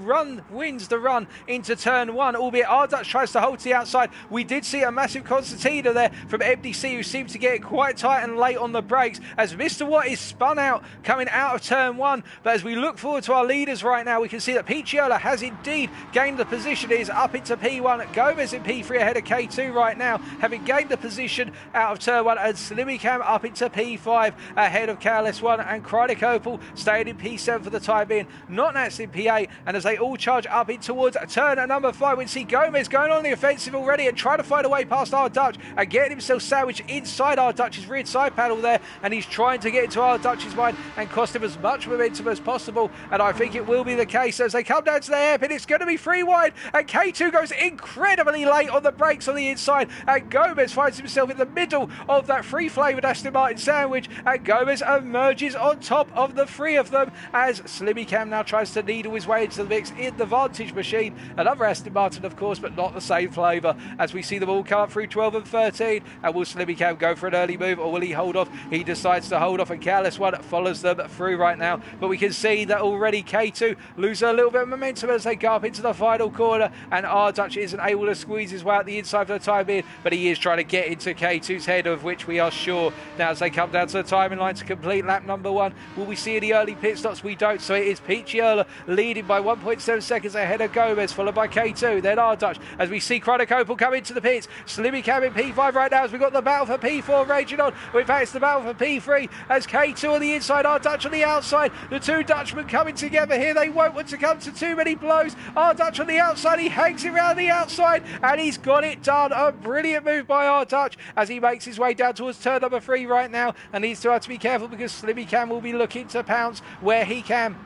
wins the run into turn 1, albeit our Dutch tries to hold to the outside. We did see a massive concertina there from MDC, who seemed to get it quite tight and late on the brakes, as Mr. Watt is spun out coming out of turn 1. But as we look forward to our leaders right now, we can see that Pete Giola has indeed gained the position. It is up into P1, Gomez in P3 ahead of K2 right now, having gained the position out of turn 1, and Slimmy Cam up into P5 ahead of Careless One, and Chronic Opal staying in P7 for the time being. Not Nats in P8, and as they all charge up in towards turn number 5, we see Gomez going on the offensive already and trying to find a way past our Dutch and getting himself sandwiched inside our Dutch's rear side panel there, and he's trying to get into our Dutch's mind and cost him as much momentum as possible, and I think it will be the case as they come down to the hairpin. It's going to be free wide, and K2 goes incredibly late on the brakes on the inside, and Gomez finds himself in the middle of that free-flavoured Aston Martin sandwich, and Gomez emerges on top of the three of them as Slimmy Cam now tries to needle his way into the mix in the Vantage machine. Another Aston Martin, of course, but not the same flavour, as we see them all come up through 12 and 13. And will Slimmy Cam go for an early move, or will he hold off? He decides to hold off, and Careless One follows them through right now. But we can see that already K2 loses a little bit of momentum as they go up into the final corner, and Ardutch isn't able to squeeze his way out the inside for the time being, but he is trying to get into K2's head, of which we are sure. Now as they come down to the timing line to complete lap number 1, will we see any early pit stops? We don't, so it is Picciola leading by 1.7 seconds ahead of Gomez, followed by K2, then Ardutch, as we see Chronic Opal come into the pits. Slimmy Cam in P5 right now as we've got the battle for P4 raging on. In fact, it's the battle for P3 as K2 on the inside, Ardutch on the outside. The two Dutchmen coming together here. They won't want to come to too many blows. Ardutch on the outside, he hangs around the outside, and he's got it done. A brilliant move by Ardutch as he makes his way down towards turn number 3 right now, and needs to have to be careful because Slimmy Cam will be looking to pounce where he can.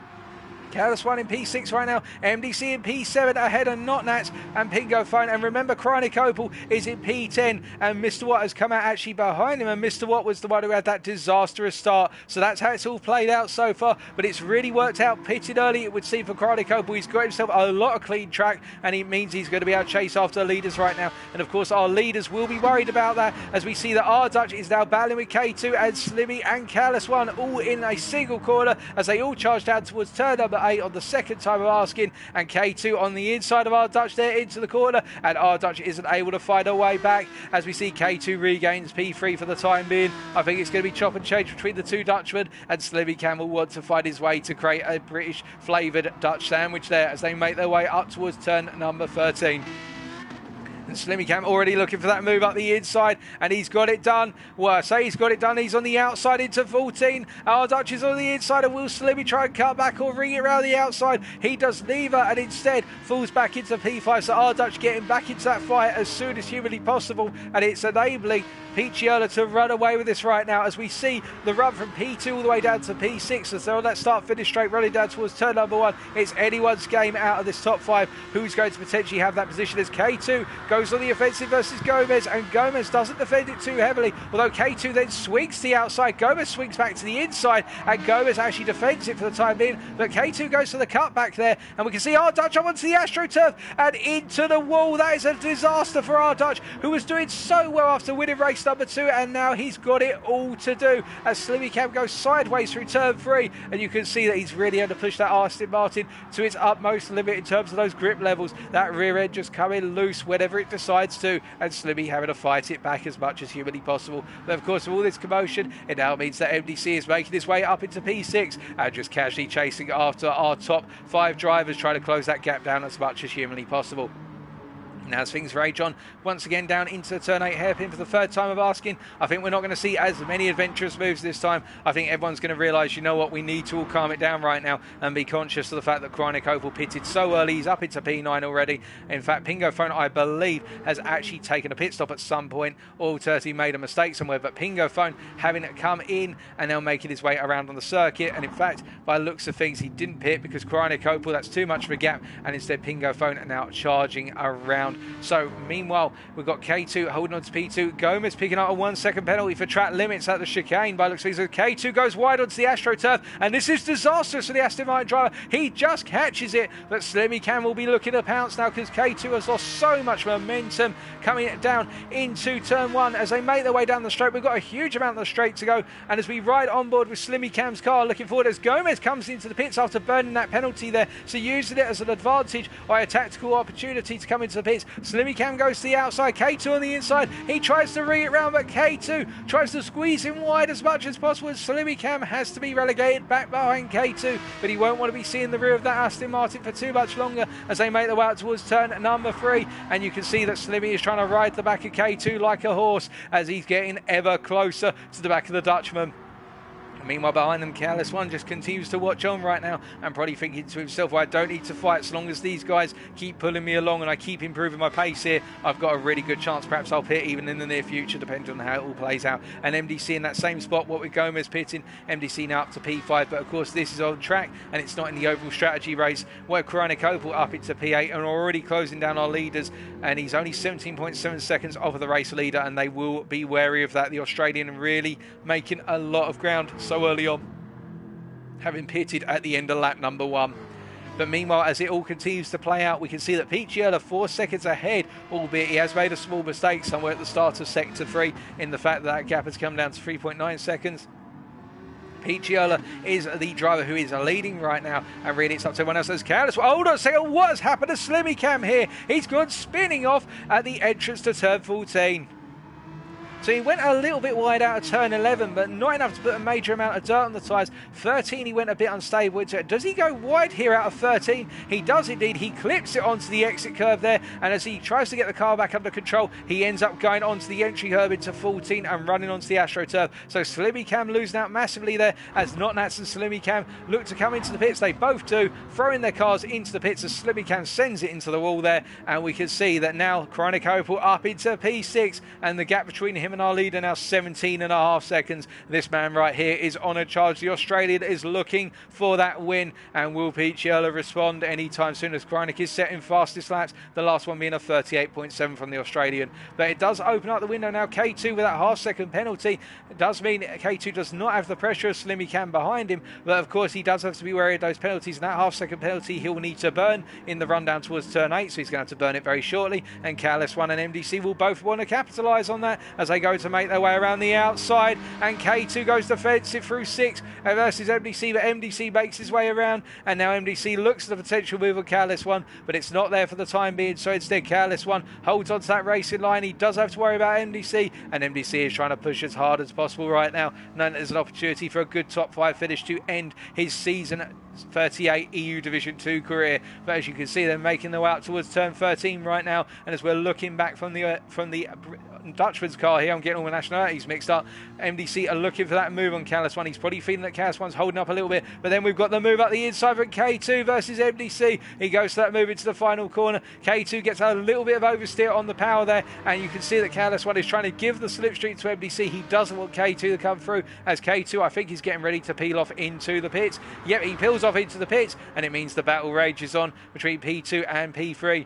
Careless One in P6 right now, MDC in P7 ahead of Notnats and Pingo Phone. And remember, Chronic Opal is in P10, and Mr. Watt has come out actually behind him, and Mr. Watt was the one who had that disastrous start. So that's how it's all played out so far, but it's really worked out. Pitted early, it would seem, for Chronic Opal. He's got himself a lot of clean track, and it means he's going to be able to chase after the leaders right now. And of course, our leaders will be worried about that, as we see that Ardutch is now battling with K2 and Slimmy and Careless One all in a single corner as they all charge down towards turn number 8 on the second time of asking, and K2 on the inside of Ardutch there into the corner, and Ardutch isn't able to find a way back as we see K2 regains P3 for the time being. I think it's going to be chop and change between the two Dutchmen, and Slimmy Cam will want to find his way to create a British flavoured Dutch sandwich there as they make their way up towards turn number 13. And Slimmy Cam already looking for that move up the inside, and he's got it done. Well, I say he's got it done. He's on the outside into 14. Ardutch is on the inside, and will Slimmy try and cut back or ring it around the outside? He does neither, and instead falls back into P5. So Ardutch getting back into that fight as soon as humanly possible, and it's enabling Picciola to run away with this right now as we see the run from P2 all the way down to P6 as they're on that start-finish straight running down towards turn number 1. It's anyone's game out of this top 5 who's going to potentially have that position as K2 goes on the offensive versus Gomez, and Gomez doesn't defend it too heavily, although K2 then swings to the outside. Gomez swings back to the inside, and Gomez actually defends it for the time being, but K2 goes for the cutback there, and we can see Ardutch up onto the AstroTurf and into the wall. That is a disaster for Ardutch, who was doing so well after winning race number 2, and now he's got it all to do as Slimmy Cam goes sideways through turn 3, and you can see that he's really had to push that Aston Martin to its utmost limit in terms of those grip levels. That rear end just coming loose whenever it decides to, and Slimmy having to fight it back as much as humanly possible. But of course, with all this commotion, it now means that MDC is making his way up into P6 and just casually chasing after our top 5 drivers, trying to close that gap down as much as humanly possible. Now as things rage on, once again down into turn 8 hairpin for the 3rd time of asking, I think we're not going to see as many adventurous moves this time. I think everyone's going to realise, you know what, we need to all calm it down right now and be conscious of the fact that Chronic Opal pitted so early. He's up into P9 already. In fact, Pingo Phone, I believe, has actually taken a pit stop at some point, or Turty made a mistake somewhere, but Pingo Phone having come in and now making his way around on the circuit, and in fact, by the looks of things, he didn't pit because Chronic Opal, that's too much of a gap, and instead Pingo Phone are now charging around. So meanwhile, we've got K2 holding on to P2. Gomez picking up a 1-second penalty for track limits at the chicane by looks of things. K2 goes wide onto the AstroTurf, and this is disastrous for the Aston Martin driver. He just catches it, but Slimmy Cam will be looking to pounce now because K2 has lost so much momentum coming down into turn 1 as they make their way down the straight. We've got a huge amount of the straight to go, and as we ride on board with Slimmy Cam's car, looking forward as Gomez comes into the pits after burning that penalty there, so using it as an advantage by a tactical opportunity to come into the pits. Slimmy Cam goes to the outside, K2 on the inside. He tries to ring it round, but K2 tries to squeeze him wide as much as possible. Slimmy Cam has to be relegated back behind K2, but he won't want to be seeing the rear of that Aston Martin for too much longer as they make their way out towards turn number 3. And you can see that Slimmy is trying to ride the back of K2 like a horse as he's getting ever closer to the back of the Dutchman. Meanwhile, behind them, Careless One just continues to watch on right now and probably thinking to himself, well, I don't need to fight so long as these guys keep pulling me along and I keep improving my pace here. I've got a really good chance. Perhaps I'll pit even in the near future, depending on how it all plays out. And MDC in that same spot, what with Gomez pitting, MDC now up to P5. But of course, this is on track and it's not in the overall strategy race where Chronic Opal up into P8 and already closing down our leaders. And he's only 17.7 seconds off of the race leader, and they will be wary of that. The Australian really making a lot of ground so early on, having pitted at the end of lap number 1. But meanwhile, as it all continues to play out, we can see that Picciola 4 seconds ahead, albeit he has made a small mistake somewhere at the start of sector 3 in the fact that gap has come down to 3.9 seconds. Picciola is the driver who is leading right now, and really it's up to everyone else. As Careless, hold on a second, what has happened to Slimmy Cam here? He's gone spinning off at the entrance to turn 14. So he went a little bit wide out of turn 11, but not enough to put a major amount of dirt on the tyres. 13, he went a bit unstable into it. Does he go wide here out of 13? He does indeed. He clips it onto the exit curve there, and as he tries to get the car back under control, he ends up going onto the entry curb into 14 and running onto the AstroTurf. So Slimmy Cam losing out massively there, as Not Nats and Slimmy Cam look to come into the pits. They both do, throwing their cars into the pits as Slimmy Cam sends it into the wall there, and we can see that now Chronic Opal up into P6, and the gap between him and our leader now 17.5 seconds. This man right here is on a charge. The Australian is looking for that win, and will Picciola respond anytime soon as Chronic is setting fastest laps, the last one being a 38.7 from the Australian. But it does open up the window now. K2 with that half-second penalty. It does mean K2 does not have the pressure of Slimmy Cam behind him, but of course he does have to be wary of those penalties, and that half-second penalty he'll need to burn in the run down towards turn 8, so he's going to have to burn it very shortly, and Careless One and MDC will both want to capitalise on that as they go to make their way around the outside, and K2 goes defensive through 6 versus MDC, but MDC makes his way around, and now MDC looks at the potential move of Careless One, but it's not there for the time being, so instead Careless One holds on to that racing line. He does have to worry about MDC, and MDC is trying to push as hard as possible right now, knowing there's an opportunity for a good top 5 finish to end his season 38 EU Division 2 career. But as you can see, they're making their way out towards turn 13 right now, and as we're looking back from the Dutchman's car here, I'm getting all the nationalities mixed up. MDC are looking for that move on Careless One. He's probably feeling that Careless One's holding up a little bit, but then we've got the move up the inside from K2 versus MDC. He goes to that move into the final corner. K2 gets a little bit of oversteer on the power there, and you can see that Careless One is trying to give the slipstream to MDC. He doesn't want K2 to come through, as K2, I think he's getting ready to peel off into the pits. Yep, he peels off into the pits, and it means the battle rages on between P2 and P3.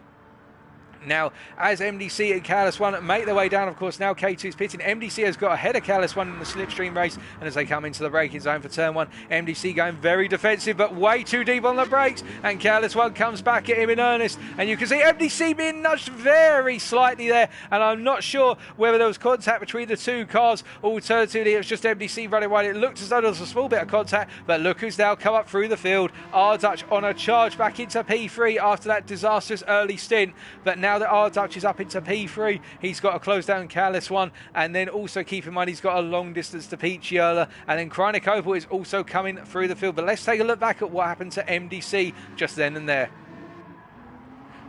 Now, as MDC and Careless One make their way down, of course, now K2's pitting. MDC has got ahead of Careless One in the slipstream race, and as they come into the braking zone for turn 1, MDC going very defensive, but way too deep on the brakes, and Careless One comes back at him in earnest, and you can see MDC being nudged very slightly there, and I'm not sure whether there was contact between the two cars. Alternatively, it was just MDC running wide. It looked as though there was a small bit of contact, but look who's now come up through the field. R-Dutch on a charge back into P3 after that disastrous early stint, but now that R-Dutch is up into P3, he's got to close down Careless One, and then also keep in mind he's got a long distance to Picciola, and then Chronic Opal is also coming through the field. But let's take a look back at what happened to MDC just then and there.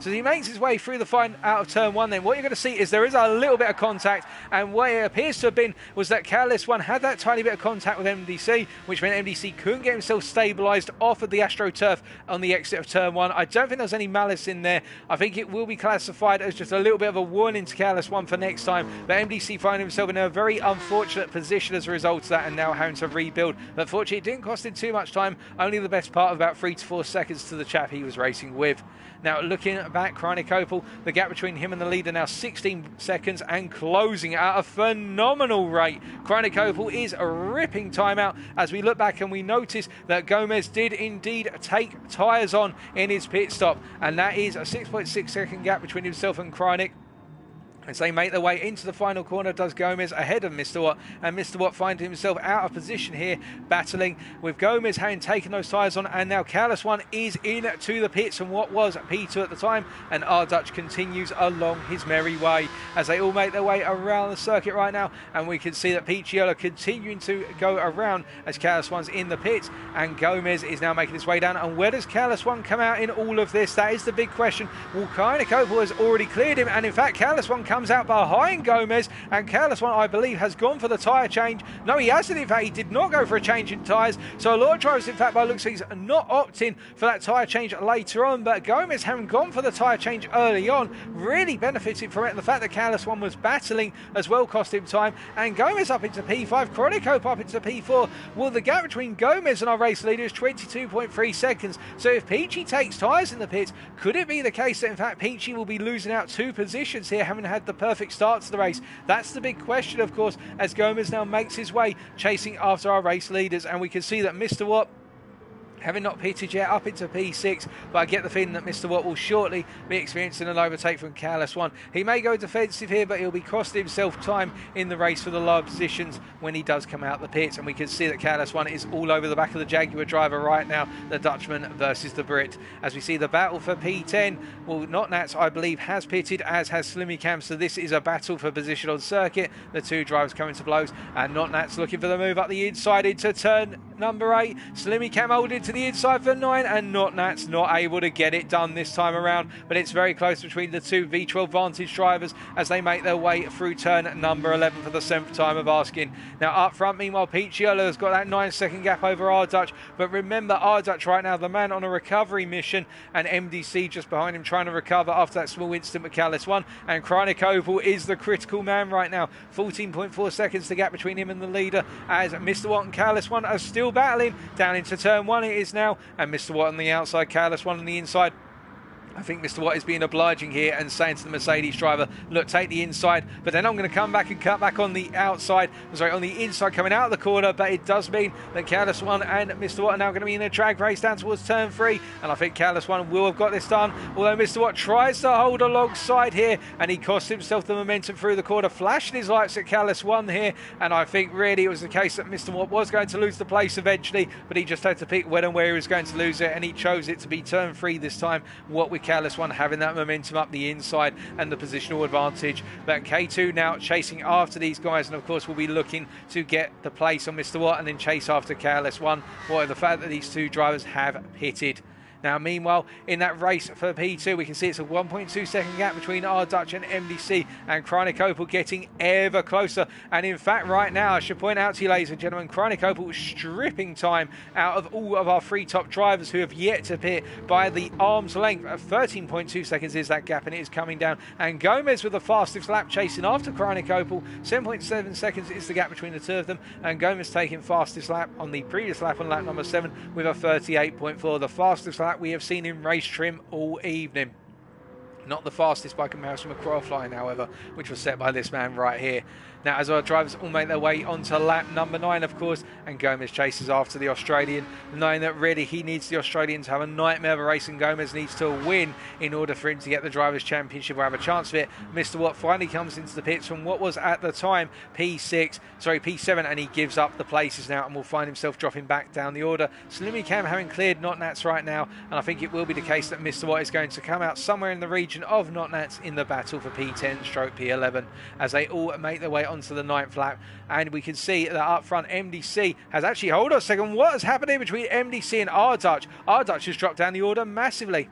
So he makes his way through the fine out of turn 1 then. What you're going to see is there is a little bit of contact, and what it appears to have been was that Careless One had that tiny bit of contact with MDC, which meant MDC couldn't get himself stabilised off of the AstroTurf on the exit of turn 1. I don't think there's any malice in there. I think it will be classified as just a little bit of a warning to Careless One for next time, but MDC find himself in a very unfortunate position as a result of that, and now having to rebuild. But fortunately, it didn't cost him too much time, only the best part of about 3 to 4 seconds to the chap he was racing with. Now, looking back, Chronic Opal, the gap between him and the leader now 16 seconds and closing at a phenomenal rate. Chronic Opal is ripping time out as we look back and we notice that Gomez did indeed take tyres on in his pit stop, and that is a 6.6 second gap between himself and Chronic. As they make their way into the final corner, does Gomez ahead of Mr. Watt, and Mr. Watt finds himself out of position here, battling with Gomez having taken those tyres on, and now Careless One is into the pits and what was P2 at the time, and R-Dutch continues along his merry way as they all make their way around the circuit right now, and we can see that Picciola continuing to go around as Careless One's in the pits, and Gomez is now making his way down. And where does Careless One come out in all of this? That is the big question. Well, Chronic Opal has already cleared him, and in fact Careless One comes comes out behind Gomez, and Careless One, I believe, has gone for the tyre change. No, he hasn't. In fact, he did not go for a change in tyres. So a lot of drivers, in fact, by looks, he's not opting for that tyre change later on. But Gomez, having gone for the tyre change early on, really benefited from it. And the fact that Careless One was battling as well cost him time. And Gomez up into P5, Chronic Hope up into P4. Well, the gap between Gomez and our race leader is 22.3 seconds. So if Peachy takes tyres in the pits, could it be the case that, in fact, Peachy will be losing out 2 positions here, having had the perfect start to the race? That's the big question, of course, as Gomez now makes his way chasing after our race leaders. And we can see that Mr. Watt, having not pitted yet, up into P6, but I get the feeling that Mr. Watt will shortly be experiencing an overtake from Careless One. He may go defensive here, but he'll be costing himself time in the race for the lower positions when he does come out the pits. And we can see that Careless One is all over the back of the Jaguar driver right now, the Dutchman versus the Brit. As we see the battle for P10, well, Not Nats, I believe, has pitted, as has Slimmy Cam, so this is a battle for position on circuit. The two drivers coming to blows, and Not Nats looking for the move up the inside into turn number 8. Slimmy Cam holding to the inside for 9, and Not Nats not able to get it done this time around, but it's very close between the two V12 Vantage drivers as they make their way through turn number 11 for the 7th time of asking. Now up front, meanwhile, Picciola has got that 9-second gap over R Dutch, but remember, R Dutch right now, the man on a recovery mission, and MDC just behind him trying to recover after that small incident with Careless One, and Chronic Opal is the critical man right now. 14.4 seconds the gap between him and the leader, as Mr. Watt and Careless One are still battling down into turn 1 it is now, and Mr. Watt on the outside, Careless One on the inside. I think Mr. Watt is being obliging here and saying to the Mercedes driver, look, take the inside, but then I'm going to come back and cut back on the outside, sorry, on the inside coming out of the corner, but it does mean that Careless One and Mr. Watt are now going to be in a drag race down towards turn 3, and I think Careless One will have got this done, although Mr. Watt tries to hold alongside here, and he costs himself the momentum through the corner, flashing his lights at Careless One here, and I think really it was the case that Mr. Watt was going to lose the place eventually, but he just had to pick when and where he was going to lose it, and he chose it to be turn 3 this time, what with Careless One having that momentum up the inside and the positional advantage. But K2 now chasing after these guys, and of course we'll be looking to get the place on Mr. Watt and then chase after Careless One, or the fact that these two drivers have pitted. Now, meanwhile, in that race for P2, we can see it's a 1.2 second gap between R Dutch and MDC, and Chronic Opal getting ever closer. And in fact, right now, I should point out to you, ladies and gentlemen, Chronic Opal stripping time out of all of our 3 top drivers who have yet to pit by the arm's length. 13.2 seconds is that gap, and it is coming down. And Gomez with the fastest lap chasing after Chronic Opal. 7.7 seconds is the gap between the two of them, and Gomez taking fastest lap on the previous lap on lap number 7 with a 38.4, the fastest lap we have seen in race trim all evening. Not the fastest by comparison with Crawflying, however, which was set by this man right here. Now, as our drivers all make their way onto lap number 9, of course, and Gomez chases after the Australian, knowing that really he needs the Australian to have a nightmare of a race, and Gomez needs to win in order for him to get the Drivers' Championship or have a chance of it. Mr. Watt finally comes into the pits from what was at the time P7, and he gives up the places now and will find himself dropping back down the order. Slimmy Cam having cleared Not Nats right now, and I think it will be the case that Mr. Watt is going to come out somewhere in the region of Not Nats in the battle for P10/P11 as they all make their way onto the 9th lap. And we can see that up front MDC has actually, hold on a second, what is happening between MDC and R Dutch? R Dutch has dropped down the order massively.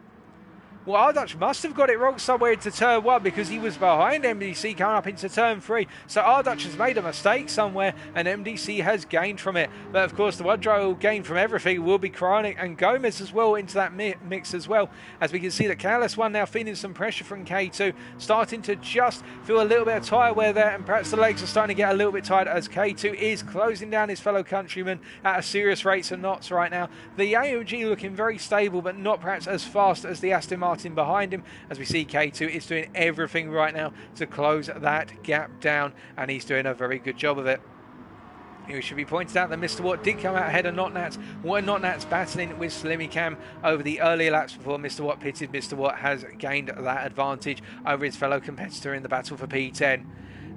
Well, R Dutch must have got it wrong somewhere into turn 1 because he was behind MDC coming up into turn 3. So R Dutch has made a mistake somewhere and MDC has gained from it. But of course, the one driver who will gain from everything will be Chronic and Gomez as well into that mix as well. As we can see that Careless One now feeling some pressure from K2, starting to just feel a little bit of tyre wear there, and perhaps the legs are starting to get a little bit tired as K2 is closing down his fellow countrymen at a serious rate of knots right now. The AMG looking very stable, but not perhaps as fast as the Aston Martin behind him, as we see K2 is doing everything right now to close that gap down, and he's doing a very good job of it. It should be pointed out that Mr. Watt did come out ahead of Not Nats. Were Not Nats battling with Slimmy Cam over the earlier laps before Mr. Watt pitted, Mr. Watt has gained that advantage over his fellow competitor in the battle for P10.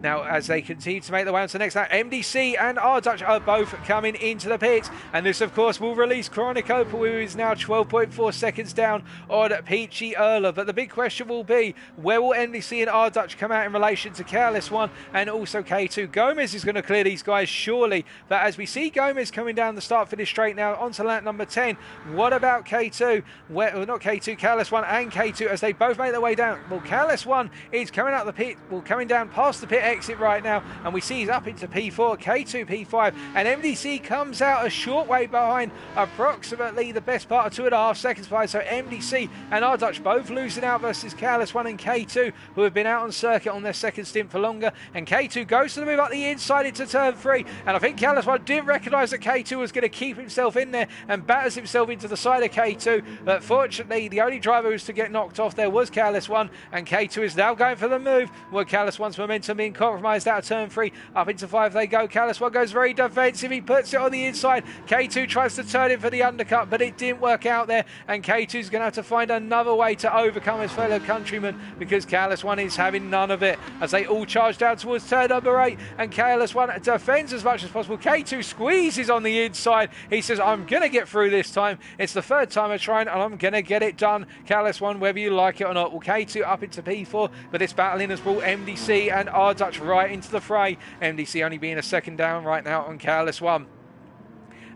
Now, as they continue to make their way onto the next lap, MDC and R-Dutch are both coming into the pits. And this, of course, will release Chronic Opal, who is now 12.4 seconds down on Peachy Erler. But the big question will be, where will MDC and R-Dutch come out in relation to Careless One and also K2? Gomez is going to clear these guys, surely. But as we see Gomez coming down the start-finish straight now onto lap number 10, what about K2? Well, not K2, Careless One and K2 as they both make their way down. Well, Careless One is coming out the pit, coming down past the pit exit right now, and we see he's up into P4, K2 P5, and MDC comes out a short way behind, approximately the best part of 2.5 seconds behind. So MDC and R-Dutch both losing out versus Careless One and K2, who have been out on circuit on their second stint for longer. And K2 goes to the move up the inside into turn 3, and I think Careless One didn't recognise that K2 was going to keep himself in there and batters himself into the side of K2. But fortunately, the only driver who was to get knocked off there was Careless One, and K2 is now going for the move. Well, Careless One's momentum being compromised out of turn 3. Up into 5 they go. Careless One goes very defensive. He puts it on the inside. K2 tries to turn in for the undercut, but it didn't work out there. And K2's going to have to find another way to overcome his fellow countryman, because Careless One is having none of it as they all charge down towards turn number 8. And Careless One defends as much as possible. K2 squeezes on the inside. He says, I'm going to get through this time. It's the third time I'm trying, and I'm going to get it done. Careless One, whether you like it or not. Well, K2 up into P4, but this battling has brought MDC and R-Dutch right into the fray. MDC only being a second down right now on Careless One.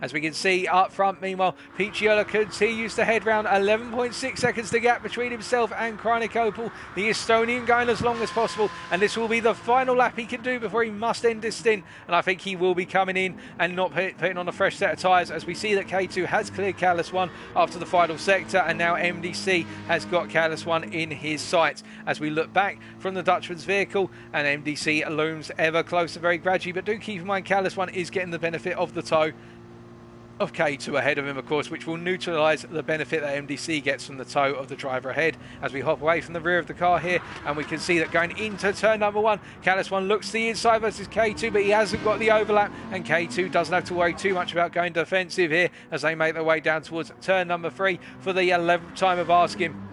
As we can see up front, meanwhile, Picciola continues to head round. 11.6 seconds the gap between himself and Chronic Opal. The Estonian going as long as possible, and this will be the final lap he can do before he must end this stint. And I think he will be coming in and not putting on a fresh set of tyres, as we see that K2 has cleared Careless One after the final sector, and now MDC has got Careless One in his sights. As we look back from the Dutchman's vehicle, and MDC looms ever closer, very gradually, but do keep in mind Careless One is getting the benefit of the tow of K2 ahead of him, of course, which will neutralise the benefit that MDC gets from the tow of the driver ahead. As we hop away from the rear of the car here, and we can see that going into turn number 1, Careless One looks to the inside versus K2, but he hasn't got the overlap, and K2 doesn't have to worry too much about going defensive here as they make their way down towards turn number 3 for the 11th time of asking.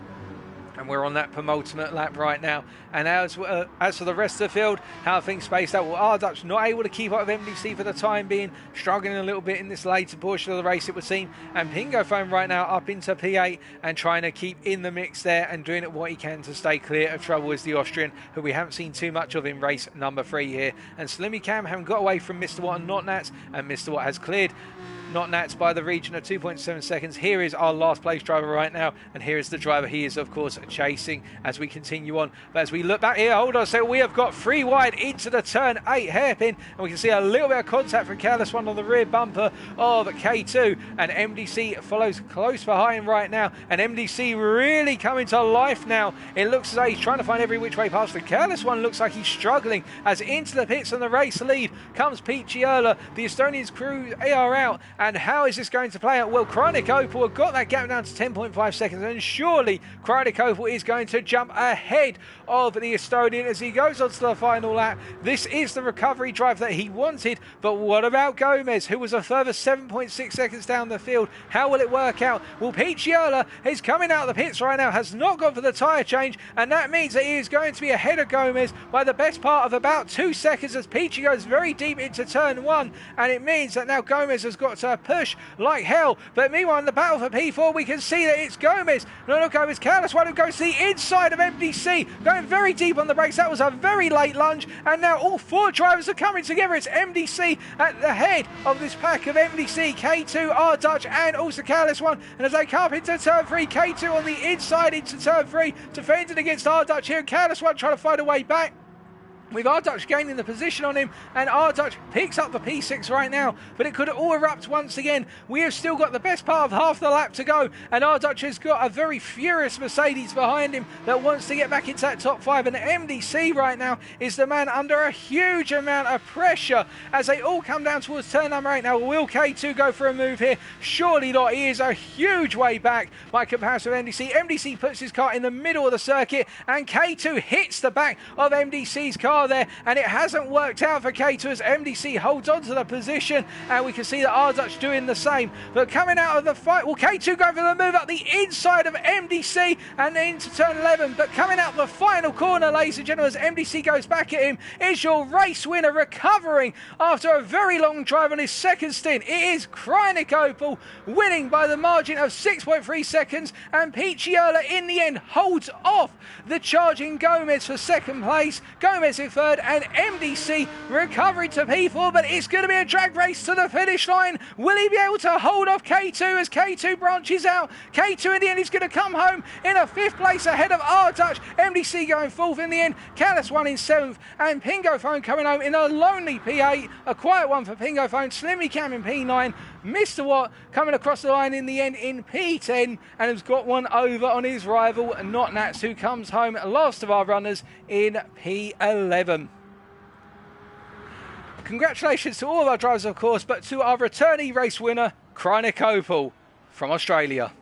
And we're on that penultimate lap right now. And as for the rest of the field, how are things spaced out? Well, R-Dutch not able to keep up with MDC for the time being, struggling a little bit in this later portion of the race, it would seem. And Pingo Phone right now up into P8 and trying to keep in the mix there and doing it what he can to stay clear of trouble is the Austrian, who we haven't seen too much of in race number 3 here. And Slimmy Cam haven't got away from Mr. Watt and Not Nats, and Mr. Watt has cleared Not Nats by the region of 2.7 seconds. Here is our last place driver right now, and here is the driver he is, of course, chasing as we continue on. But as we look back here, hold on, so we have got 3 wide into the turn 8 hairpin, and we can see a little bit of contact from Careless One on the rear bumper of K2, and MDC follows close behind right now, and MDC really coming to life now. It looks as though he's trying to find every which way past the Careless One. Looks like he's struggling as into the pits on the race lead comes Picciola. The Estonians crew are out, and how is this going to play out? Well, Chronic Opal have got that gap down to 10.5 seconds, and surely Chronic Opal is going to jump ahead of the Estonian as he goes on to the final lap. This is the recovery drive that he wanted, but what about Gomez, who was a further 7.6 seconds down the field? How will it work out? Well, Picciola is coming out of the pits right now, has not gone for the tyre change, and that means that he is going to be ahead of Gomez by the best part of about 2 seconds as Pichi goes very deep into turn 1, and it means that now Gomez has got to push like hell. But meanwhile, in the battle for P4, we can see that it's Gomez. No, not Gomez, Careless One, who goes to the inside of MDC, going very deep on the brakes. That was a very late lunge, and now all 4 drivers are coming together. It's MDC at the head of this pack of MDC, K2, R-Dutch, and also Careless One. And as they come up into turn 3, K2 on the inside into turn 3, defending against R-Dutch here, and Careless One trying to find a way back, with R-Dutch gaining the position on him, and R-Dutch picks up the P6 right now, but it could all erupt once again. We have still got the best part of half the lap to go, and R-Dutch has got a very furious Mercedes behind him that wants to get back into that top 5, and MDC right now is the man under a huge amount of pressure as they all come down towards turn number 8. Now, will K2 go for a move here? Surely not. He is a huge way back by comparison with MDC. MDC puts his car in the middle of the circuit, and K2 hits the back of MDC's car. car there, and it hasn't worked out for K2 as MDC holds on to the position, and we can see that Ardutch doing the same. But coming out of the fight, well, K2 going for the move up the inside of MDC and into turn 11, but coming out the final corner, ladies and gentlemen, as MDC goes back at him, is your race winner recovering after a very long drive on his second stint. It is Krynik Opel winning by the margin of 6.3 seconds, and Picciola in the end holds off the charging Gomez for second place, Gomez in third, and MDC recovering to P4, but it's going to be a drag race to the finish line. Will he be able to hold off K2 as K2 branches out? K2 in the end is going to come home in a fifth place ahead of Ardutch. MDC going fourth in the end, Callis one in seventh, and Pingo Phone coming home in a lonely P8, a quiet one for Pingo Phone, Slimmy Cam in P9, Mr. Watt coming across the line in the end in P10 and has got one over on his rival, Not Nats, who comes home last of our runners in P11. Congratulations to all of our drivers, of course, but to our returnee race winner, Krynik Opel from Australia.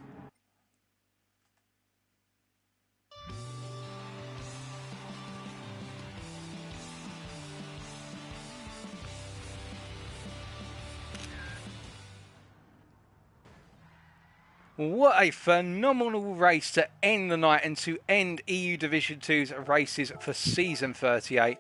What a phenomenal race to end the night and to end EU Division 2's races for season 38.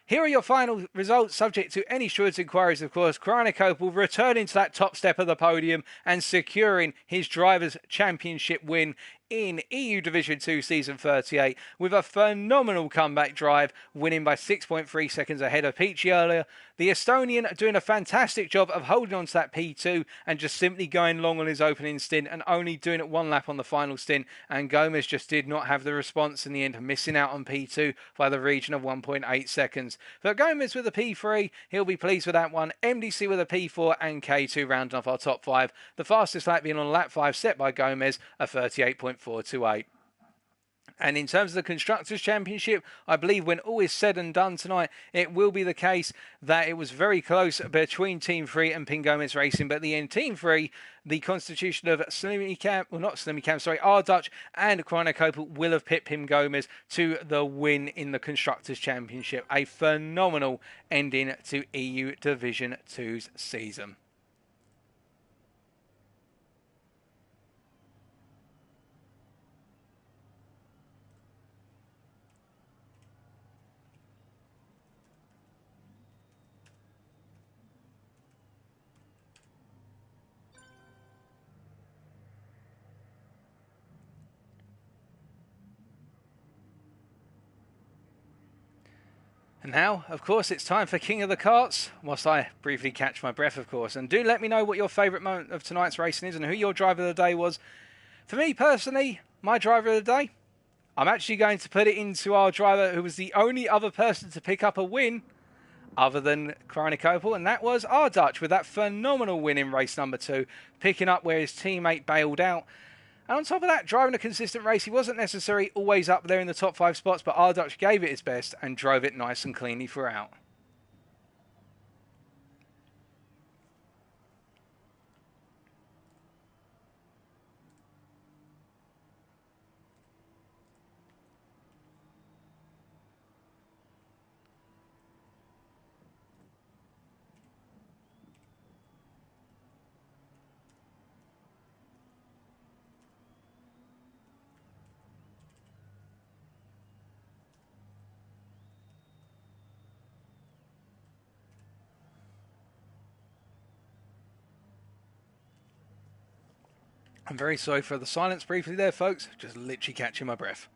Here are your final results, subject to any Stewards' inquiries, of course. Krynik Opel returning to that top step of the podium and securing his Drivers' Championship win in EU Division 2 Season 38 with a phenomenal comeback drive, winning by 6.3 seconds ahead of Picciola. The Estonian doing a fantastic job of holding on to that P2 and just simply going long on his opening stint and only doing it one lap on the final stint, and Gomez just did not have the response in the end, missing out on P2 by the region of 1.8 seconds. But Gomez with a P3, he'll be pleased with that one. MDC with a P4 and K2 rounding off our top 5. The fastest lap being on lap 5 set by Gomez, a 38.428. And in terms of the Constructors' Championship, I believe when all is said and done tonight, it will be the case that it was very close between Team 3 and Pin Gomez Racing. But in Team 3, the constitution of Ardutch and Krynik Opel will have pipped Pim Gomez to the win in the Constructors' Championship. A phenomenal ending to EU Division 2's season. And now, of course, it's time for King of the Karts, whilst I briefly catch my breath, of course. And do let me know what your favourite moment of tonight's racing is and who your driver of the day was. For me, personally, my driver of the day, I'm actually going to put it into our driver who was the only other person to pick up a win other than Krynik Opel, and that was Ardutch with that phenomenal win in race number 2, picking up where his teammate bailed out. And on top of that, driving a consistent race, he wasn't necessarily always up there in the top 5 spots, but Ardutch gave it his best and drove it nice and cleanly throughout. I'm very sorry for the silence briefly there, folks. Just literally catching my breath.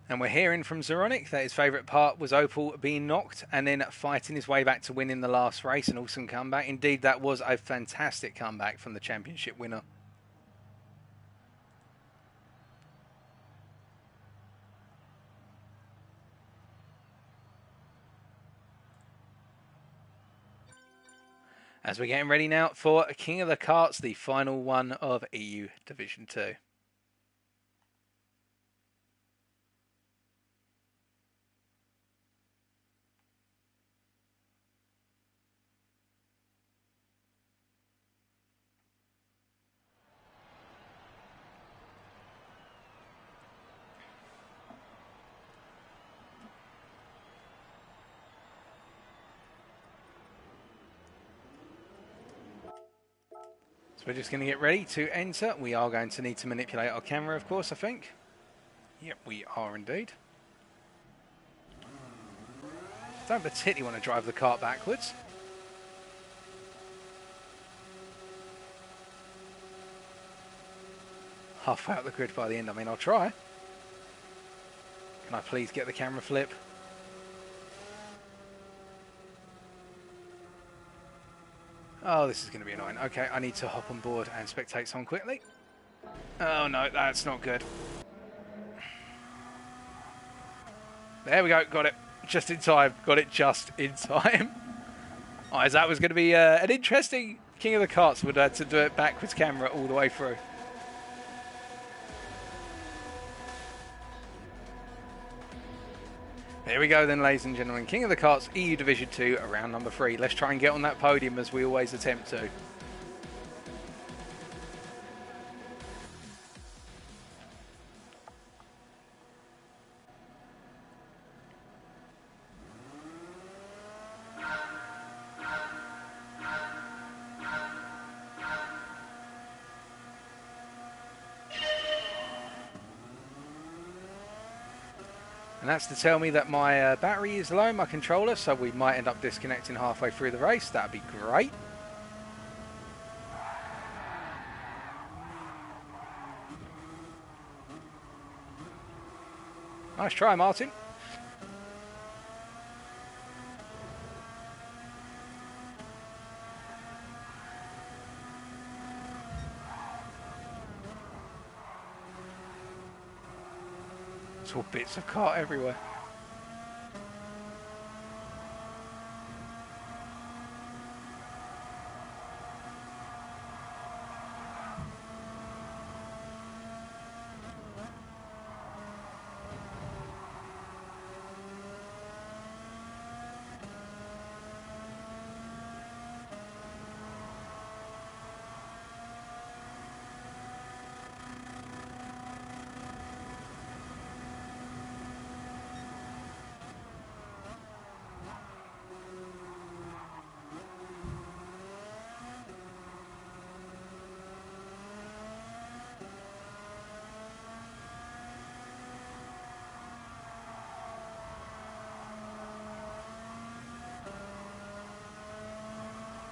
And we're hearing from Zoronic that his favourite part was Opel being knocked and then fighting his way back to winning the last race. An awesome comeback. Indeed, that was a fantastic comeback from the championship winner. As we're getting ready now for King of the Karts, the final one of EU Division 2. So we're just going to get ready to enter. We are going to need to manipulate our camera, of course, I think. Yep, we are indeed. Don't particularly want to drive the kart backwards. Halfway out the grid by the end. I mean, I'll try. Can I please get the camera flip? Oh, this is going to be annoying. Okay, I need to hop on board and spectate someone quickly. Oh no, that's not good. There we go, got it. Just in time. Got it just in time. Oh, that was going to be an interesting King of the Karts would to do it backwards camera all the way through. Here we go then, ladies and gentlemen. King of the Karts EU Division 2, round number 3. Let's try and get on that podium as we always attempt to. And that's to tell me that my battery is low, my controller, so we might end up disconnecting halfway through the race. That'd be great. Nice try, Martin. It's all bits of kart everywhere.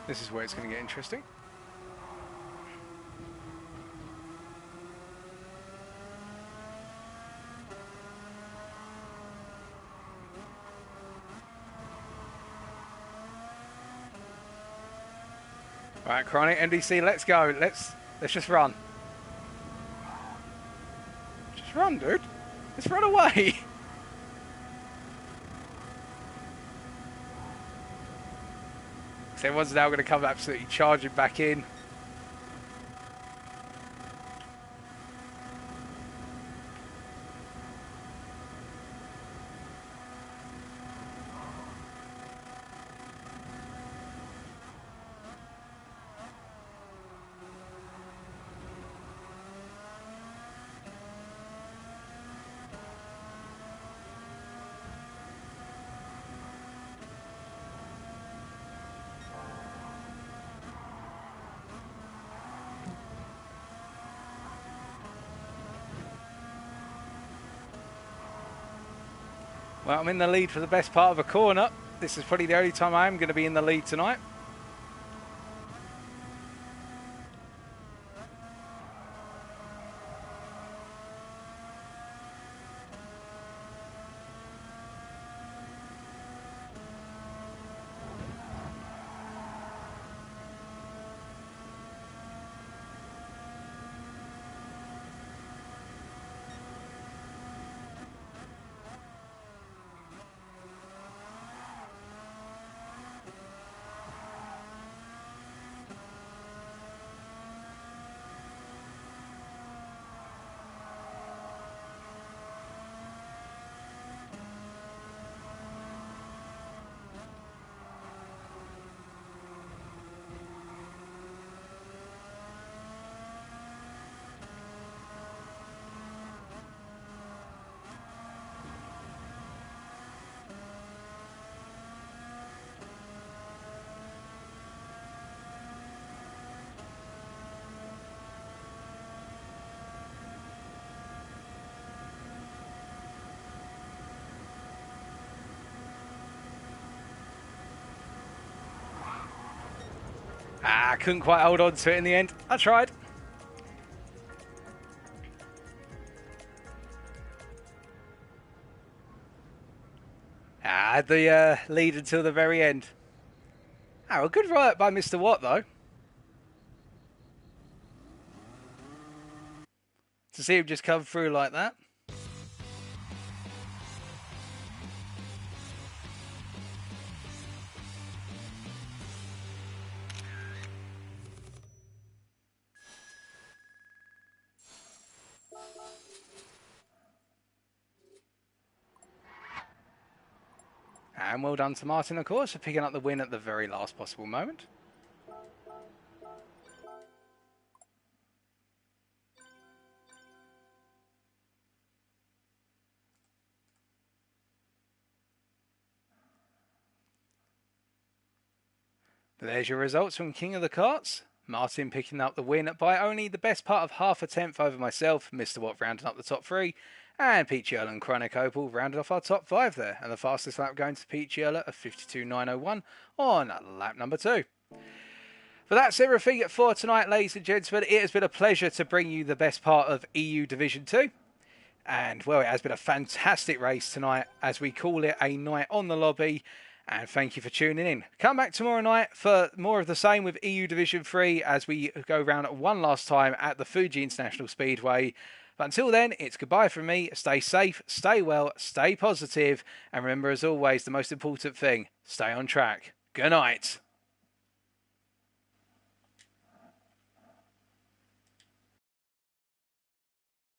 This is where it's going to get interesting. Right, Chronic, NDC, let's go. Let's just run. Just run, dude. Let's run away. So everyone's now going to come absolutely charging back in. Well, I'm in the lead for the best part of a corner. This is probably the only time I am going to be in the lead tonight. I couldn't quite hold on to it in the end. I tried. I had the lead until the very end. Oh, a good riot by Mr. Watt, though. To see him just come through like that. And well done to Martin, of course, for picking up the win at the very last possible moment. But there's your results from King of the Karts. Martin picking up the win by only the best part of half a tenth over myself, Mr. Watt rounding up the top three, and Peachy Earl and Chronic Opal rounded off our top five there, and the fastest lap going to Peachy Earl of 52.901 on lap number 2. But that's everything for tonight, ladies and gentlemen. It has been a pleasure to bring you the best part of EU Division 2. And, well, it has been a fantastic race tonight as we call it a night on the lobby. And thank you for tuning in. Come back tomorrow night for more of the same with EU Division 3 as we go round one last time at the Fuji International Speedway. But until then, it's goodbye from me. Stay safe, stay well, stay positive. And remember, as always, the most important thing, stay on track. Good night.